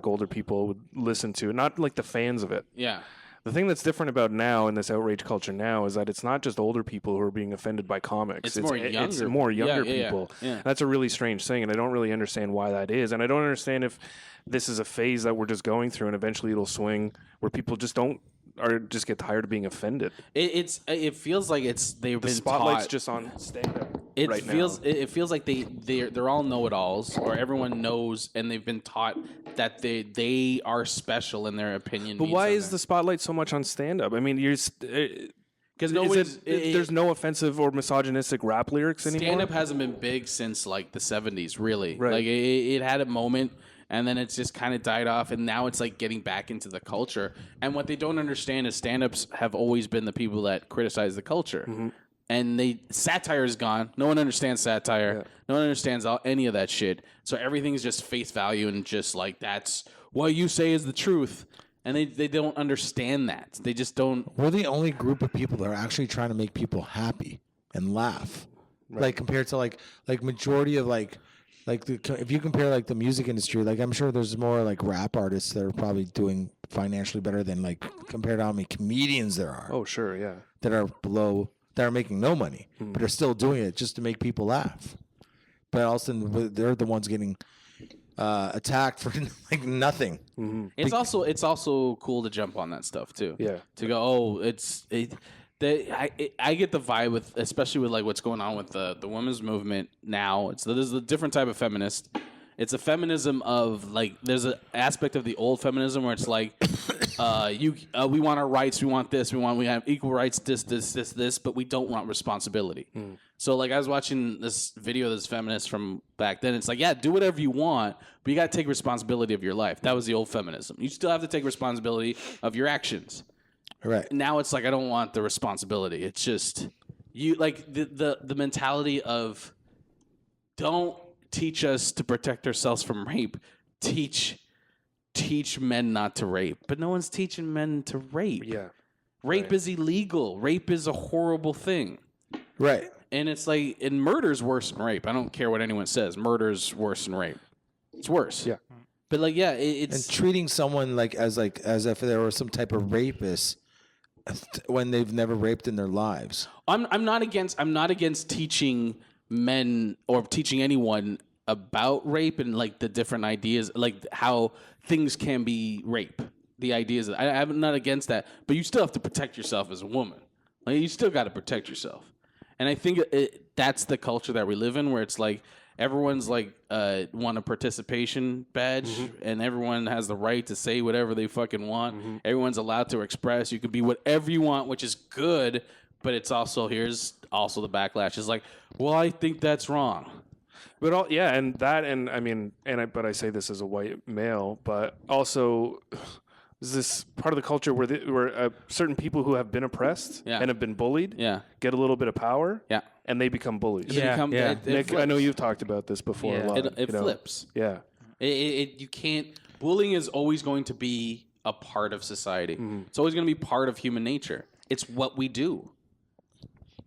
older people would listen to it, not like the fans of it. Yeah. The thing that's different about now in this outrage culture now is that it's not just older people who are being offended by comics. It's more younger people. Yeah. That's a really strange thing, and I don't really understand why that is. And I don't understand if this is a phase that we're just going through, and eventually it'll swing where people just get tired of being offended. It feels like they've been spotlight's taught. Just on stand-up. It right feels now. It feels like they're all know-it-alls, or everyone knows, and they've been taught that they are special in their opinion. But why is the spotlight so much on stand-up? I mean, because there's no offensive or misogynistic rap lyrics anymore. Stand-up hasn't been big since like the 70s, really. Right. Like it had a moment, and then it's just kind of died off, and now it's like getting back into the culture. And what they don't understand is stand-ups have always been the people that criticize the culture. Mm-hmm. And satire is gone. No one understands satire. Yeah. No one understands any of that shit. So everything's just face value and just like that's what you say is the truth. And they don't understand that. They just don't. We're the only group of people that are actually trying to make people happy and laugh. Right. Like compared to like majority of if you compare like the music industry, like I'm sure there's more like rap artists that are probably doing financially better than like compared to how many comedians there are. Oh, sure, yeah. That are making no money, but are still doing it just to make people laugh. But all of a sudden, they're the ones getting attacked for like nothing. Mm-hmm. It's also cool to jump on that stuff too. Yeah. To go, I get the vibe with, especially with like what's going on with the women's movement now. There's a different type of feminist. It's a feminism of like there's an aspect of the old feminism where it's like we want our rights, we have equal rights, this, but we don't want responsibility. So like I was watching this video of this feminist from back then. It's like, yeah, do whatever you want, but you got to take responsibility of your life. That was the old feminism. You still have to take responsibility of your actions. Right. Now it's like I don't want the responsibility. It's just you like the mentality of don't teach us to protect ourselves from rape. Teach men not to rape. But no one's teaching men to rape. Yeah. Rape is illegal. Rape is a horrible thing. Right. And it's like, and murder's worse than rape. I don't care what anyone says. Murder's worse than rape. It's worse. Yeah. But like, yeah, it's and treating someone as if there was some type of rapist when they've never raped in their lives. I'm not against teaching men or teaching anyone about rape and like the different ideas, like how things can be rape. The ideas I'm not against that, but you still have to protect yourself as a woman. Like you still got to protect yourself. And I think that's the culture that we live in, where it's like everyone's like want a participation badge, and everyone has the right to say whatever they fucking want. Everyone's allowed to express. You can be whatever you want, which is good. But it's also here's also the backlash. It's like, well, I think that's wrong. But I say this as a white male, but also is this part of the culture where certain people who have been oppressed and have been bullied get a little bit of power and they become bullies. Nick, I know you've talked about this before a lot. It flips. Yeah. You can't. Bullying is always going to be a part of society. It's always going to be part of human nature. It's what we do.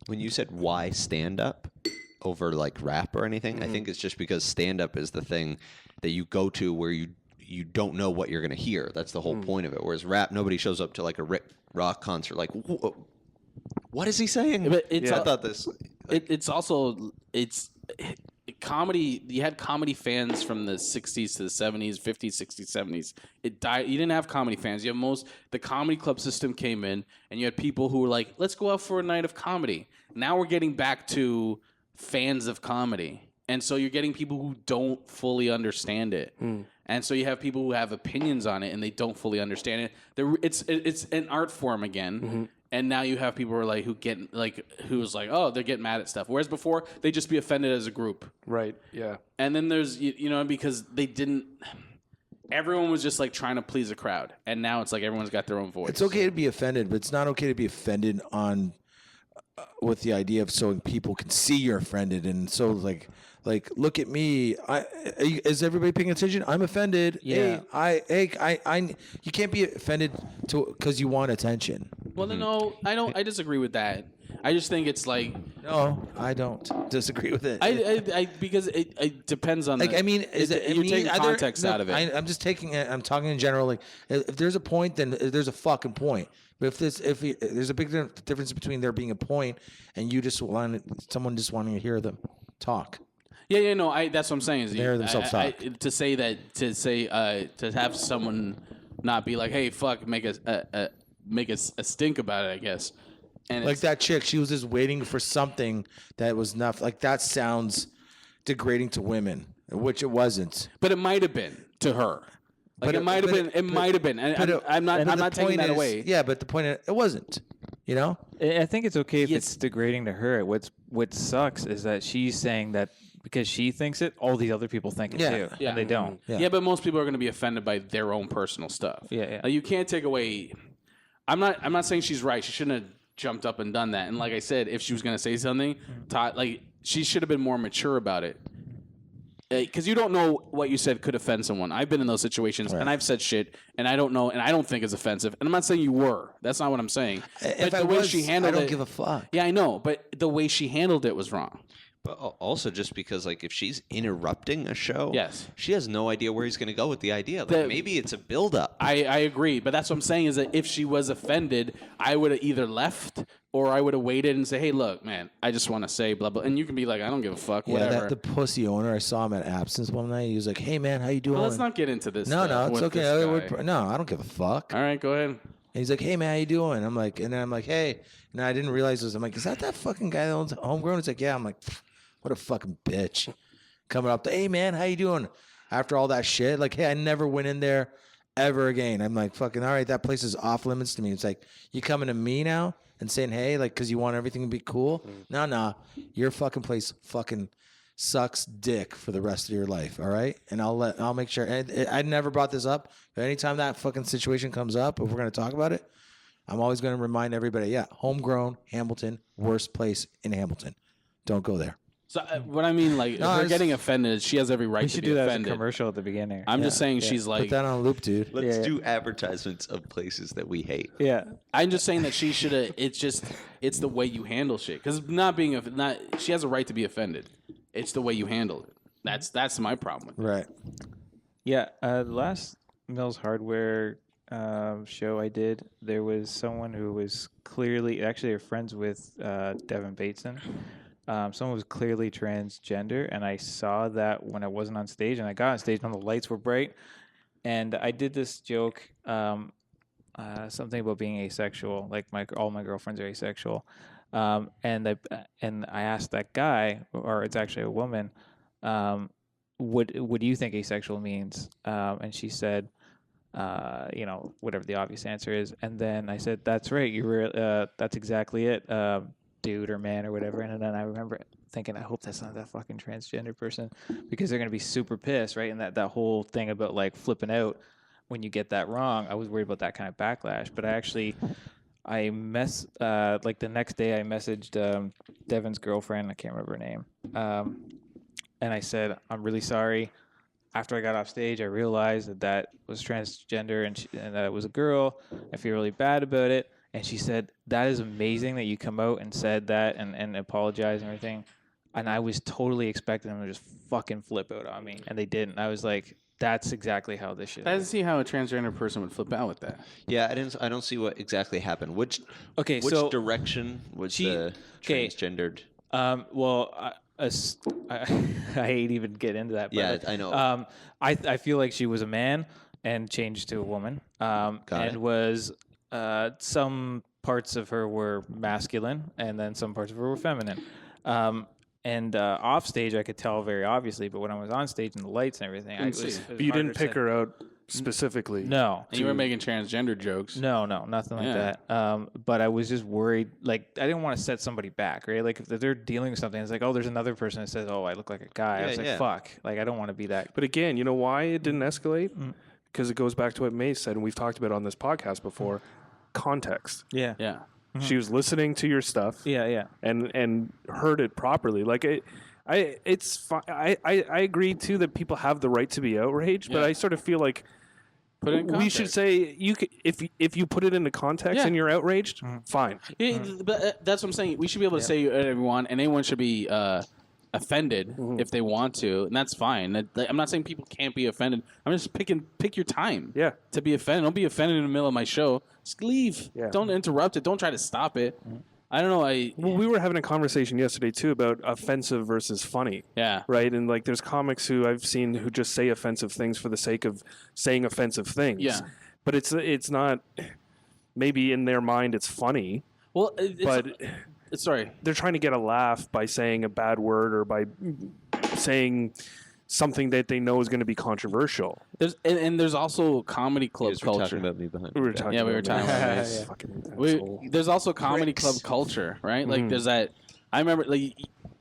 When you said why stand up over like rap or anything, I think it's just because stand up is the thing that you go to where you don't know what you're going to hear. That's the whole point of it. Whereas rap, nobody shows up to like a rock concert like, what is he saying? But I thought this. It's also comedy. You had comedy fans from the 60s to the 70s, 50s, 60s, 70s. It died. You didn't have comedy fans. You have the comedy club system came in, and you had people who were like, let's go out for a night of comedy. Now we're getting back to fans of comedy. And so you're getting people who don't fully understand it. And so you have people who have opinions on it and they don't fully understand it. It's an art form again. And now you have people who are like who's like, oh, they're getting mad at stuff. Whereas before they'd just be offended as a group. Right. Yeah. And then there's because everyone was just like trying to please a crowd. And now it's like everyone's got their own voice. It's okay to be offended, but it's not okay to be offended on with the idea of so people can see you're offended, and so like look at me. Is everybody paying attention? I'm offended. Yeah. You can't be offended because you want attention. Well, no, I don't. I disagree with that. I just think it's like no, I don't disagree with it. Because it depends on. Like you're taking context out of it. I'm just taking it. I'm talking in general. Like if there's a point, then there's a fucking point. But if there's a big difference between there being a point and you just someone just wanting to hear them talk. Yeah, no, that's what I'm saying. Is they hear themselves talk. To have someone not be like, hey, fuck, make a stink about it, I guess. And like that chick, she was just waiting for something that was not like that. Sounds degrading to women, which it wasn't. But it might have been to her. Like it might have been. It might have been. And I'm not taking that away. Yeah, but the point is, it wasn't. You know. I think it's okay if it's degrading to her. What sucks is that she's saying that because she thinks it, all these other people think it too, and they don't. Yeah, but most people are going to be offended by their own personal stuff. Yeah. Like, you can't take away. I'm not saying she's right. She shouldn't have jumped up and done that. And like I said, if she was going to say something, she should have been more mature about it. Because you don't know what you said could offend someone. I've been in those situations, and I've said shit, and I don't know, and I don't think it's offensive. And I'm not saying you were. That's not what I'm saying. If I was, I don't give a fuck. Yeah, I know, but the way she handled it was wrong. But also just because, like, if she's interrupting a show, yes, she has no idea where he's going to go with the idea. Like, maybe it's a build-up. I agree, but that's what I'm saying is that if she was offended, I would have either left or I would have waited and say, hey, look, man, I just want to say blah, blah. And you can be like, I don't give a fuck, whatever. Yeah, the pussy owner, I saw him at Absence one night. He was like, hey, man, how you doing? Well, let's not get into this. No, it's okay. No, I don't give a fuck. All right, go ahead. And he's like, hey, man, how you doing? I'm like, hey. And I didn't realize this. I'm like, is that fucking guy that owns Homegrown? He's like, yeah. I'm like, what a fucking bitch. Coming up to, hey, man, how you doing? After all that shit, like, hey, I never went in there ever again. I'm like, fucking, all right, that place is off limits to me. It's like, you coming to me now and saying, hey, like, because you want everything to be cool? No, your fucking place fucking sucks dick for the rest of your life, all right? And I'll make sure. And I never brought this up, but anytime that fucking situation comes up, if we're going to talk about it, I'm always going to remind everybody, yeah, Homegrown, Hamilton, worst place in Hamilton. Don't go there. So what I mean, like, if we're getting offended, she has every right to be offended. We should do that as a commercial at the beginning. I'm just saying she's like... Put that on a loop, dude. Let's do advertisements of places that we hate. Yeah. I'm just saying that she should have... It's the way you handle shit. Because she has a right to be offended. It's the way you handle it. That's my problem with it. Right. Yeah. The last Mills Hardware show I did, there was someone who was clearly... Actually, they're friends with Devin Bateson. Someone was clearly transgender, and I saw that when I wasn't on stage, and I got on stage and the lights were bright, and I did this joke, something about being asexual, like all my girlfriends are asexual, and I asked that guy, or it's actually a woman, what do you think asexual means? And she said, whatever the obvious answer is, and then I said, that's right, that's exactly it. Dude or man or whatever, and then I remember thinking, I hope that's not that fucking transgender person, because they're gonna be super pissed, right? And that whole thing about like flipping out when you get that wrong, I was worried about that kind of backlash. But like the next day I messaged Devin's girlfriend, I can't remember her name, and I said, I'm really sorry. After I got off stage, I realized that was transgender and that it was a girl. I feel really bad about it. And she said, that is amazing that you come out and said that and apologize and everything. And I was totally expecting them to just fucking flip out on me. And they didn't. I was like, that's exactly how this shit is. I didn't see how a transgender person would flip out with that. Yeah, I don't see what exactly happened. Which direction was the transgendered? Well, I hate even get into that. But, Yeah, I know. I feel like she was a man and changed to a woman. it. Was some parts of her were masculine, and then some parts of her were feminine. And off stage, I could tell very obviously, but when I was on stage and the lights and everything, it was But you didn't pick her out specifically. No. And you were making transgender jokes. No, nothing like that. But I was just worried. Like, I didn't want to set somebody back, right? Like, if they're dealing with something, it's like, oh, there's another person that says, oh, I look like a guy. I was like, fuck. Like, I don't want to be that. But again, you know why it didn't escalate? Because it goes back to what Mayce said, and we've talked about on this podcast before. Context. Yeah. Yeah. She was listening to your stuff. Yeah. And heard it properly. Like it's fine. I agree too that people have the right to be outraged, but I sort of feel like Put it in we should context. say if you put it into context Yeah. and you're outraged, fine. Yeah, but that's what I'm saying. We should be able to say everyone, and anyone should be offended if they want to, and that's fine. I'm not saying people can't be offended. I'm just pick your time. Yeah. To be offended. Don't be offended in the middle of my show. Just leave. Yeah. Don't interrupt it. Don't try to stop it. I don't know. Well, we were having a conversation yesterday too about offensive versus funny. Yeah. Right, and like there's comics who I've seen who just say offensive things for the sake of saying offensive things. Yeah. But it's not. Maybe in their mind it's funny, Well, but sorry. they're trying to get a laugh by saying a bad word or by saying something that they know is going to be controversial. There's also comedy club We're culture. talking about me behind. We were talking. Yeah, we were talking about this. this. Fucking asshole. There's also comedy club culture, right? Like there's that. I remember like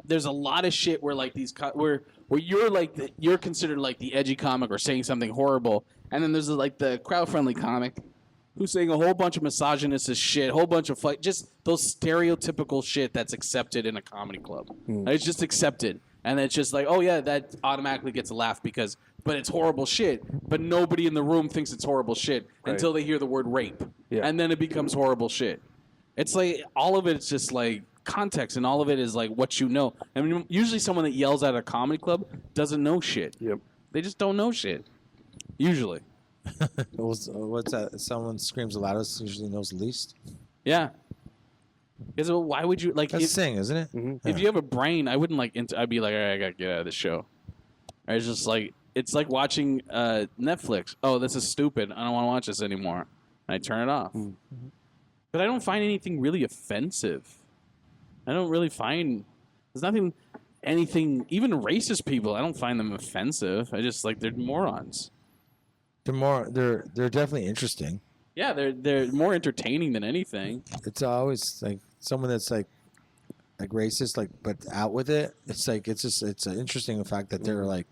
there's a lot of shit where like these where you're like you're considered like the edgy comic or saying something horrible, and then there's like the crowd friendly comic who's saying a whole bunch of misogynist shit, a whole bunch of just those stereotypical shit that's accepted in a comedy club. It's just accepted. And it's just like, oh yeah, that automatically gets a laugh but it's horrible shit. But nobody in the room thinks it's horrible shit until they hear the word rape. Yeah. And then it becomes horrible shit. It's like, all of it's just like context, and all of it is like what you know. I mean, usually someone that yells at a comedy club doesn't know shit. Yep. They just don't know shit. Usually. What's that? Someone screams the loudest usually knows the least. Yeah. Because why would you, like, That's the saying, isn't it? if you have a brain, I wouldn't like. I'd be like, all right, I gotta get out of this show. Or it's just like it's like watching Netflix. Oh, this is stupid. I don't want to watch this anymore. And I turn it off. But I don't find anything really offensive. I don't really find there's anything. Even racist people, I don't find them offensive. I just like they're morons. They're definitely interesting. Yeah, they're more entertaining than anything. It's always like someone that's like racist, like, but out with it. It's like it's an interesting fact that they're like,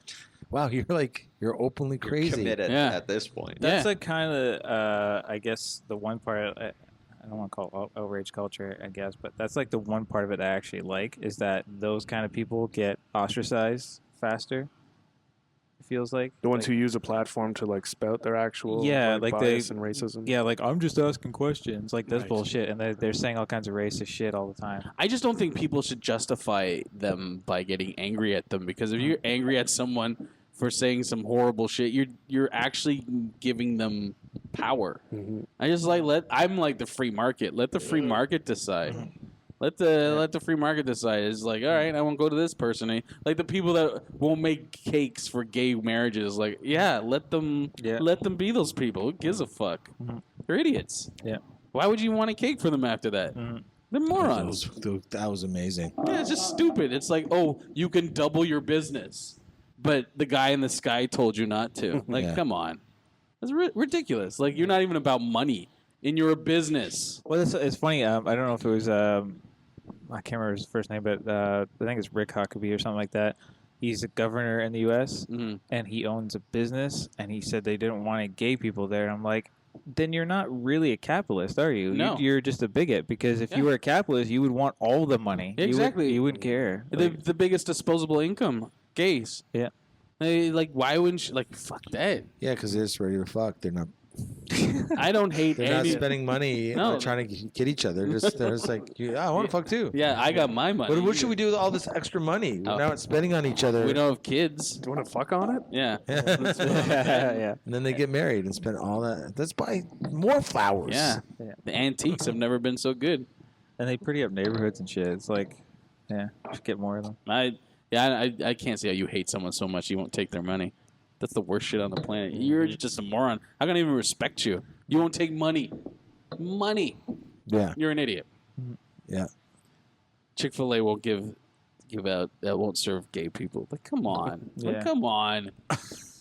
wow, you're openly crazy. Committed Yeah. at this point. That's Yeah. like kind of, I guess, the one part. I don't want to call it outrage culture, I guess, but that's like the one part of it I actually like is that those kind of people get ostracized faster. It feels like The ones who use a platform to like spout their actual like bias and racism. yeah, like I'm just asking questions, like that's Right. bullshit, and they're saying all kinds of racist shit all the time. I just don't think people should justify them by getting angry at them, because if you're angry at someone for saying some horrible shit, you're actually giving them power. I just I'm like the free market. Let the free market decide. Let the free market decide. It's like, all right, I won't go to this person. Like the people that won't make cakes for gay marriages. Like, yeah, let them be those people. Who gives a fuck? They're idiots. Yeah. Why would you want a cake for them after that? They're morons. That was amazing. Yeah, it's just stupid. It's like, oh, you can double your business, but the guy in the sky told you not to. Like, Yeah. come on. That's ridiculous. Like, you're not even about money, and you're a business. Well, it's funny. I don't know if it was I can't remember his first name, but I think it's Rick Huckabee or something like that. He's a governor in the U.S. And he owns a business, and he said they didn't want any gay people there. And I'm like, then you're not really a capitalist, are you? No. You're just a bigot, because if you were a capitalist, you would want all the money. Exactly. You wouldn't care. Like, The biggest disposable income, gays. yeah. Like, why wouldn't you? Like, fuck that. Yeah, because they're just ready to fuck. They're not. I don't hate They're not any. spending money No. trying to get each other. They're just like, I want to fuck too. Yeah, I got my money. What should we do with all this extra money? We're not spending on each other. We don't have kids. Do you want to fuck on it? Yeah. Yeah. And then they get married and spend all that. Let's buy more flowers. Yeah. The antiques have never been so good. And they pretty up neighborhoods and shit. It's like, Yeah, just get more of them. I can't see how you hate someone so much you won't take their money. That's the worst shit on the planet. You're just a moron. How can I even respect you? You won't take money. Money. Yeah. You're an idiot. Yeah. Chick-fil-A won't give out. Won't serve gay people. Like, come on. Yeah. Like, come on.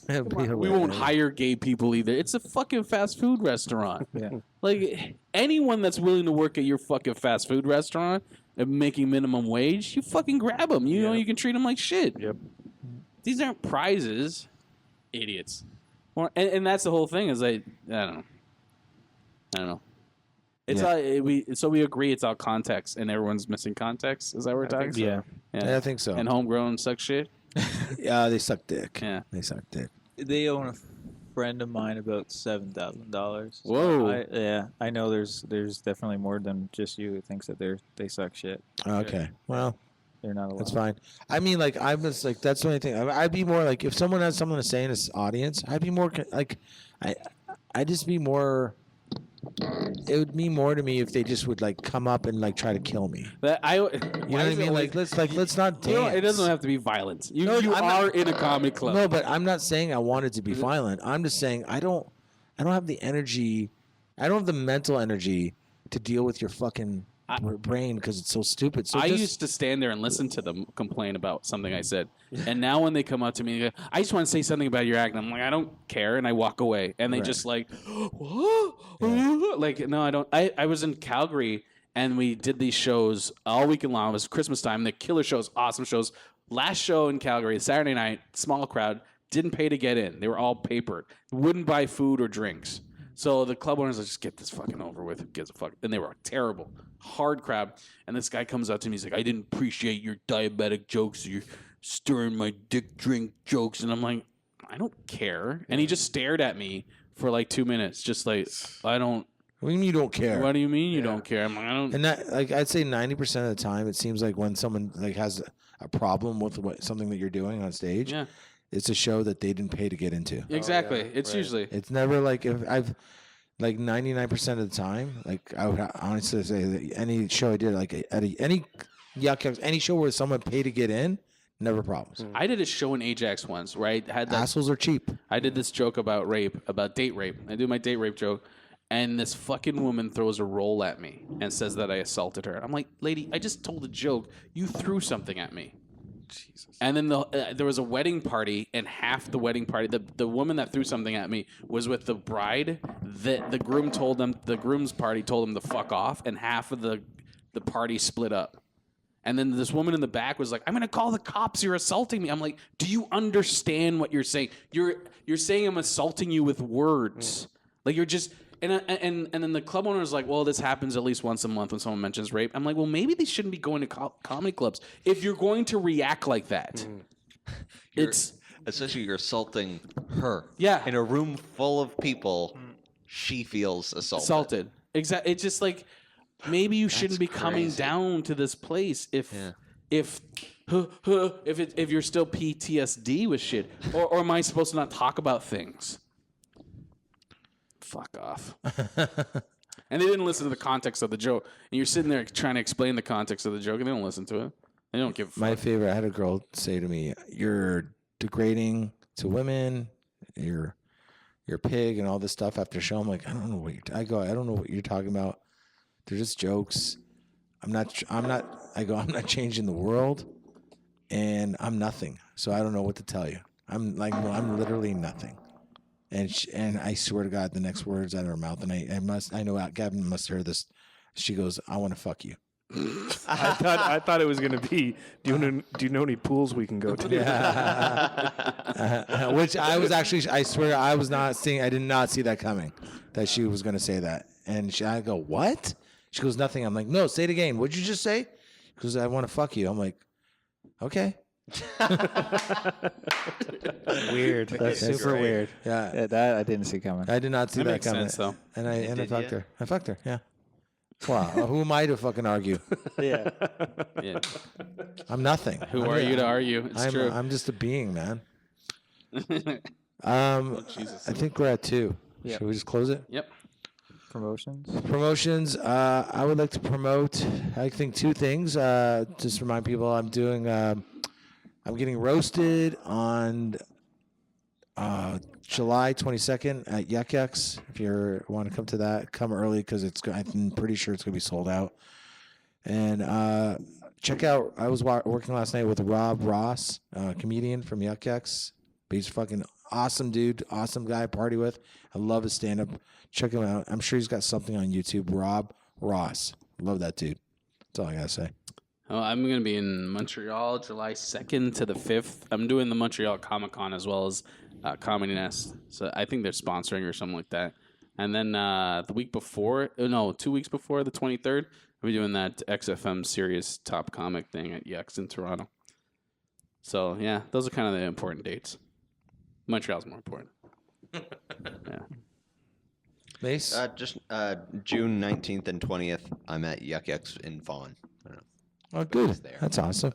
It'd be We hilarious. won't hire gay people either. It's a fucking fast food restaurant. Yeah. Like, anyone that's willing to work at your fucking fast food restaurant and making minimum wage, you fucking grab them. You know, you can treat them like shit. Yep. These aren't prizes. Idiots. Well, and that's the whole thing is I don't know. It's all, we agree it's all context and everyone's missing context. Is that what we're talking about? Yeah, I think so. And homegrown suck shit. Yeah, they suck dick. Yeah. They suck dick. They own a friend of mine about $7,000. Whoa. I know there's definitely more than just you who thinks that they suck shit. Okay. Well, They're not allowed. that's fine. I mean, like, I'm just like, that's the only thing. I'd be more like, if someone has something to say in this audience, I'd be more like, I'd just be more. It would mean more to me if they just would like come up and like try to kill me. You know You know what I mean? Like, let's not dance. It doesn't have to be violence. You No, I'm are not- in a comedy club. No, but I'm not saying I want it to be violent. I'm just saying I don't have the energy. I don't have the mental energy to deal with your fucking brain because it's so stupid. So I just, used to stand there and listen to them complain about something I said. And now when they come up to me, they go, I just want to say something about your act. And I'm like, I don't care. And I walk away. And they just like, what? Like, no, I don't. I was in Calgary and we did these shows all weekend long. It was Christmas time. The killer shows, awesome shows. Last show in Calgary, Saturday night, small crowd, didn't pay to get in. They were all papered. Wouldn't buy food or drinks. So the club owners like, just get this fucking over with. Who gives a fuck? And they were terrible. Hard crowd. And this guy comes up to me. He's like, I didn't appreciate your diabetic jokes. Your stirring my dick drink jokes. And I'm like, I don't care. And he just stared at me for like 2 minutes. Just like, I don't. What do you mean you don't care? What do you mean you don't care? I'm like, I don't. And that, like, I'd say 90% of the time, it seems like when someone like has a problem with something that you're doing on stage, Yeah. it's a show that they didn't pay to get into. Exactly. It's usually. It's never like if I've like 99% of the time, like I would honestly say that any show I did, like at any show where someone paid to get in, never problems. I did a show in Ajax once, right? Had that, Assholes are cheap. I did this joke about rape, about date rape. I do my date rape joke, and this fucking woman throws a roll at me and says that I assaulted her. I'm like, lady, I just told a joke. You threw something at me. Jesus. And then there was a wedding party, and half the wedding party, the woman that threw something at me was with the bride. The groom told them, the groom's party told them to fuck off, and half of the party split up. And then this woman in the back was like, I'm going to call the cops. You're assaulting me. I'm like, do you understand what you're saying? You're saying I'm assaulting you with words. Like you're just... And then the club owner is like, well, this happens at least once a month when someone mentions rape. I'm like, well, maybe they shouldn't be going to comedy clubs. If you're going to react like that, it's... Essentially, you're assaulting her. Yeah. In a room full of people, she feels assaulted. Assaulted. Exactly. It's just like, maybe you shouldn't be coming crazy. down to this place if you're still PTSD with shit. Or am I supposed to not talk about things? Fuck off. And they didn't listen to the context of the joke. And you're sitting there trying to explain the context of the joke, and they don't listen to it. They don't give a fuck. My favorite, I had a girl say to me, you're degrading to women, you're a pig and all this stuff after show. I'm like, I don't know what I don't know what you're talking about. They're just jokes. I'm not changing the world, and I'm nothing. So I don't know what to tell you. I'm literally nothing. And I swear to God, the next words out of her mouth, and I know Gavin must have heard this. She goes, I want to fuck you. I thought it was going to be, do you know any pools we can go to? Which I swear I did not see that coming, that she was going to say that. And I go, what? She goes, nothing. I'm like, no, say it again. What'd you just say? She goes, I want to fuck you. I'm like, okay. Weird. That's super weird. Yeah. That I didn't see coming. I did not see that makes coming. sense, though. And I fucked her. I fucked her, yeah. Wow. Who am I to fucking argue? Yeah. Yeah. I'm nothing. Who are you to argue? It's true. I'm just a being, man. I think we're at 2. Yeah. Should we just close it? Yep. Promotions. I would like to promote, I think, 2 things. Just remind people I'm doing, I'm getting roasted on July 22nd at Yuck Yucks. If you want to come to that, come early because I'm pretty sure it's going to be sold out. And check out, I was working last night with Rob Ross, comedian from Yuck Yucks. He's fucking awesome dude, awesome guy to party with. I love his stand-up. Check him out. I'm sure he's got something on YouTube. Rob Ross. Love that dude. That's all I got to say. Oh, I'm going to be in Montreal July 2nd to the 5th. I'm doing the Montreal Comic-Con as well as Comedy Nest. So I think they're sponsoring or something like that. And then the 2 weeks before, the 23rd, I'll be doing that XFM Serious Top Comic thing at Yucks in Toronto. So, yeah, those are kind of the important dates. Montreal's more important. Yeah. Mayce? Just June 19th and 20th, I'm at Yuck Yucks in Vaughan. Oh, good. There. That's awesome.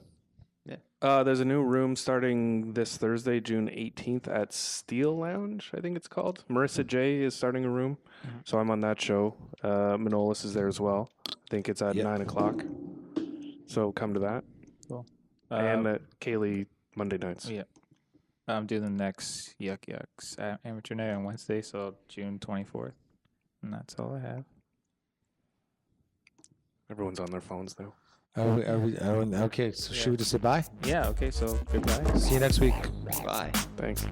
There's a new room starting this Thursday, June 18th at Steel Lounge, I think it's called. Marissa J is starting a room, so I'm on that show. Manolis is there as well. I think it's at 9 o'clock. So come to that. Cool. And at Kaylee Monday nights. Yeah. I'm doing the next Yuck Yucks Amateur Night on Wednesday, so June 24th. And that's all I have. Everyone's on their phones now. Okay, so should we just say bye? Yeah, okay, so goodbye. See you next week. Bye. Thanks.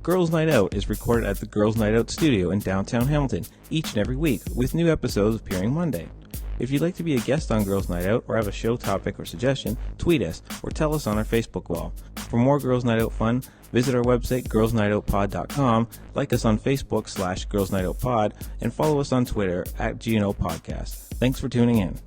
Girls Night Out is recorded at the Girls Night Out studio in downtown Hamilton each and every week, with new episodes appearing Monday. If you'd like to be a guest on Girls Night Out or have a show topic or suggestion, tweet us or tell us on our Facebook wall. For more Girls Night Out fun, visit our website, girlsnightoutpod.com, like us on Facebook /Girls Night Out Pod, and follow us on Twitter @GNO Podcast. Thanks for tuning in.